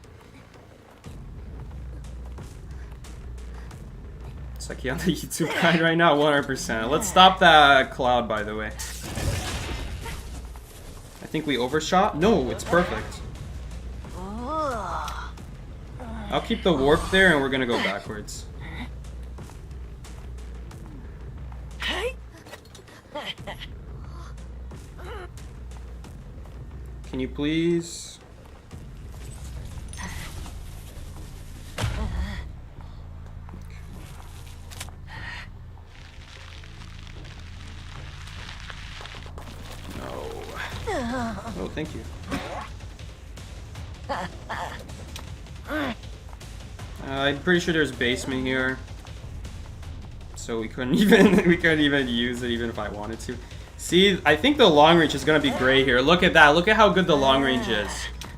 It's like, yeah, on the YouTube guide right now, 100%. Let's stop that cloud, by the way. I think we overshot? No, it's perfect. I'll keep the warp there and we're gonna go backwards. Can you please? No. Oh, thank you. I'm pretty sure there's basement here, so we couldn't even use it even if I wanted to. See, I think the long range is gonna be great here. Look at that. Look at how good the long range is.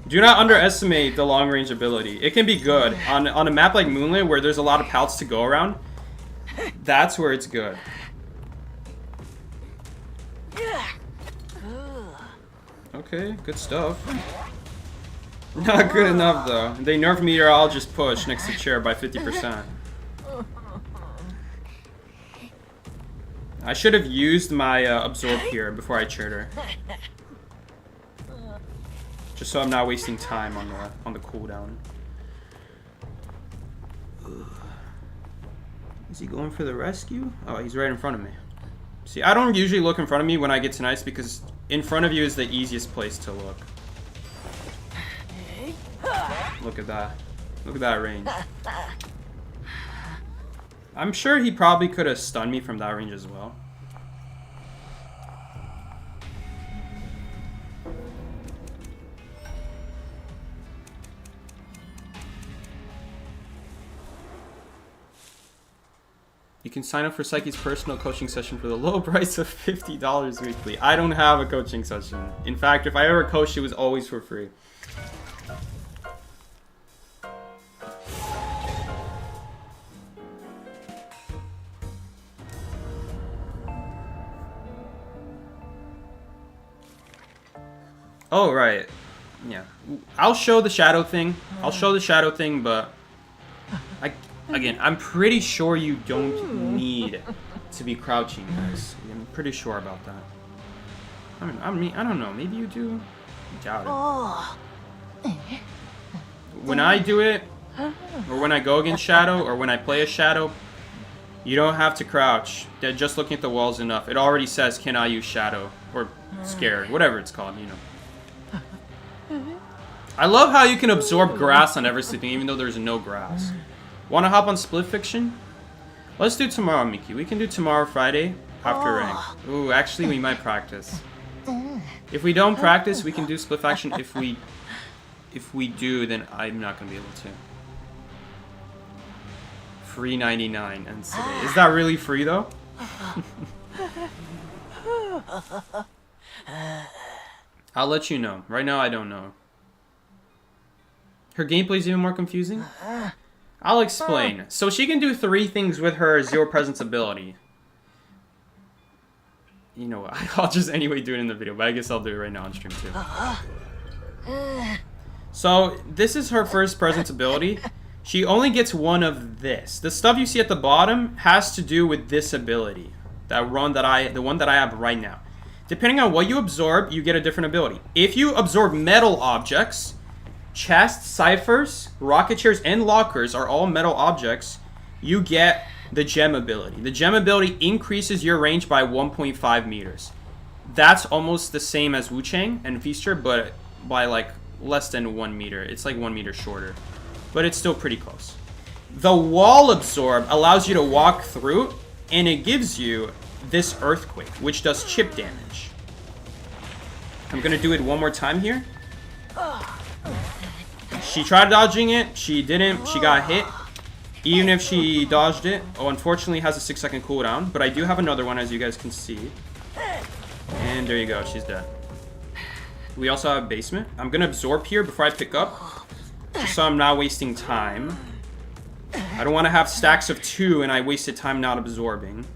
Do not underestimate the long range ability. It can be good on a map like Moonlit where there's a lot of pallets to go around. That's where it's good. Okay, good stuff. Not good enough though. They nerfed Meteorologist push next to chair by 50%. I should have used my absorb here before I chaired her. Just so I'm not wasting time on the cooldown. Is he going for the rescue? Oh, he's right in front of me. See, I don't usually look in front of me when I get to nice because in front of you is the easiest place to look. Look at that. Look at that range. I'm sure he probably could have stunned me from that range as well. You can sign up for Psyche's personal coaching session for the low price of $50 weekly. I don't have a coaching session. In fact, if I ever coached, it was always for free. Oh, right. Yeah. I'll show the shadow thing. I'll show the shadow thing, but Again, I'm pretty sure you don't need to be crouching, guys. I'm pretty sure about that. I mean, I don't know. Maybe you do. I doubt it. When I do it, or when I go against Shadow, or when I play a Shadow, you don't have to crouch. Just looking at the walls enough. It already says, can I use Shadow? Or Scared. Whatever it's called, you know. I love how you can absorb grass on everything, even though there's no grass. Want to hop on Split Fiction? Let's do tomorrow, Mickey. We can do tomorrow, Friday, after rank. Ooh, actually, we might practice. If we don't practice, we can do Split Fiction. If we do, then I'm not going to be able to. Free 99 and today. Is that really free, though? I'll let you know. Right now, I don't know. Her gameplay's even more confusing? I'll explain. So she can do 3 things with her Zero Presence ability. You know what? I'll just anyway do it in the video, but I guess I'll do it right now on stream too. So this is her first presence ability. She only gets one of this. The stuff you see at the bottom has to do with this ability. The one that I have right now. Depending on what you absorb, you get a different ability. If you absorb metal objects, chests, ciphers, rocket chairs, and lockers are all metal objects, you get the gem ability. The gem ability increases your range by 1.5 meters. That's almost the same as Wu Chang and Feaster, but by like less than 1 meter. It's like 1 meter shorter, but it's still pretty close. The wall absorb allows you to walk through, and it gives you this earthquake, which does chip damage. I'm gonna do it one more time here. She tried dodging it, she didn't, she got hit. Even if she dodged it, unfortunately it has a 6-second cooldown, but I do have another one, as you guys can see. And there you go, she's dead. We also have basement. I'm gonna absorb here before I pick up, just so I'm not wasting time. I don't want to have stacks of 2 and I wasted time not absorbing.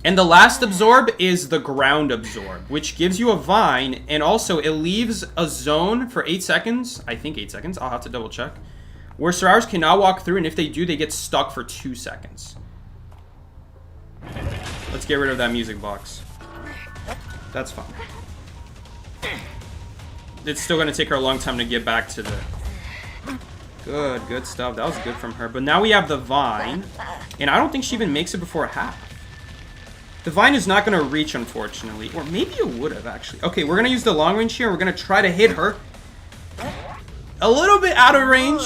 And the last absorb is the ground absorb, which gives you a vine, and also it leaves a zone for 8 seconds. I think 8 seconds. I'll have to double check. Where survivors cannot walk through, and if they do, they get stuck for 2 seconds. Let's get rid of that music box. That's fine. It's still going to take her a long time to get back to the... Good stuff. That was good from her. But now we have the vine, and I don't think she even makes it before half. The vine is not going to reach, unfortunately. Or maybe it would have, actually. Okay, we're going to use the long range here. And we're going to try to hit her. A little bit out of range.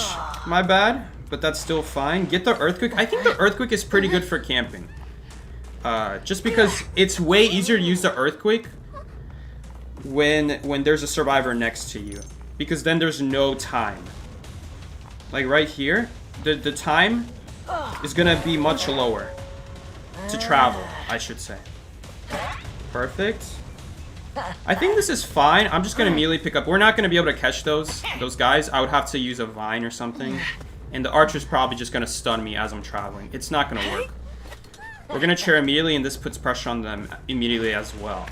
My bad. But that's still fine. Get the earthquake. I think the earthquake is pretty good for camping. Just because it's way easier to use the earthquake when there's a survivor next to you. Because then there's no time. Like right here, the time is going to be much lower. To travel, I should say. Perfect. I think this is fine. I'm just going to immediately pick up. We're not going to be able to catch those guys. I would have to use a vine or something. And the archer's probably just going to stun me as I'm traveling. It's not going to work. We're going to chair immediately, and this puts pressure on them immediately as well.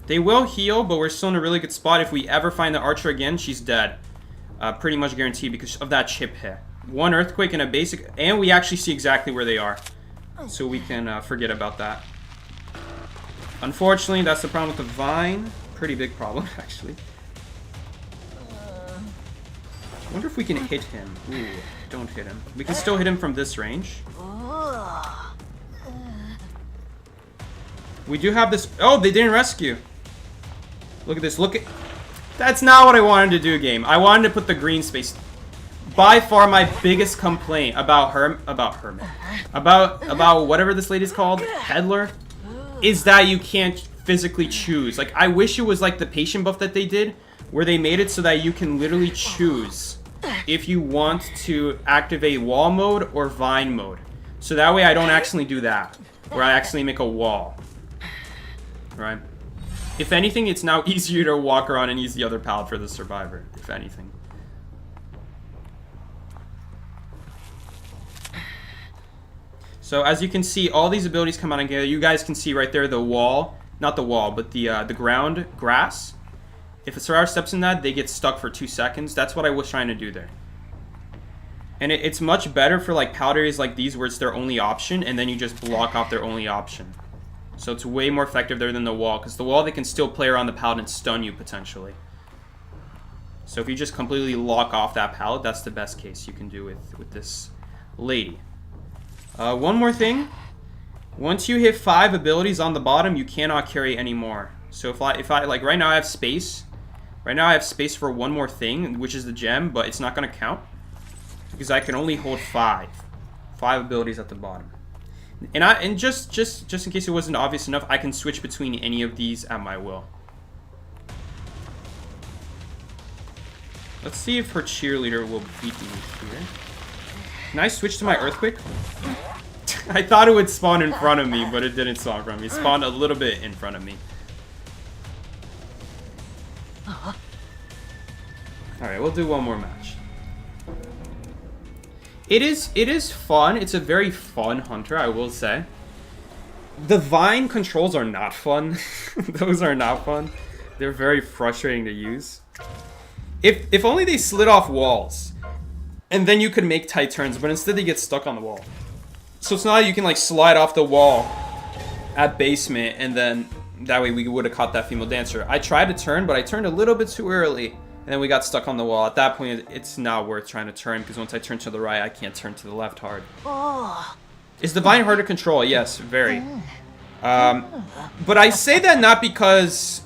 They will heal, but we're still in a really good spot. If we ever find the archer again, she's dead. Pretty much guaranteed because of that chip hit. 1 earthquake and a basic, and we actually see exactly where they are. So we can forget about that. Unfortunately, that's the problem with the vine. Pretty big problem, actually. I wonder if we can hit him. Ooh, don't hit him. We can still hit him from this range. We do have this... Oh, they didn't rescue. Look at this. Look at... That's not what I wanted to do, game. I wanted to put the green space... By far my biggest complaint about whatever this lady's called, Peddler, is that you can't physically choose. Like, I wish it was like the patient buff that they did, where they made it so that you can literally choose if you want to activate wall mode or vine mode. So that way I don't accidentally do that, where I accidentally make a wall. Right? If anything, it's now easier to walk around and use the other pallet for the survivor, if anything. So as you can see, all these abilities come out together. You guys can see right there the wall, not the wall, but the ground grass. If a survivor steps in that, they get stuck for 2 seconds. That's what I was trying to do there. And it's much better for like pallet areas like these where it's their only option, and then you just block off their only option. So it's way more effective there than the wall, because the wall they can still play around the pallet and stun you potentially. So if you just completely lock off that pallet, that's the best case you can do with this lady. One more thing. Once you hit 5 abilities on the bottom, you cannot carry any more. So if I like right now I have space. Right now I have space for one more thing, which is the gem, but it's not going to count because I can only hold 5 abilities at the bottom. And just in case it wasn't obvious enough, I can switch between any of these at my will. Let's see if her cheerleader will beat me here. Can I switch to my earthquake? I thought it would spawn in front of me, but it didn't spawn in front of me. It spawned a little bit in front of me. Alright, we'll do one more match. It is fun. It's a very fun hunter, I will say. The vine controls are not fun. Those are not fun. They're very frustrating to use. If only they slid off walls. And then you could make tight turns, but instead they get stuck on the wall. So it's not like you can like slide off the wall at basement, and then that way we would have caught that female dancer. I tried to turn, but I turned a little bit too early, and then we got stuck on the wall. At that point, it's not worth trying to turn, because once I turn to the right, I can't turn to the left hard. Is the vine hard to control? Yes, very. But I say that not because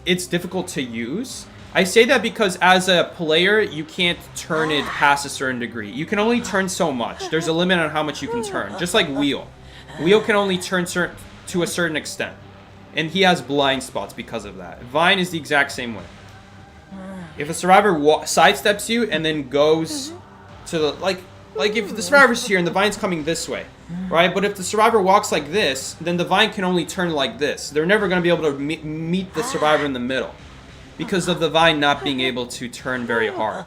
it's difficult to use. I say that because as a player, you can't turn it past a certain degree. You can only turn so much. There's a limit on how much you can turn. Just like Wheel. Wheel can only turn to a certain extent. And he has blind spots because of that. Vine is the exact same way. If a survivor sidesteps you and then goes to the... Like if the survivor's here and the vine's coming this way, right? But if the survivor walks like this, then the vine can only turn like this. They're never going to be able to meet the survivor in the middle, because of the vine not being able to turn very hard.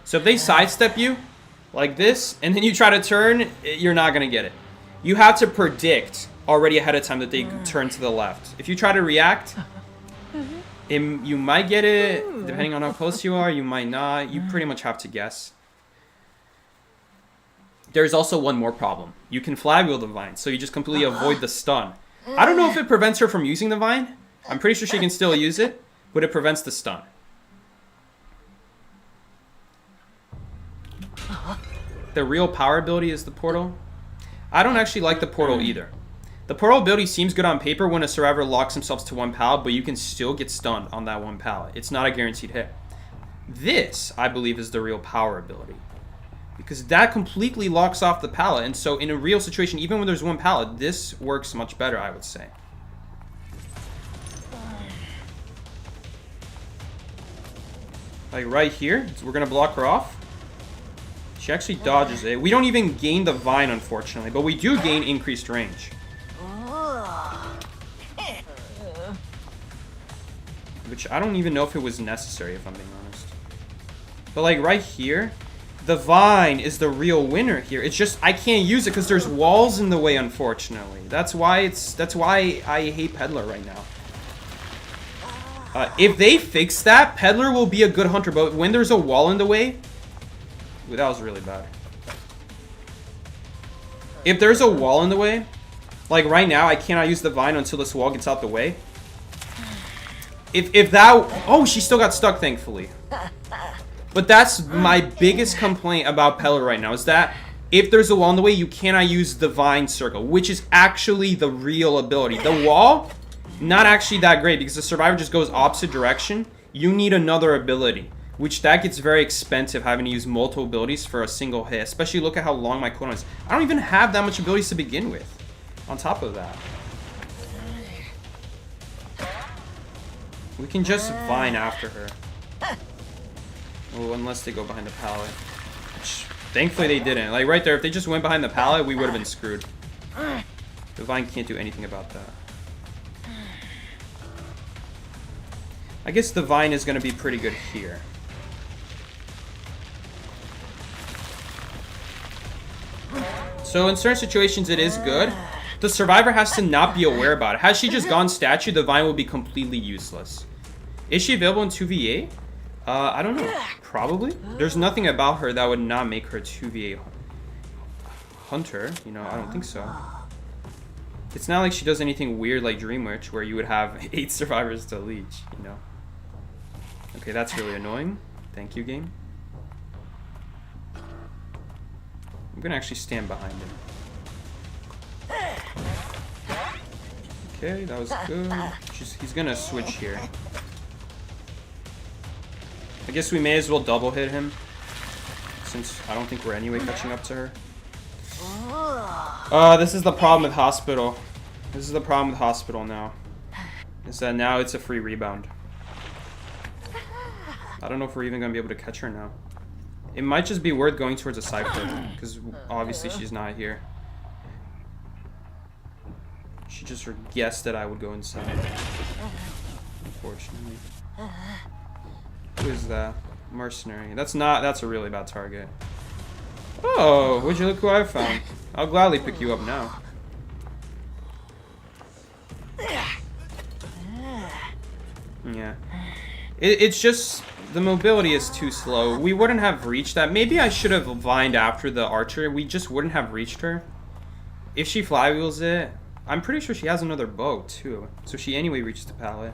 So if they sidestep you like this, and then you try to turn, you're not going to get it. You have to predict already ahead of time that they turn to the left. If you try to react, you might get it, depending on how close you are, you might not. You pretty much have to guess. There's also one more problem. You can flag wheel the vine, so you just completely avoid the stun. I don't know if it prevents her from using the vine. I'm pretty sure she can still use it, but it prevents the stun. The real power ability is the portal. I don't actually like the portal either. The portal ability seems good on paper when a survivor locks themselves to one pallet, but you can still get stunned on that one pallet. It's not a guaranteed hit. This, I believe, is the real power ability, because that completely locks off the pallet, and so in a real situation, even when there's one pallet, this works much better, I would say. Like right here, so we're gonna block her off. She actually dodges it. We don't even gain the vine, unfortunately, but we do gain increased range. Which I don't even know if it was necessary, if I'm being honest. But like right here, the vine is the real winner here. It's just I can't use it because there's walls in the way, unfortunately. That's why I hate Peddler right now. If they fix that, Peddler will be a good hunter, but when there's a wall in the way... Ooh, that was really bad. If there's a wall in the way, like right now, I cannot use the vine until this wall gets out the way. If that... Oh, she still got stuck, thankfully. But that's my biggest complaint about Peddler right now, is that if there's a wall in the way, you cannot use the vine circle, which is actually the real ability. The wall... Not actually that great, because the survivor just goes opposite direction. You need another ability, which that gets very expensive, having to use multiple abilities for a single hit. Especially look at how long my cooldown is. I don't even have that much abilities to begin with. On top of that, we can just vine after her. Oh, unless they go behind the pallet. Which, thankfully they didn't. Like right there, if they just went behind the pallet, we would have been screwed. The vine can't do anything about that. I guess the vine is going to be pretty good here. So in certain situations it is good. The survivor has to not be aware about it. Had she just gone statue, the vine would be completely useless. Is she available in 2v8? I don't know. Probably. There's nothing about her that would not make her 2v8 hunter. You know, I don't think so. It's not like she does anything weird like Dream Witch, where you would have 8 survivors to leech, you know. Okay, that's really annoying. Thank you, game. I'm gonna actually stand behind him. Okay, that was good. He's gonna switch here. I guess we may as well double hit him, since I don't think we're anyway catching up to her. This is the problem with Hospital. This is the problem with Hospital now. Is that now it's a free rebound. I don't know if we're even gonna be able to catch her now. It might just be worth going towards a Cypher, because obviously she's not here. She just guessed that I would go inside. Unfortunately. Who is that? Mercenary. That's a really bad target. Oh, would you look who I found? I'll gladly pick you up now. Yeah. It's just, the mobility is too slow. We wouldn't have reached that. Maybe I should have vined after the archer. We just wouldn't have reached her. If she flywheels it, I'm pretty sure she has another bow too. So she anyway reaches the pallet.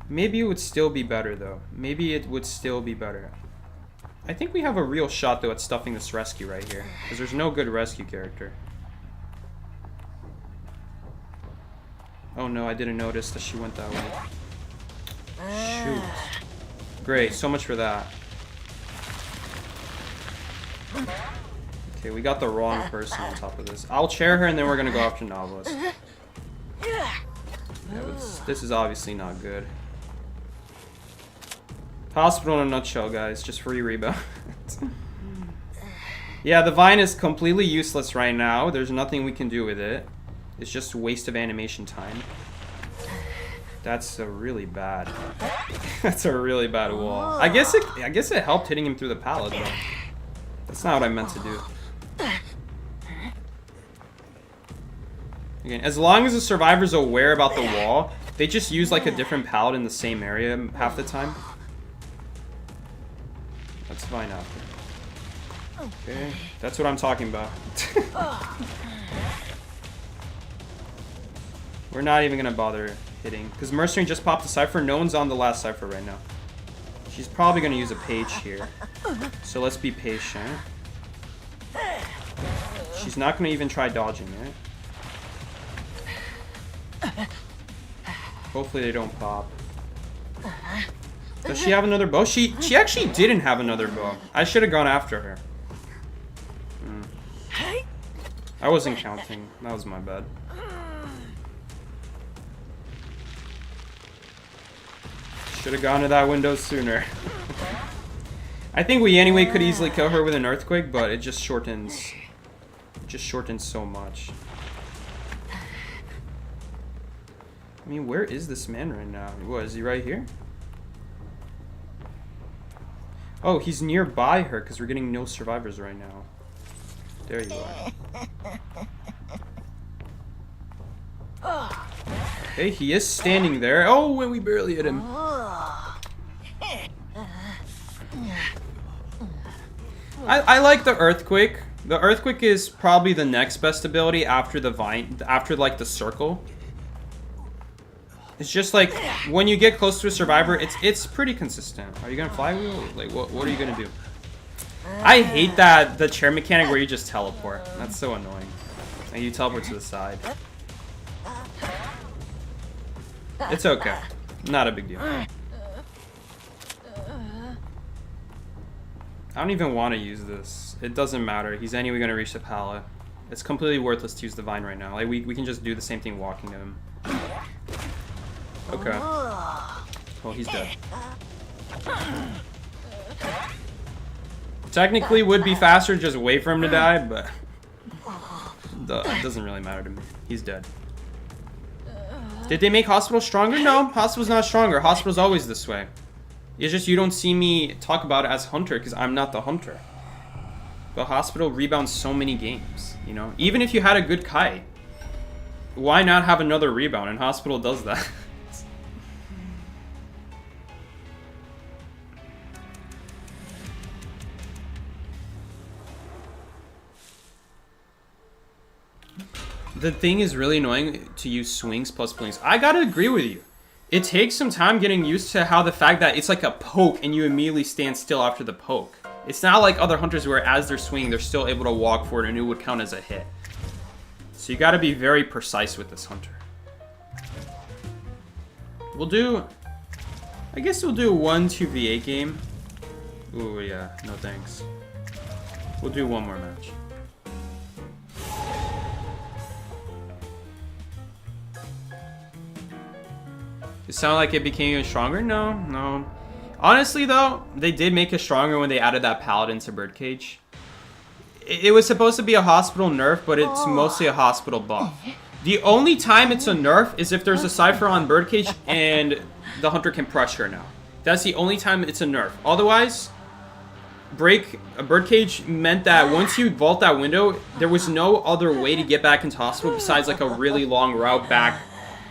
Maybe it would still be better though. Maybe it would still be better. I think we have a real shot though at stuffing this rescue right here. Because there's no good rescue character. Oh no, I didn't notice that she went that way. Shoot. Great, so much for that. Okay, we got the wrong person on top of this. I'll chair her and then we're gonna go after Novelist. Yeah, but this is obviously not good. Hospital in a nutshell, guys. Just free rebound. Yeah, the vine is completely useless right now. There's nothing we can do with it. It's just a waste of animation time. That's a really bad. That's a really bad wall. I guess it helped hitting him through the pallet though. That's not what I meant to do. Again, as long as the survivor's aware about the wall, they just use like a different pallet in the same area half the time. That's fine after. Okay, that's what I'm talking about. We're not even gonna bother hitting because Mercenary just popped a Cypher. No one's on the last Cypher right now. She's probably gonna use a page here, so let's be patient. She's not gonna even try dodging it. Hopefully they don't pop. Does she have another bow? She actually didn't have another bow. I should have gone after her. I wasn't counting. That was my bad. Should have gone to that window sooner. I think we anyway could easily kill her with an earthquake, but it just shortens. It just shortens so much. I mean, where is this man right now? What, is he right here? Oh, he's nearby her because we're getting no survivors right now. There you are. Okay, he is standing there. Oh, and we barely hit him. I like the earthquake. The earthquake is probably the next best ability after the vine, after like the circle. It's just like when you get close to a survivor, it's pretty consistent. Are you gonna flywheel? Like what are you gonna do? I hate that the chair mechanic where you just teleport. That's so annoying. And you teleport to the side. It's okay. Not a big deal. I don't even want to use this. It doesn't matter. He's anyway going to reach the pallet. It's completely worthless to use the vine right now. Like we can just do the same thing walking to him. Okay. Well, he's dead. Technically would be faster just wait for him to die, but it doesn't really matter to me. He's dead. Did they make Hospital stronger? No, Hospital's not stronger. Hospital's always this way. It's just you don't see me talk about it as Hunter because I'm not the Hunter. But Hospital rebounds so many games, you know? Even if you had a good Kite, why not have another rebound? And Hospital does that. The thing is really annoying to use swings plus blinks. I gotta agree with you. It takes some time getting used to how the fact that it's like a poke and you immediately stand still after the poke. It's not like other hunters where as they're swinging, they're still able to walk forward and it would count as a hit. So you gotta be very precise with this hunter. We'll do... I guess we'll do a 1-2v8 game. Ooh, yeah. No thanks. We'll do one more match. It sounded like it became even stronger? No, no. Honestly, though, they did make it stronger when they added that paladin to Birdcage. It was supposed to be a hospital nerf, but it's mostly a hospital buff. The only time it's a nerf is if there's a Cypher on Birdcage and the hunter can pressure now. That's the only time it's a nerf. Otherwise, a Birdcage meant that once you vault that window, there was no other way to get back into hospital besides like a really long route back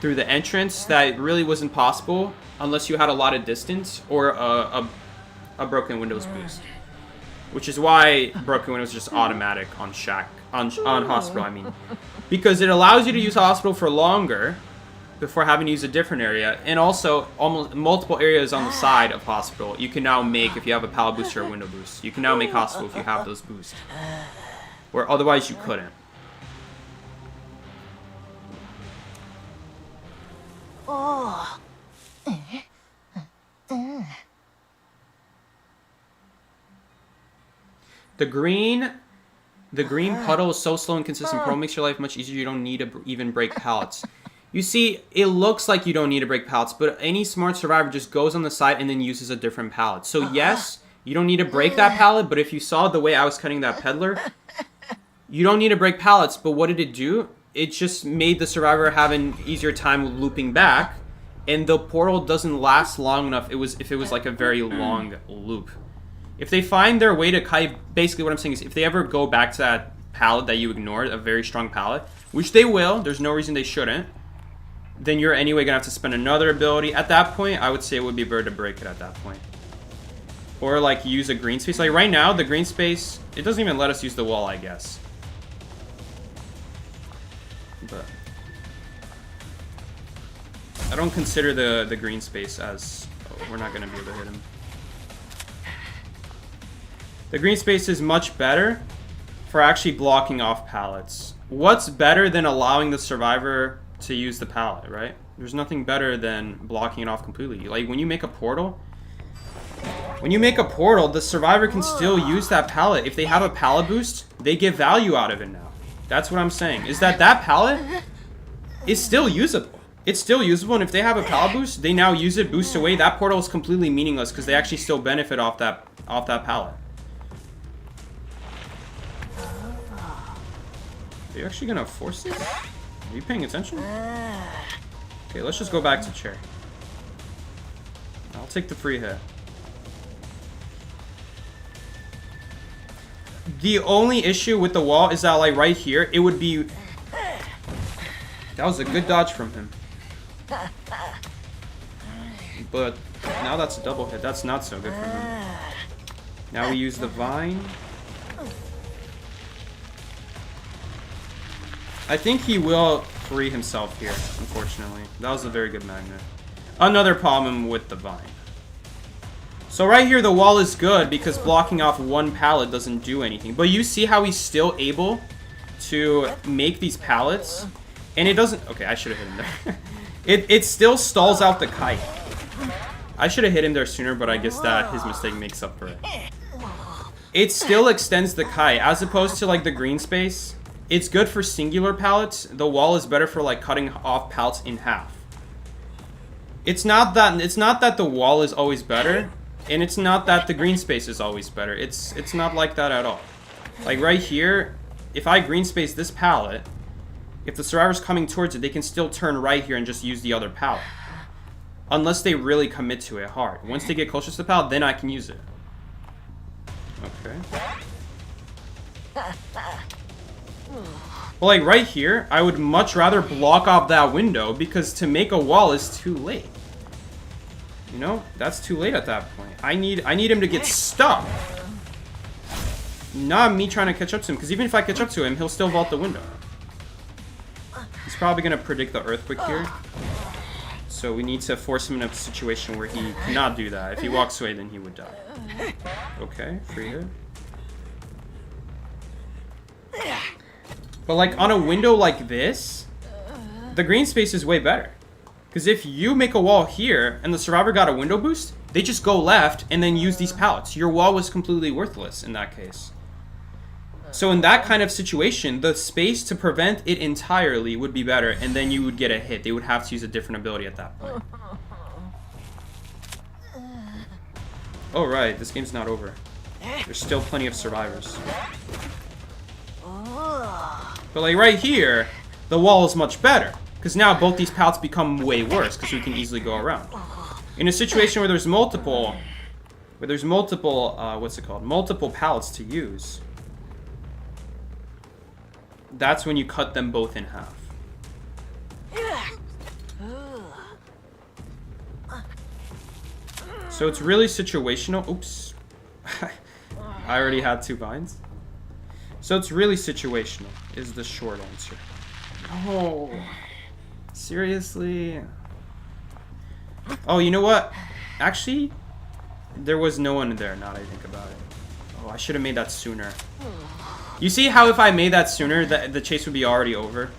through the entrance that really wasn't possible unless you had a lot of distance or a broken windows boost. Which is why broken windows is just automatic on hospital, I mean. Because it allows you to use hospital for longer before having to use a different area. And also, almost multiple areas on the side of hospital you can now make if you have a pallet boost or a window boost. You can now make hospital if you have those boosts. Where otherwise you couldn't. Oh. The green puddle is so slow and consistent. Pro makes your life much easier. You don't need to even break pallets. You see, it looks like you don't need to break pallets, but any smart survivor just goes on the side and then uses a different pallet. So yes, you don't need to break that pallet, but if you saw the way I was cutting that peddler, you don't need to break pallets. But what did it do? It just made the survivor have an easier time looping back, and the portal doesn't last long enough if it was like a very long loop. If they find their way to Kite, basically what I'm saying is if they ever go back to that pallet that you ignored, a very strong pallet, which they will, there's no reason they shouldn't, then you're anyway going to have to spend another ability. At that point, I would say it would be better to break it at that point. Or like use a green space. Like right now, the green space, it doesn't even let us use the wall, I guess. But I don't consider the green space as... Oh, we're not going to be able to hit him. The green space is much better for actually blocking off pallets. What's better than allowing the survivor to use the pallet, right? There's nothing better than blocking it off completely. Like when you make a portal, the survivor can still use that pallet. If they have a pallet boost, they get value out of it now. That's what I'm saying. Is that pallet is still usable. It's still usable, and if they have a pallet boost, they now use it, boost away. That portal is completely meaningless because they actually still benefit off that pallet. Are you actually gonna force it? Are you paying attention? Okay, let's just go back to chair. I'll take the free hit. The only issue with the wall is that, like, right here, it would be... That was a good dodge from him. But now that's a double hit. That's not so good for him. Now we use the vine. I think he will free himself here, unfortunately. That was a very good magnet. Another problem with the vine. So right here, the wall is good because blocking off one pallet doesn't do anything. But you see how he's still able to make these pallets? And it doesn't... Okay, I should have hit him there. It still stalls out the kite. I should have hit him there sooner, but I guess that his mistake makes up for it. It still extends the kite, as opposed to, like, the green space. It's good for singular pallets. The wall is better for like cutting off pallets in half. It's not that the wall is always better, and it's not that the green space is always better. It's not like that at all. Like right here, if I green space this pallet, if the survivor's coming towards it, they can still turn right here and just use the other pallet. Unless they really commit to it hard. Once they get closer to the pallet, then I can use it. Okay. Well, like right here, I would much rather block off that window because to make a wall is too late. You know, that's too late at that point. I need him to get stuck. Not me trying to catch up to him, because even if I catch up to him, he'll still vault the window. He's probably going to predict the earthquake here. So we need to force him in a situation where he cannot do that. If he walks away, then he would die. Okay, free hit. But like on a window like this, the green space is way better. Because if you make a wall here and the survivor got a window boost, they just go left and then use these pallets. Your wall was completely worthless in that case. So in that kind of situation, the space to prevent it entirely would be better, and then you would get a hit. They would have to use a different ability at that point. Oh right, this game's not over. There's still plenty of survivors. But like right here, the wall is much better. Because now both these pallets become way worse, because we can easily go around. In a situation where there's multiple, multiple pallets to use, that's when you cut them both in half. So it's really situational. Oops. I already had 2 vines. So it's really situational, is the short answer. Oh, seriously? Oh, you know what? Actually, there was no one there, now that I think about it. Oh, I should have made that sooner. You see how if I made that sooner, the chase would be already over?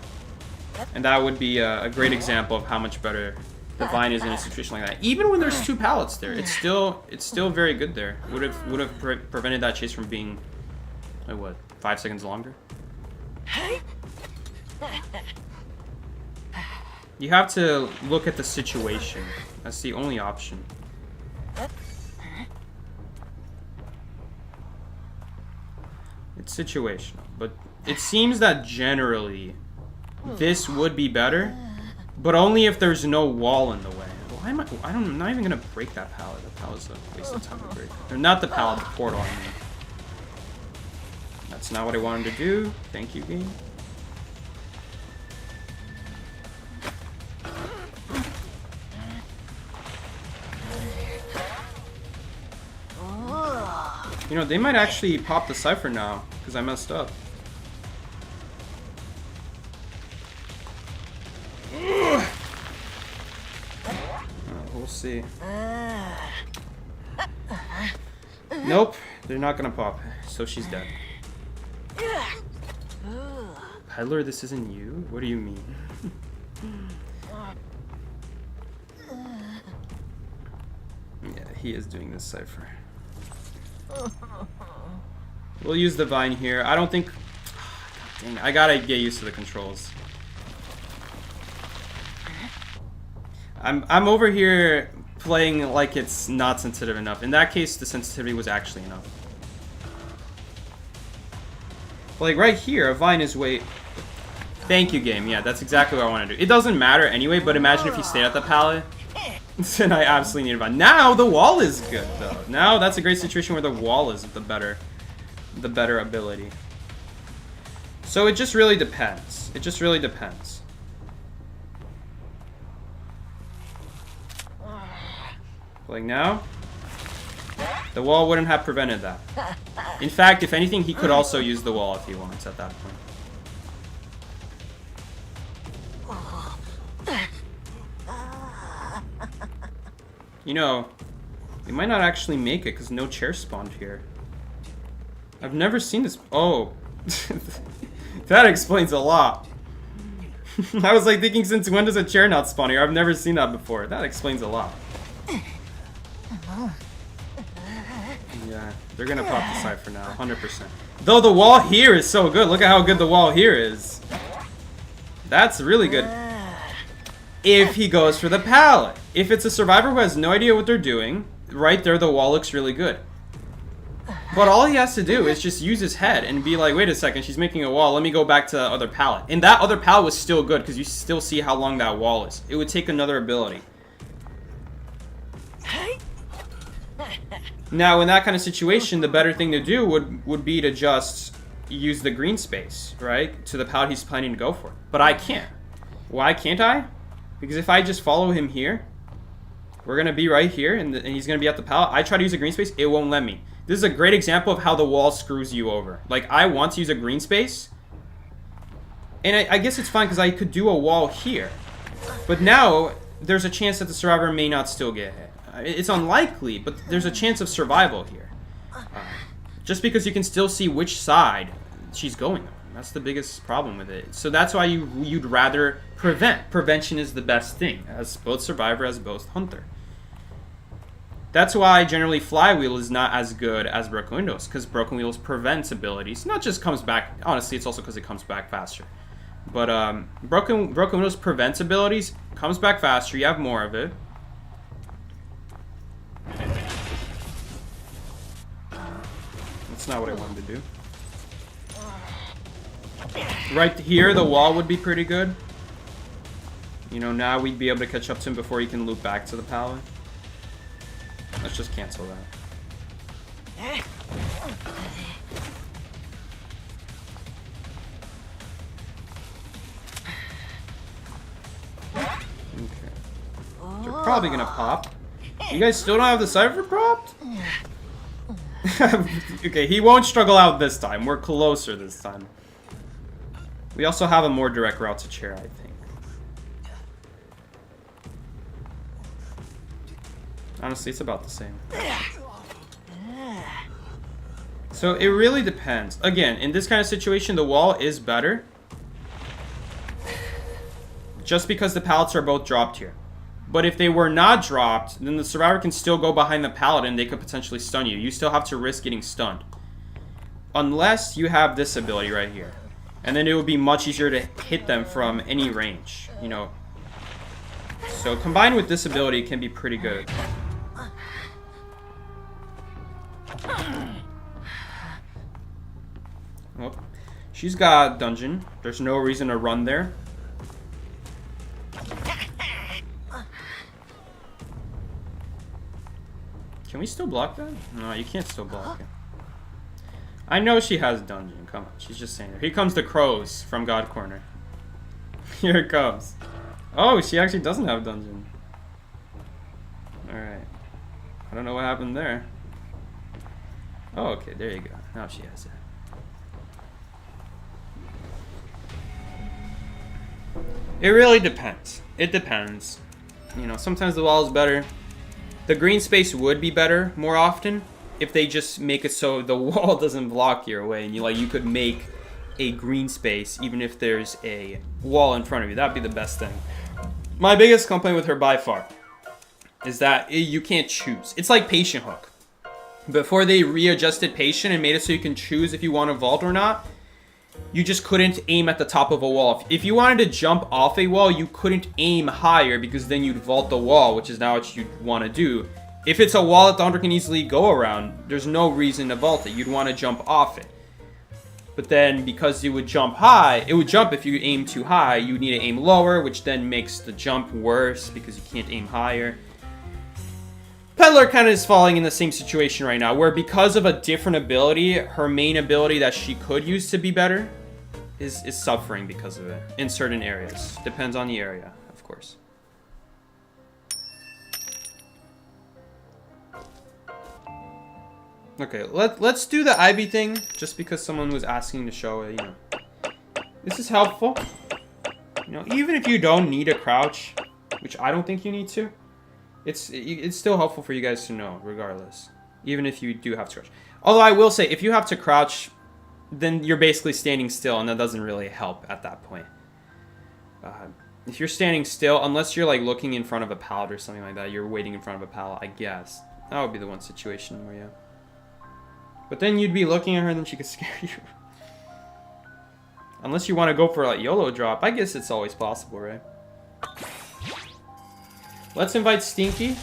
And that would be a great example of how much better the vine is in a situation like that. Even when there's 2 pallets there, it's still very good there. Would have prevented that chase from being, like what, 5 seconds longer? You have to look at the situation. That's the only option. It's situational, but it seems that generally this would be better, but only if there's no wall in the way. Why am I'm not even gonna break that pallet. The pallet's a waste of time to break. Or not the pallet, the portal, I mean. That's not what I wanted to do. Thank you, game. You know, they might actually pop the cipher now, because I messed up. We'll see. Nope, they're not gonna pop, so she's dead. Peddler, this isn't you? What do you mean? Yeah, he is doing this cipher. We'll use the vine here. I don't think... God dang, I gotta get used to the controls. I'm over here playing like it's not sensitive enough. In that case, the sensitivity was actually enough. Like right here, a vine is way... Thank you, game. Yeah, that's exactly what I want to do. It doesn't matter anyway, but imagine if you stayed at the pallet. Then I absolutely need a vine. Now the wall is good though. Now that's a great situation where the wall is the better ability. So it just really depends. It just really depends. Like now, the wall wouldn't have prevented that. In fact, if anything, he could also use the wall if he wants at that point. You know, we might not actually make it because no chair spawned here. I've never seen this. Oh, that explains a lot. I was like thinking, since when does a chair not spawn here? I've never seen that before. That explains a lot. Yeah, they're gonna pop the cipher now, 100%. Though the wall here is so good. Look at how good the wall here is. That's really good. If he goes for the pallet. If it's a survivor who has no idea what they're doing, right there the wall looks really good. But all he has to do is just use his head and be like, wait a second, she's making a wall, let me go back to the other pallet. And that other pallet was still good because you still see how long that wall is. It would take another ability. Now, in that kind of situation, the better thing to do would be to just use the green space, right? To the pallet he's planning to go for. But I can't. Why can't I? Because if I just follow him here, we're going to be right here, and he's going to be at the pallet. I try to use a green space, it won't let me. This is a great example of how the wall screws you over. Like, I want to use a green space, And I guess it's fine because I could do a wall here. But now, there's a chance that the survivor may not still get hit. It's unlikely, but there's a chance of survival here. Just because you can still see which side she's going on. That's the biggest problem with it. So that's why you'd rather prevent. Prevention is the best thing, as both survivor, as both hunter. That's why generally Flywheel is not as good as Broken Windows, because Broken Windows prevents abilities. Not just comes back, honestly, it's also because it comes back faster. But Broken Windows prevents abilities, comes back faster, you have more of it. That's not what I wanted to do. Right here, the wall would be pretty good. You know, now we'd be able to catch up to him before he can loop back to the pallet. Let's just cancel that. Okay. They're probably gonna pop. You guys still don't have the cipher propped? Okay, he won't struggle out this time. We're closer this time. We also have a more direct route to chair, I think. Honestly, it's about the same. So it really depends. Again, in this kind of situation, the wall is better. Just because the pallets are both dropped here. But if they were not dropped, then the survivor can still go behind the pallet and they could potentially stun you. You still have to risk getting stunned. Unless you have this ability right here. And then it would be much easier to hit them from any range, you know. So combined with this ability, it can be pretty good. Well, she's got dungeon. There's no reason to run there. Can we still block that? No, you can't still block it. I know she has dungeon. Come on, she's just saying it. Here comes the crows from God Corner. Here it comes. Oh, she actually doesn't have dungeon. Alright. I don't know what happened there. Oh, okay, there you go. Now she has it. It really depends. It depends. You know, sometimes the wall is better. The green space would be better more often if they just make it so the wall doesn't block your way, and you could make a green space even if there's a wall in front of you. That'd be the best thing. My biggest complaint with her by far is that you can't choose. It's like Patient Hook. Before they readjusted Patient and made it so you can choose if you want to vault or not, you just couldn't aim at the top of a wall. If you wanted to jump off a wall, you couldn't aim higher because then you'd vault the wall, which is not what you want to do. If it's a wall that the hunter can easily go around, there's no reason to vault it. You'd want to jump off it. But then because you would jump high, it would jump if you aim too high. You would need to aim lower, which then makes the jump worse because you can't aim higher. Peddler kind of is falling in the same situation right now, where because of a different ability, her main ability that she could use to be better is suffering because of it in certain areas. Depends on the area, of course. Okay, let's do the Ivy thing, just because someone was asking to show it, you know. This is helpful. You know, even if you don't need a crouch, which I don't think you need to, it's still helpful for you guys to know, regardless. Even if you do have to crouch. Although I will say, if you have to crouch, then you're basically standing still, and that doesn't really help at that point. If you're standing still, unless you're like looking in front of a pallet or something like that, you're waiting in front of a pallet, I guess. That would be the one situation where, yeah. But then you'd be looking at her and then she could scare you. Unless you want to go for a YOLO drop. I guess it's always possible, right? Let's invite Stinky.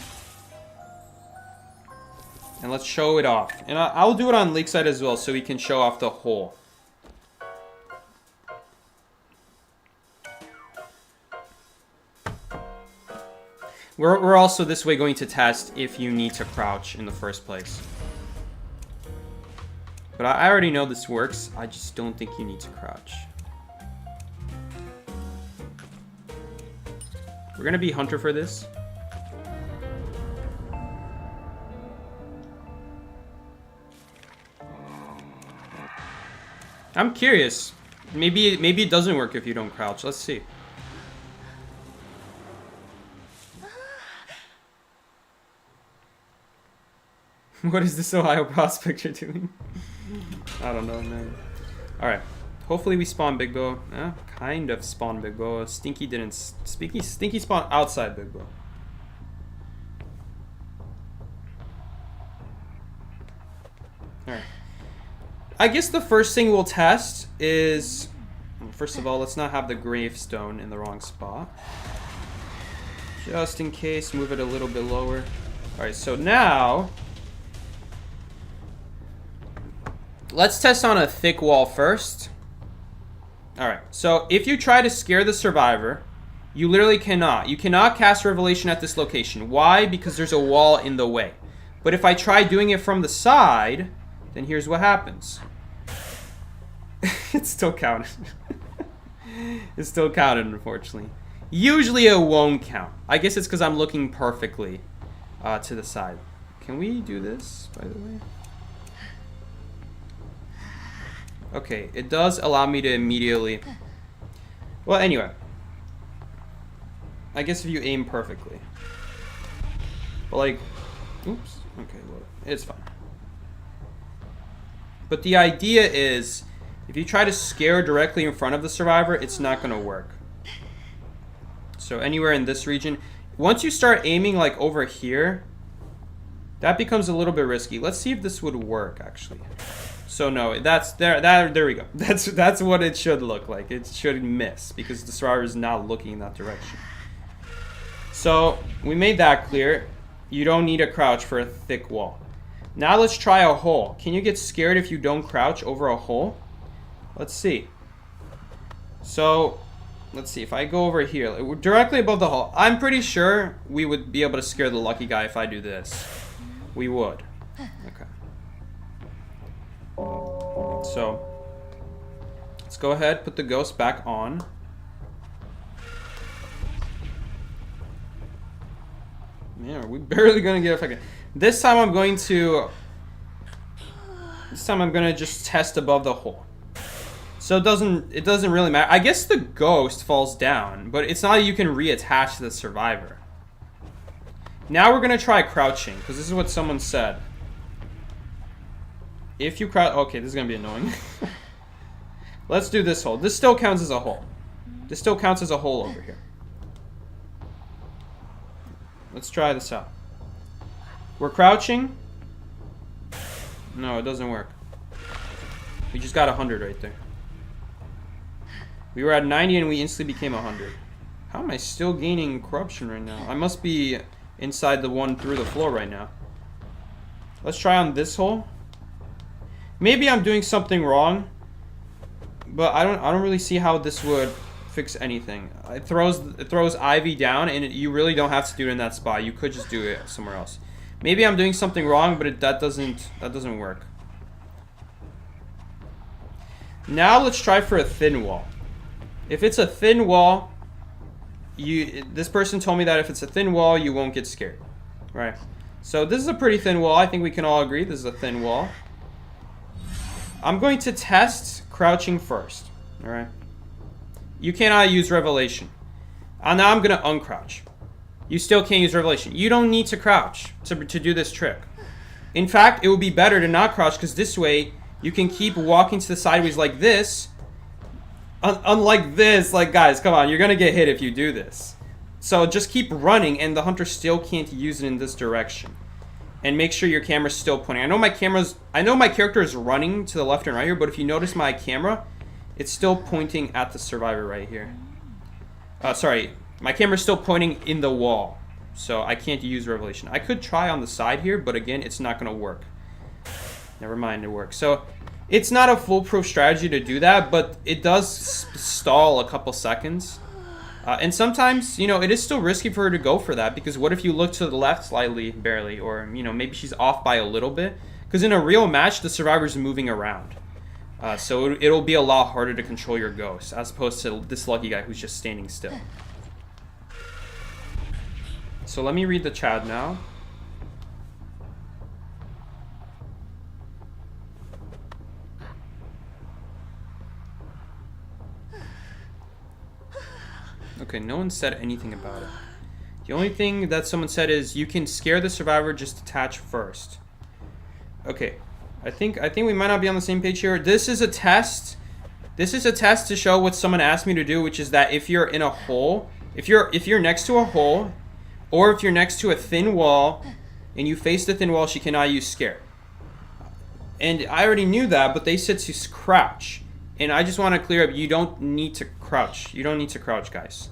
And let's show it off. And I'll do it on Lakeside as well so we can show off the hole. We're also this way going to test if you need to crouch in the first place. But I already know this works. I just don't think you need to crouch. We're gonna be Hunter for this. I'm curious. Maybe it doesn't work if you don't crouch. Let's see. What is this Ohio prospector doing? I don't know, man. Alright. Hopefully we spawn Big Bo. Kind of spawn Big Bo. Stinky didn't. Stinky spawn outside Big Bo. Alright. I guess the first thing we'll test is... First of all, let's not have the gravestone in the wrong spot. Just in case, move it a little bit lower. Alright, so now... Let's test on a thick wall first. Alright, so if you try to scare the survivor, you literally cannot. You cannot cast Revelation at this location. Why? Because there's a wall in the way. But if I try doing it from the side, then here's what happens. It's still counted. It's still counted, unfortunately. Usually it won't count. I guess it's because I'm looking perfectly to the side. Can we do this, by the way? Okay, it does allow me to immediately... Well, anyway. I guess if you aim perfectly. But like... Oops. Okay, well, it's fine. But the idea is, if you try to scare directly in front of the survivor, it's not going to work. So anywhere in this region. Once you start aiming like over here, that becomes a little bit risky. Let's see if this would work, actually. So no, that's there we go. That's what it should look like. It should miss because the survivor is not looking in that direction. So we made that clear. You don't need a crouch for a thick wall. Now let's try a hole. Can you get scared if you don't crouch over a hole? Let's see. So let's see if I go over here, we're directly above the hole. I'm pretty sure we would be able to scare the lucky guy if I do this. We would. Okay. So, let's go ahead, put the ghost back on. Man, are we barely gonna get a fucking... This time I'm going to just test above the hole. So it doesn't really matter. I guess the ghost falls down, but it's not that you can reattach to the survivor. Now we're gonna try crouching, because this is what someone said. If you crouch... Okay, this is gonna be annoying. Let's do this hole. This still counts as a hole. This still counts as a hole over here. Let's try this out. We're crouching. No, it doesn't work. We just got 100 right there. We were at 90 and we instantly became 100. How am I still gaining corruption right now? I must be inside the one through the floor right now. Let's try on this hole. Maybe I'm doing something wrong, but I don't really see how this would fix anything. It throws Ivy down, and you really don't have to do it in that spot. You could just do it somewhere else. Maybe I'm doing something wrong, but that doesn't work. Now let's try for a thin wall. If it's a thin wall, this person told me that if it's a thin wall, you won't get scared, right? So this is a pretty thin wall. I think we can all agree this is a thin wall. I'm going to test crouching first, all right? You cannot use Revelation. Now I'm going to uncrouch. You still can't use Revelation. You don't need to crouch to do this trick. In fact, it would be better to not crouch because this way you can keep walking to the sideways like this. Unlike this, like guys, come on, you're going to get hit if you do this. So just keep running and the hunter still can't use it in this direction. And make sure your camera's still pointing. I know my character is running to the left and right here, but if you notice my camera, it's still pointing at the survivor right here. Sorry, my camera's still pointing in the wall, so I can't use Revelation. I could try on the side here, but again, it's not going to work. Never mind, it works. So it's not a foolproof strategy to do that, but it does stall a couple seconds. And sometimes, you know, it is still risky for her to go for that, because what if you look to the left slightly, barely, or, you know, maybe she's off by a little bit? Because in a real match, the survivor's moving around. So it'll be a lot harder to control your ghost, as opposed to this lucky guy who's just standing still. So let me read the chat now. Okay, no one said anything about it. The only thing that someone said is you can scare the survivor, just detach first. Okay, I think we might not be on the same page here. This is a test. This is a test to show what someone asked me to do, which is that if you're in a hole, if you're next to a hole, or if you're next to a thin wall, and you face the thin wall, she cannot use scare. And I already knew that, but they said to crouch. And I just want to clear up, you don't need to crouch. You don't need to crouch, guys,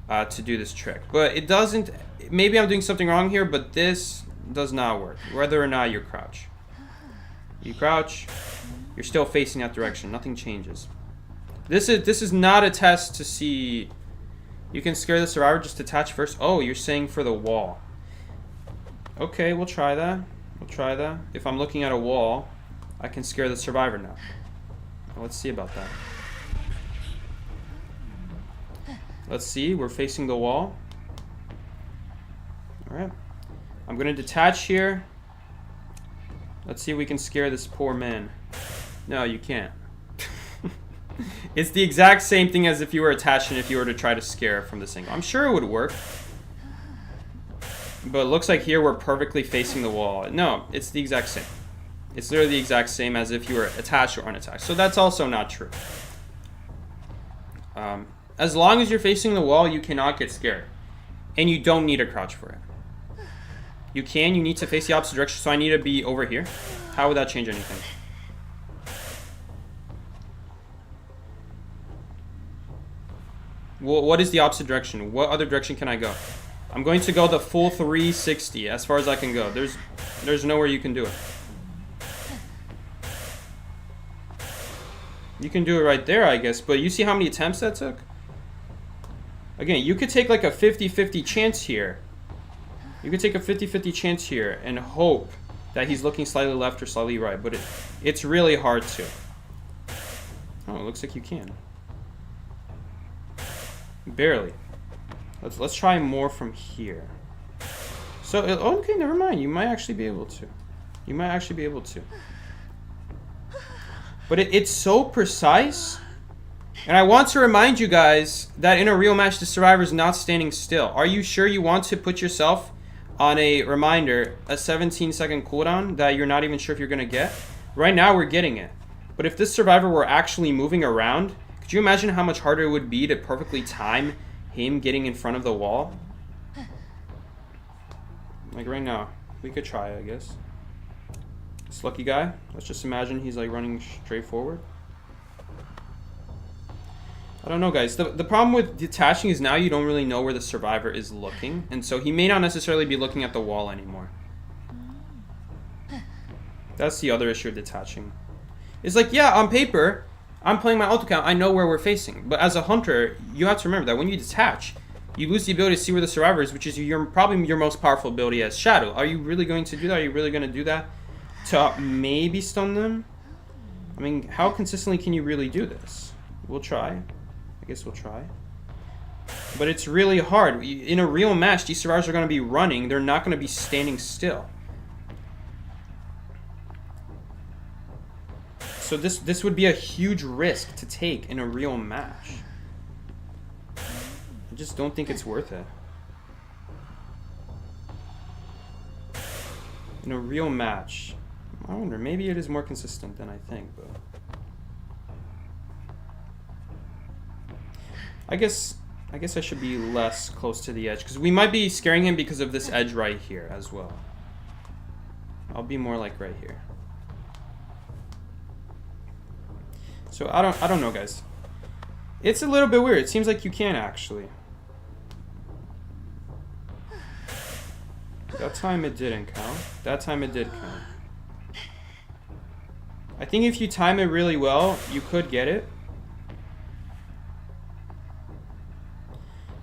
to do this trick. But it doesn't, maybe I'm doing something wrong here, but this does not work, whether or not you crouch. You crouch, you're still facing that direction. Nothing changes. This is not a test to see, you can scare the survivor, just detach first. Oh, you're saying for the wall. Okay, we'll try that. We'll try that. If I'm looking at a wall, I can scare the survivor now. Let's see about that. Let's see, we're facing the wall. Alright. I'm gonna detach here. Let's see if we can scare this poor man. No, you can't. It's the exact same thing as if you were attached and if you were to try to scare from this angle. I'm sure it would work. But it looks like here we're perfectly facing the wall. No, it's the exact same. It's literally the exact same as if you were attached or unattached. So that's also not true. As long as you're facing the wall, you cannot get scared. And you don't need a crouch for it. You need to face the opposite direction, so I need to be over here. How would that change anything? Well, what is the opposite direction? What other direction can I go? I'm going to go the full 360 as far as I can go. There's nowhere you can do it. You can do it right there, I guess, but you see how many attempts that took? Again, you could take like a 50-50 chance here. You could take a 50-50 chance here and hope that he's looking slightly left or slightly right, but it's really hard to. Oh, it looks like you can. Barely. Let's try more from here. So, okay, never mind. You might actually be able to. You might actually be able to. But it's so precise. And I want to remind you guys that in a real match, the survivor is not standing still. Are you sure you want to put yourself on a reminder, a 17-second cooldown that you're not even sure if you're going to get? Right now, we're getting it. But if this survivor were actually moving around, could you imagine how much harder it would be to perfectly time him getting in front of the wall? Like right now, we could try, I guess. This lucky guy, let's just imagine he's like running straight forward. I don't know, guys. The problem with detaching is now you don't really know where the survivor is looking, and so he may not necessarily be looking at the wall anymore. That's the other issue of detaching. It's like, yeah, on paper, I'm playing my auto count, I know where we're facing, but as a hunter, you have to remember that when you detach, you lose the ability to see where the survivor is, which is probably your most powerful ability as Shadow. Are you really going to do that? Are you really going to do that to maybe stun them? I mean, how consistently can you really do this? We'll try. I guess we'll try. But it's really hard. In a real match, these survivors are going to be running. They're not going to be standing still. So this would be a huge risk to take in a real match. I just don't think it's worth it. In a real match, I wonder, maybe it is more consistent than I think, but I guess I should be less close to the edge, because we might be scaring him because of this edge right here as well. I'll be more like right here. So I don't know, guys. It's a little bit weird. It seems like you can actually. That time it didn't count. That time it did count. I think if you time it really well, you could get it.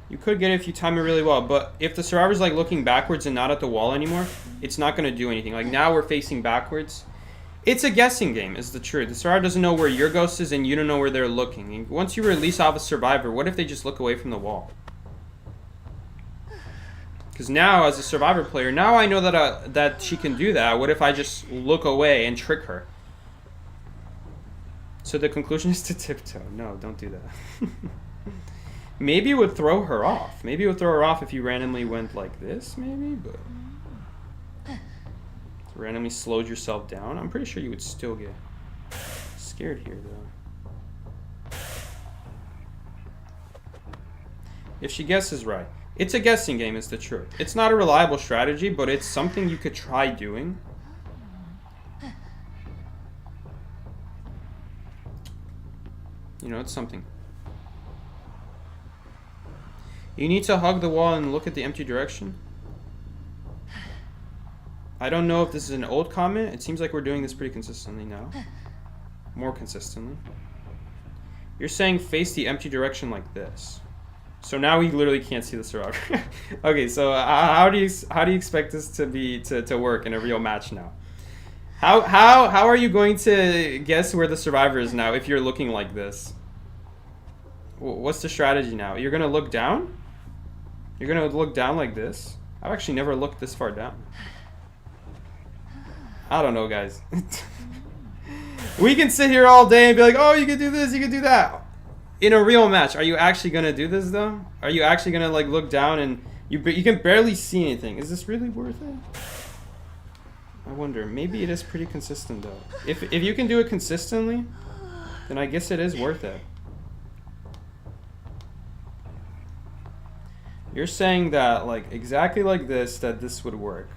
You could get it if you time it really well, but if the survivor's like looking backwards and not at the wall anymore, it's not going to do anything. Like now we're facing backwards. It's a guessing game, is the truth. The survivor doesn't know where your ghost is and you don't know where they're looking. And once you release off a survivor, what if they just look away from the wall? Because now, as a survivor player, now I know that she can do that. What if I just look away and trick her? So the conclusion is to tiptoe. No, don't do that. Maybe it would throw her off. Maybe it would throw her off if you randomly went like this, maybe, but... randomly slowed yourself down. I'm pretty sure you would still get scared here, though. If she guesses right. It's a guessing game, is the truth. It's not a reliable strategy, but it's something you could try doing. You know, it's something. You need to hug the wall and look at the empty direction. I don't know if this is an old comment. It seems like we're doing this pretty consistently now. More consistently. You're saying face the empty direction like this. So now we literally can't see the survivor. Okay, so how do you expect this to work in a real match now? How are you going to guess where the survivor is now if you're looking like this? What's the strategy now? You're gonna look down? You're gonna look down like this? I've actually never looked this far down. I don't know, guys. We can sit here all day and be like, oh, you can do this, you can do that. In a real match, are you actually gonna do this though? Are you actually gonna like look down and you can barely see anything? Is this really worth it? I wonder. Maybe it is pretty consistent though. If you can do it consistently, then I guess it is worth it. You're saying that like exactly like this, that this would work.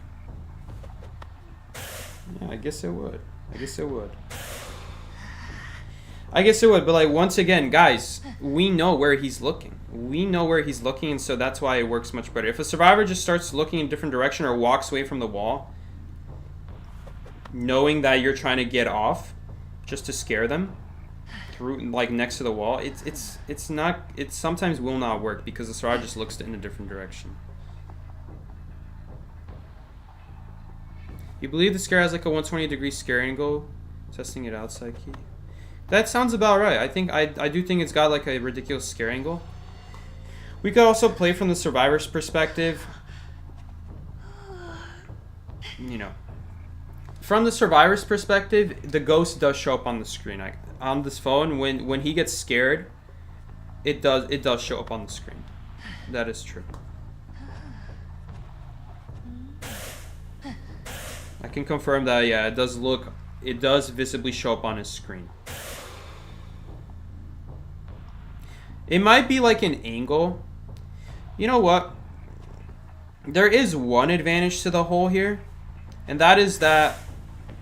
Yeah, I guess it would. I guess it would. I guess it would, but like once again, guys, we know where he's looking. We know where he's looking, and so that's why it works much better. If a survivor just starts looking in a different direction or walks away from the wall, knowing that you're trying to get off just to scare them through like next to the wall, it sometimes will not work because the survivor just looks in a different direction. You believe the scare has like a 120-degree scare angle? Testing it outside key. That sounds about right. I do think it's got like a ridiculous scare angle. We could also play from the survivor's perspective. You know. From the survivor's perspective, the ghost does show up on the screen. On this phone, when he gets scared, it does show up on the screen. That is true. I can confirm that, yeah, it does visibly show up on his screen. It might be like an angle. You know what? There is one advantage to the hole here, and that is that...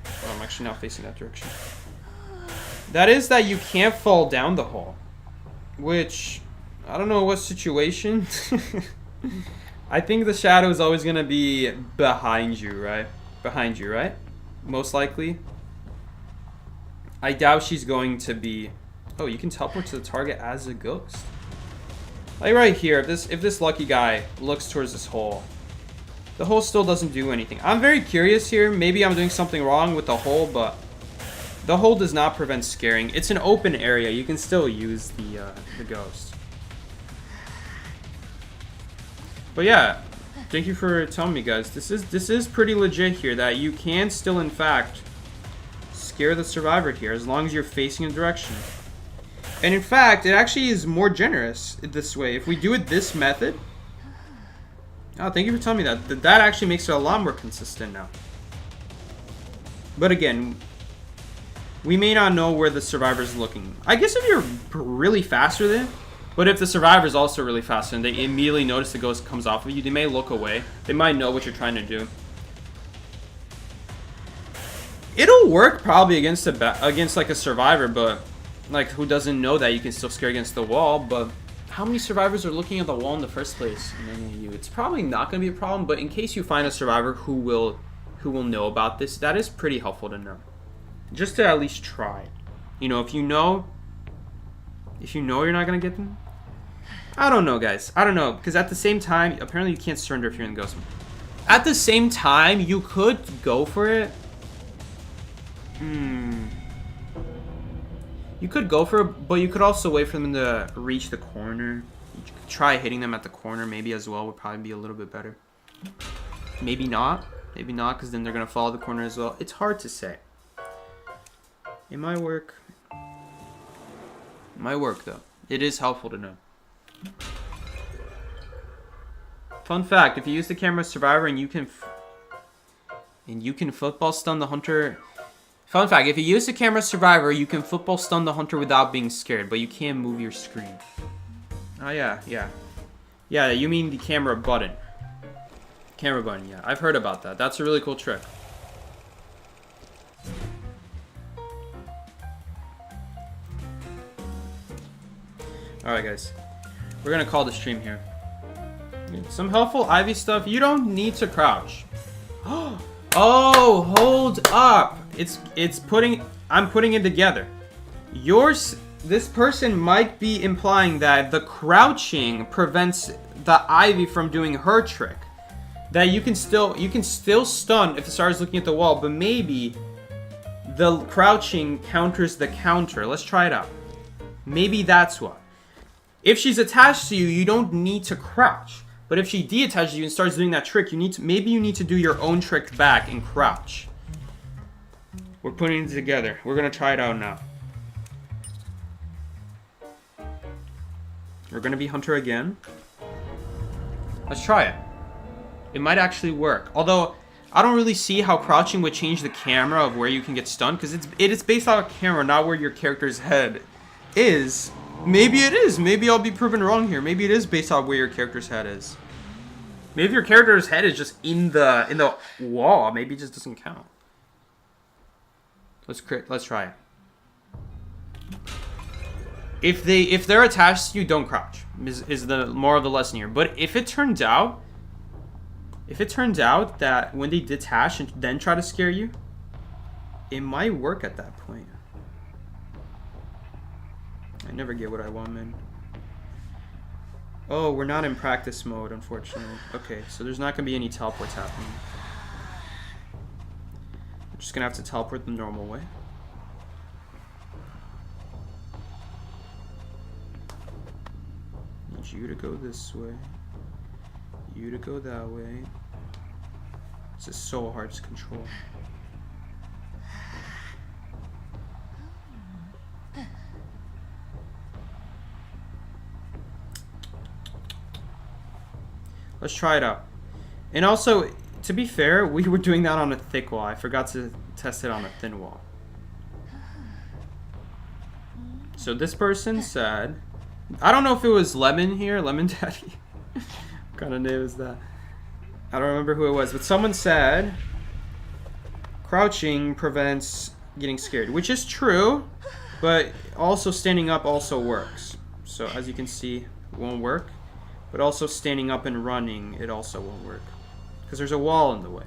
Oh, I'm actually not facing that direction. That is that you can't fall down the hole, which, I don't know what situation. I think the shadow is always going to be behind you, right? Behind you, right? Most likely. I doubt she's going to be... Oh, you can teleport to the target as a ghost. Like right here, if this lucky guy looks towards this hole, the hole still doesn't do anything. I'm very curious here. Maybe I'm doing something wrong with the hole, but the hole does not prevent scaring. It's an open area. You can still use the ghost. But yeah, thank you for telling me, guys. This is pretty legit here, that you can still, in fact, scare the survivor here as long as you're facing a direction. And in fact, it actually is more generous this way. If we do it this method... Oh, thank you for telling me that. That actually makes it a lot more consistent now. But again, we may not know where the survivor's looking. I guess if you're really faster than... But if the survivor's also really fast and they immediately notice the ghost comes off of you, they may look away. They might know what you're trying to do. It'll work probably against like a survivor, but like who doesn't know that you can still scare against the wall. But how many survivors are looking at the wall in the first place? It's probably not going to be a problem. But in case you find a survivor who will know about this, that is pretty helpful to know. Just to at least try. You know, if you know you're not going to get them. I don't know, guys. I don't know. Because at the same time, apparently you can't surrender if you're in the ghost mode. At the same time, you could go for it. You could go for it, but you could also wait for them to reach the corner. You could try hitting them at the corner maybe as well. Would probably be a little bit better. Maybe not. Maybe not, because then they're going to follow the corner as well. It's hard to say. It might work. It might work, though. It is helpful to know. Fun fact, if you use the camera survivor and you can football stun the hunter. Fun fact, if you use the camera survivor, you can football stun the hunter without being scared, but you can't move your screen. Oh yeah. Yeah, you mean the camera button. Camera button, yeah. I've heard about that. That's a really cool trick. Alright guys. We're gonna call the stream here. Some helpful Ivy stuff. You don't need to crouch. Oh, hold up. I'm putting it together. This person might be implying that the crouching prevents the Ivy from doing her trick. That you can still stun if it starts looking at the wall, but maybe the crouching counters the counter. Let's try it out. Maybe that's what. If she's attached to you, you don't need to crouch. But if she deattaches you and starts doing that trick, maybe you need to do your own trick back and crouch. We're putting it together. We're gonna try it out now. We're gonna be Hunter again. Let's try it. It might actually work. Although, I don't really see how crouching would change the camera of where you can get stunned, because it is based on a camera, not where your character's head is. Maybe it is. Maybe I'll be proven wrong here. Maybe it is based on where your character's head is. Maybe your character's head is just in the wall. Maybe it just doesn't count. Let's try it. If they're attached to you, don't crouch. Is the moral of the lesson here. But if it turns out that when they detach and then try to scare you, it might work at that point. I never get what I want, man. Oh, we're not in practice mode, unfortunately. Okay, so there's not going to be any teleports happening. We're just going to have to teleport the normal way. Need you to go this way. You to go that way. This is so hard to control. Let's try it out. And also, to be fair, we were doing that on a thick wall. I forgot to test it on a thin wall. So this person said, I don't know if it was Lemon here, Lemon Daddy. What kind of name is that? I don't remember who it was, but someone said crouching prevents getting scared, which is true, but also standing up also works. So as you can see, it won't work. But also standing up and running, it also won't work. Because there's a wall in the way.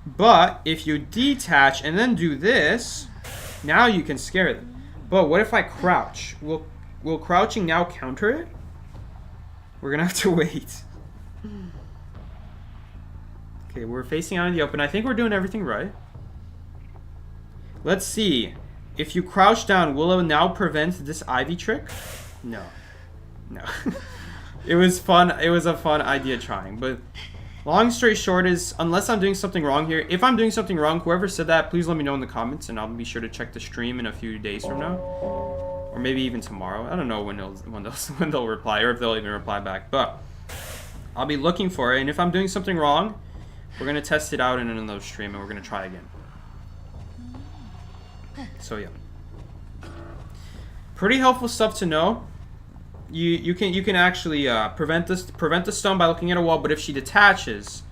But if you detach and then do this, now you can scare them. But what if I crouch? Will crouching now counter it? We're going to have to wait. Okay, we're facing out in the open. I think we're doing everything right. Let's see. If you crouch down, will it now prevent this Ivy trick? No. No. It was fun. It was a fun idea trying. But long story short is, unless I'm doing something wrong here, if I'm doing something wrong, whoever said that, please let me know in the comments, and I'll be sure to check the stream in a few days from now. Or maybe even tomorrow. I don't know when they'll reply, or if they'll even reply back. But I'll be looking for it, and if I'm doing something wrong, we're going to test it out in another stream, and we're going to try again. So yeah. Pretty helpful stuff to know. You can actually prevent the stun by looking at a wall, but if she detaches,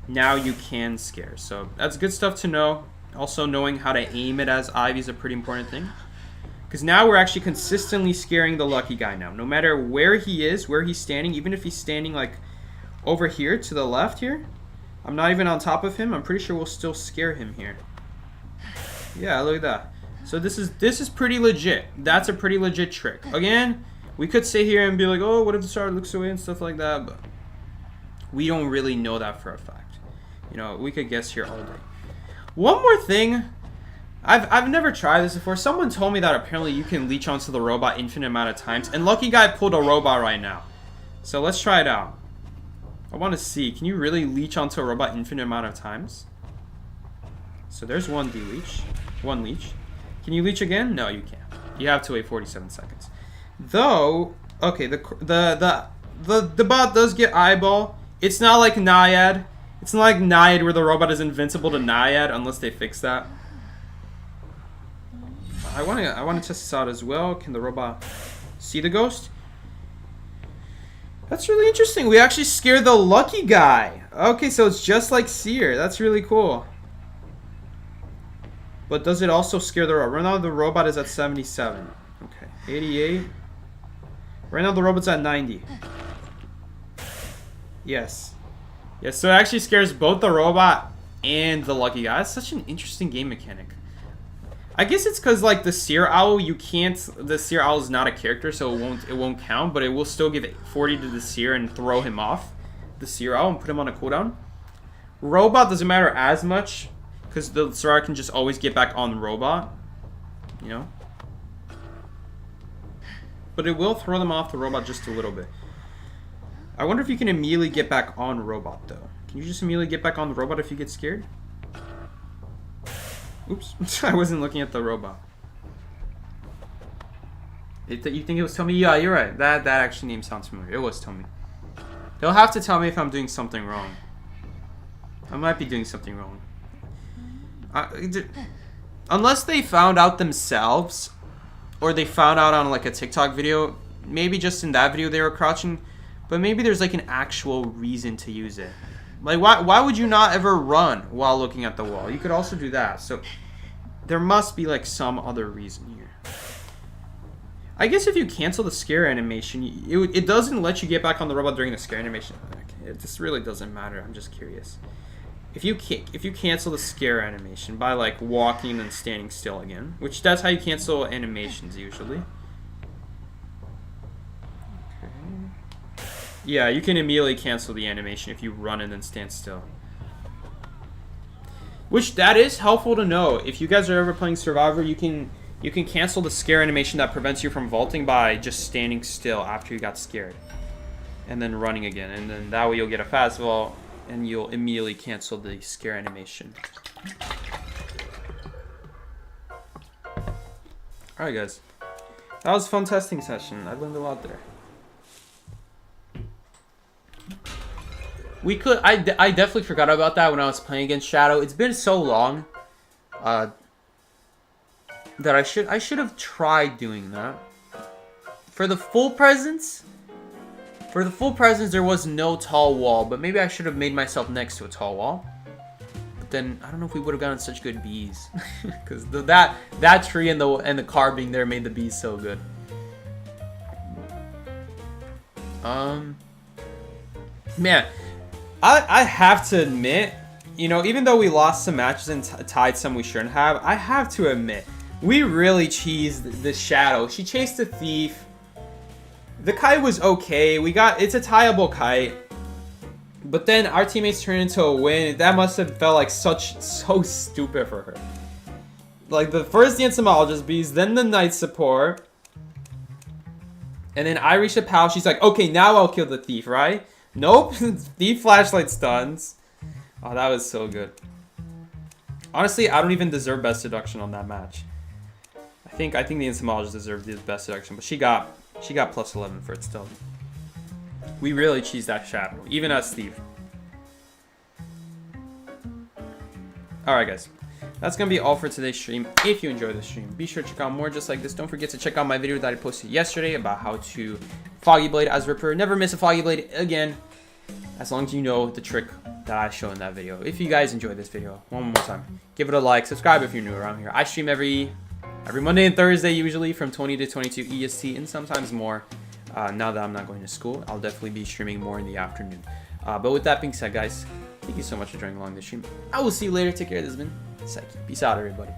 now you can scare. So that's good stuff to know. Also, knowing how to aim it as Ivy is a pretty important thing, because now we're actually consistently scaring the lucky guy now. No matter where he is, where he's standing, even if he's standing like over here to the left here, I'm not even on top of him. I'm pretty sure we'll still scare him here. Yeah, look at that. So this is pretty legit. That's a pretty legit trick. Again, we could sit here and be like, oh, what if the star looks away and stuff like that, but we don't really know that for a fact. You know, we could guess here all day. One more thing. I've never tried this before. Someone told me that apparently you can leech onto the robot infinite amount of times, and Lucky Guy pulled a robot right now. So let's try it out. I want to see. Can you really leech onto a robot infinite amount of times? So there's one leech. One leech. Can you leech again? No, you can't. You have to wait 47 seconds. Though, okay, the the bot does get eyeball. It's not like Naiad. It's not like Naiad where the robot is invincible to Naiad unless they fix that. I wanna test this out as well. Can the robot see the ghost? That's really interesting. We actually scared the lucky guy. Okay, so it's just like Seer. That's really cool. But does it also scare the robot? Right now the robot is at 77. Okay, 88. Right now the robot's at 90. Yes. Yes, so it actually scares both the robot and the lucky guy. That's such an interesting game mechanic. I guess it's because like the Seer Owl, the Seer Owl is not a character, so it won't count, but it will still give 40 to the Seer and throw him off the Seer Owl and put him on a cooldown. Robot doesn't matter as much because the Seer can just always get back on the robot, you know. But it will throw them off the robot just a little bit. I wonder if you can immediately get back on robot though. Can you just immediately get back on the robot if you get scared? Oops, I wasn't looking at the robot. You think it was Tommy? Yeah, you're right. That actually name sounds familiar. It was Tommy. They'll have to tell me if I'm doing something wrong. I might be doing something wrong. Unless they found out themselves, or they found out on like a TikTok video. Maybe just in that video they were crouching, but maybe there's like an actual reason to use it. Like, why would you not ever run while looking at the wall? You could also do that. So, there must be, like, some other reason here. I guess if you cancel the scare animation, it doesn't let you get back on the robot during the scare animation. Okay, this really doesn't matter. I'm just curious. If you cancel the scare animation by, like, walking and standing still again, which that's how you cancel animations usually. Yeah, you can immediately cancel the animation if you run and then stand still. Which, that is helpful to know. If you guys are ever playing Survivor, you can cancel the scare animation that prevents you from vaulting by just standing still after you got scared. And then running again. And then that way you'll get a fast vault and you'll immediately cancel the scare animation. Alright guys. That was a fun testing session. I learned a lot there. I definitely forgot about that when I was playing against Shadow. It's been so long that I should have tried doing that. For the full presence, there was no tall wall, but maybe I should have made myself next to a tall wall. But then I don't know if we would have gotten such good bees, because that tree and the car being there made the bees so good. Man, I have to admit, you know, even though we lost some matches and tied some we shouldn't have, I have to admit, we really cheesed the Shadow. She chased the thief. The kite was okay. It's a tieable kite. But then our teammates turned into a win. That must have felt like so stupid for her. Like, the first the entomologist bees, then the night support. And then I reached a pal. She's like, okay, now I'll kill the thief, right? Nope. Thief flashlight stuns. Oh, that was so good. Honestly, I don't even deserve best seduction on that match. I think the entomologist deserved the best seduction, but she got plus 11 for it still. We really cheesed that Shadow, even as Steve. Alright guys, that's going to be all for today's stream. If you enjoyed the stream, be sure to check out more just like this. Don't forget to check out my video that I posted yesterday about how to Foggy Blade as Ripper. Never miss a Foggy Blade again, as long as you know the trick that I show in that video. If you guys enjoyed this video, one more time, give it a like, subscribe if you're new around here. I stream every Monday and Thursday usually from 20 to 22 EST and sometimes more. Now that I'm not going to school, I'll definitely be streaming more in the afternoon. But with that being said, guys, thank you so much for joining along this stream. I will see you later. Take care. This has been Psyche. Peace out, everybody.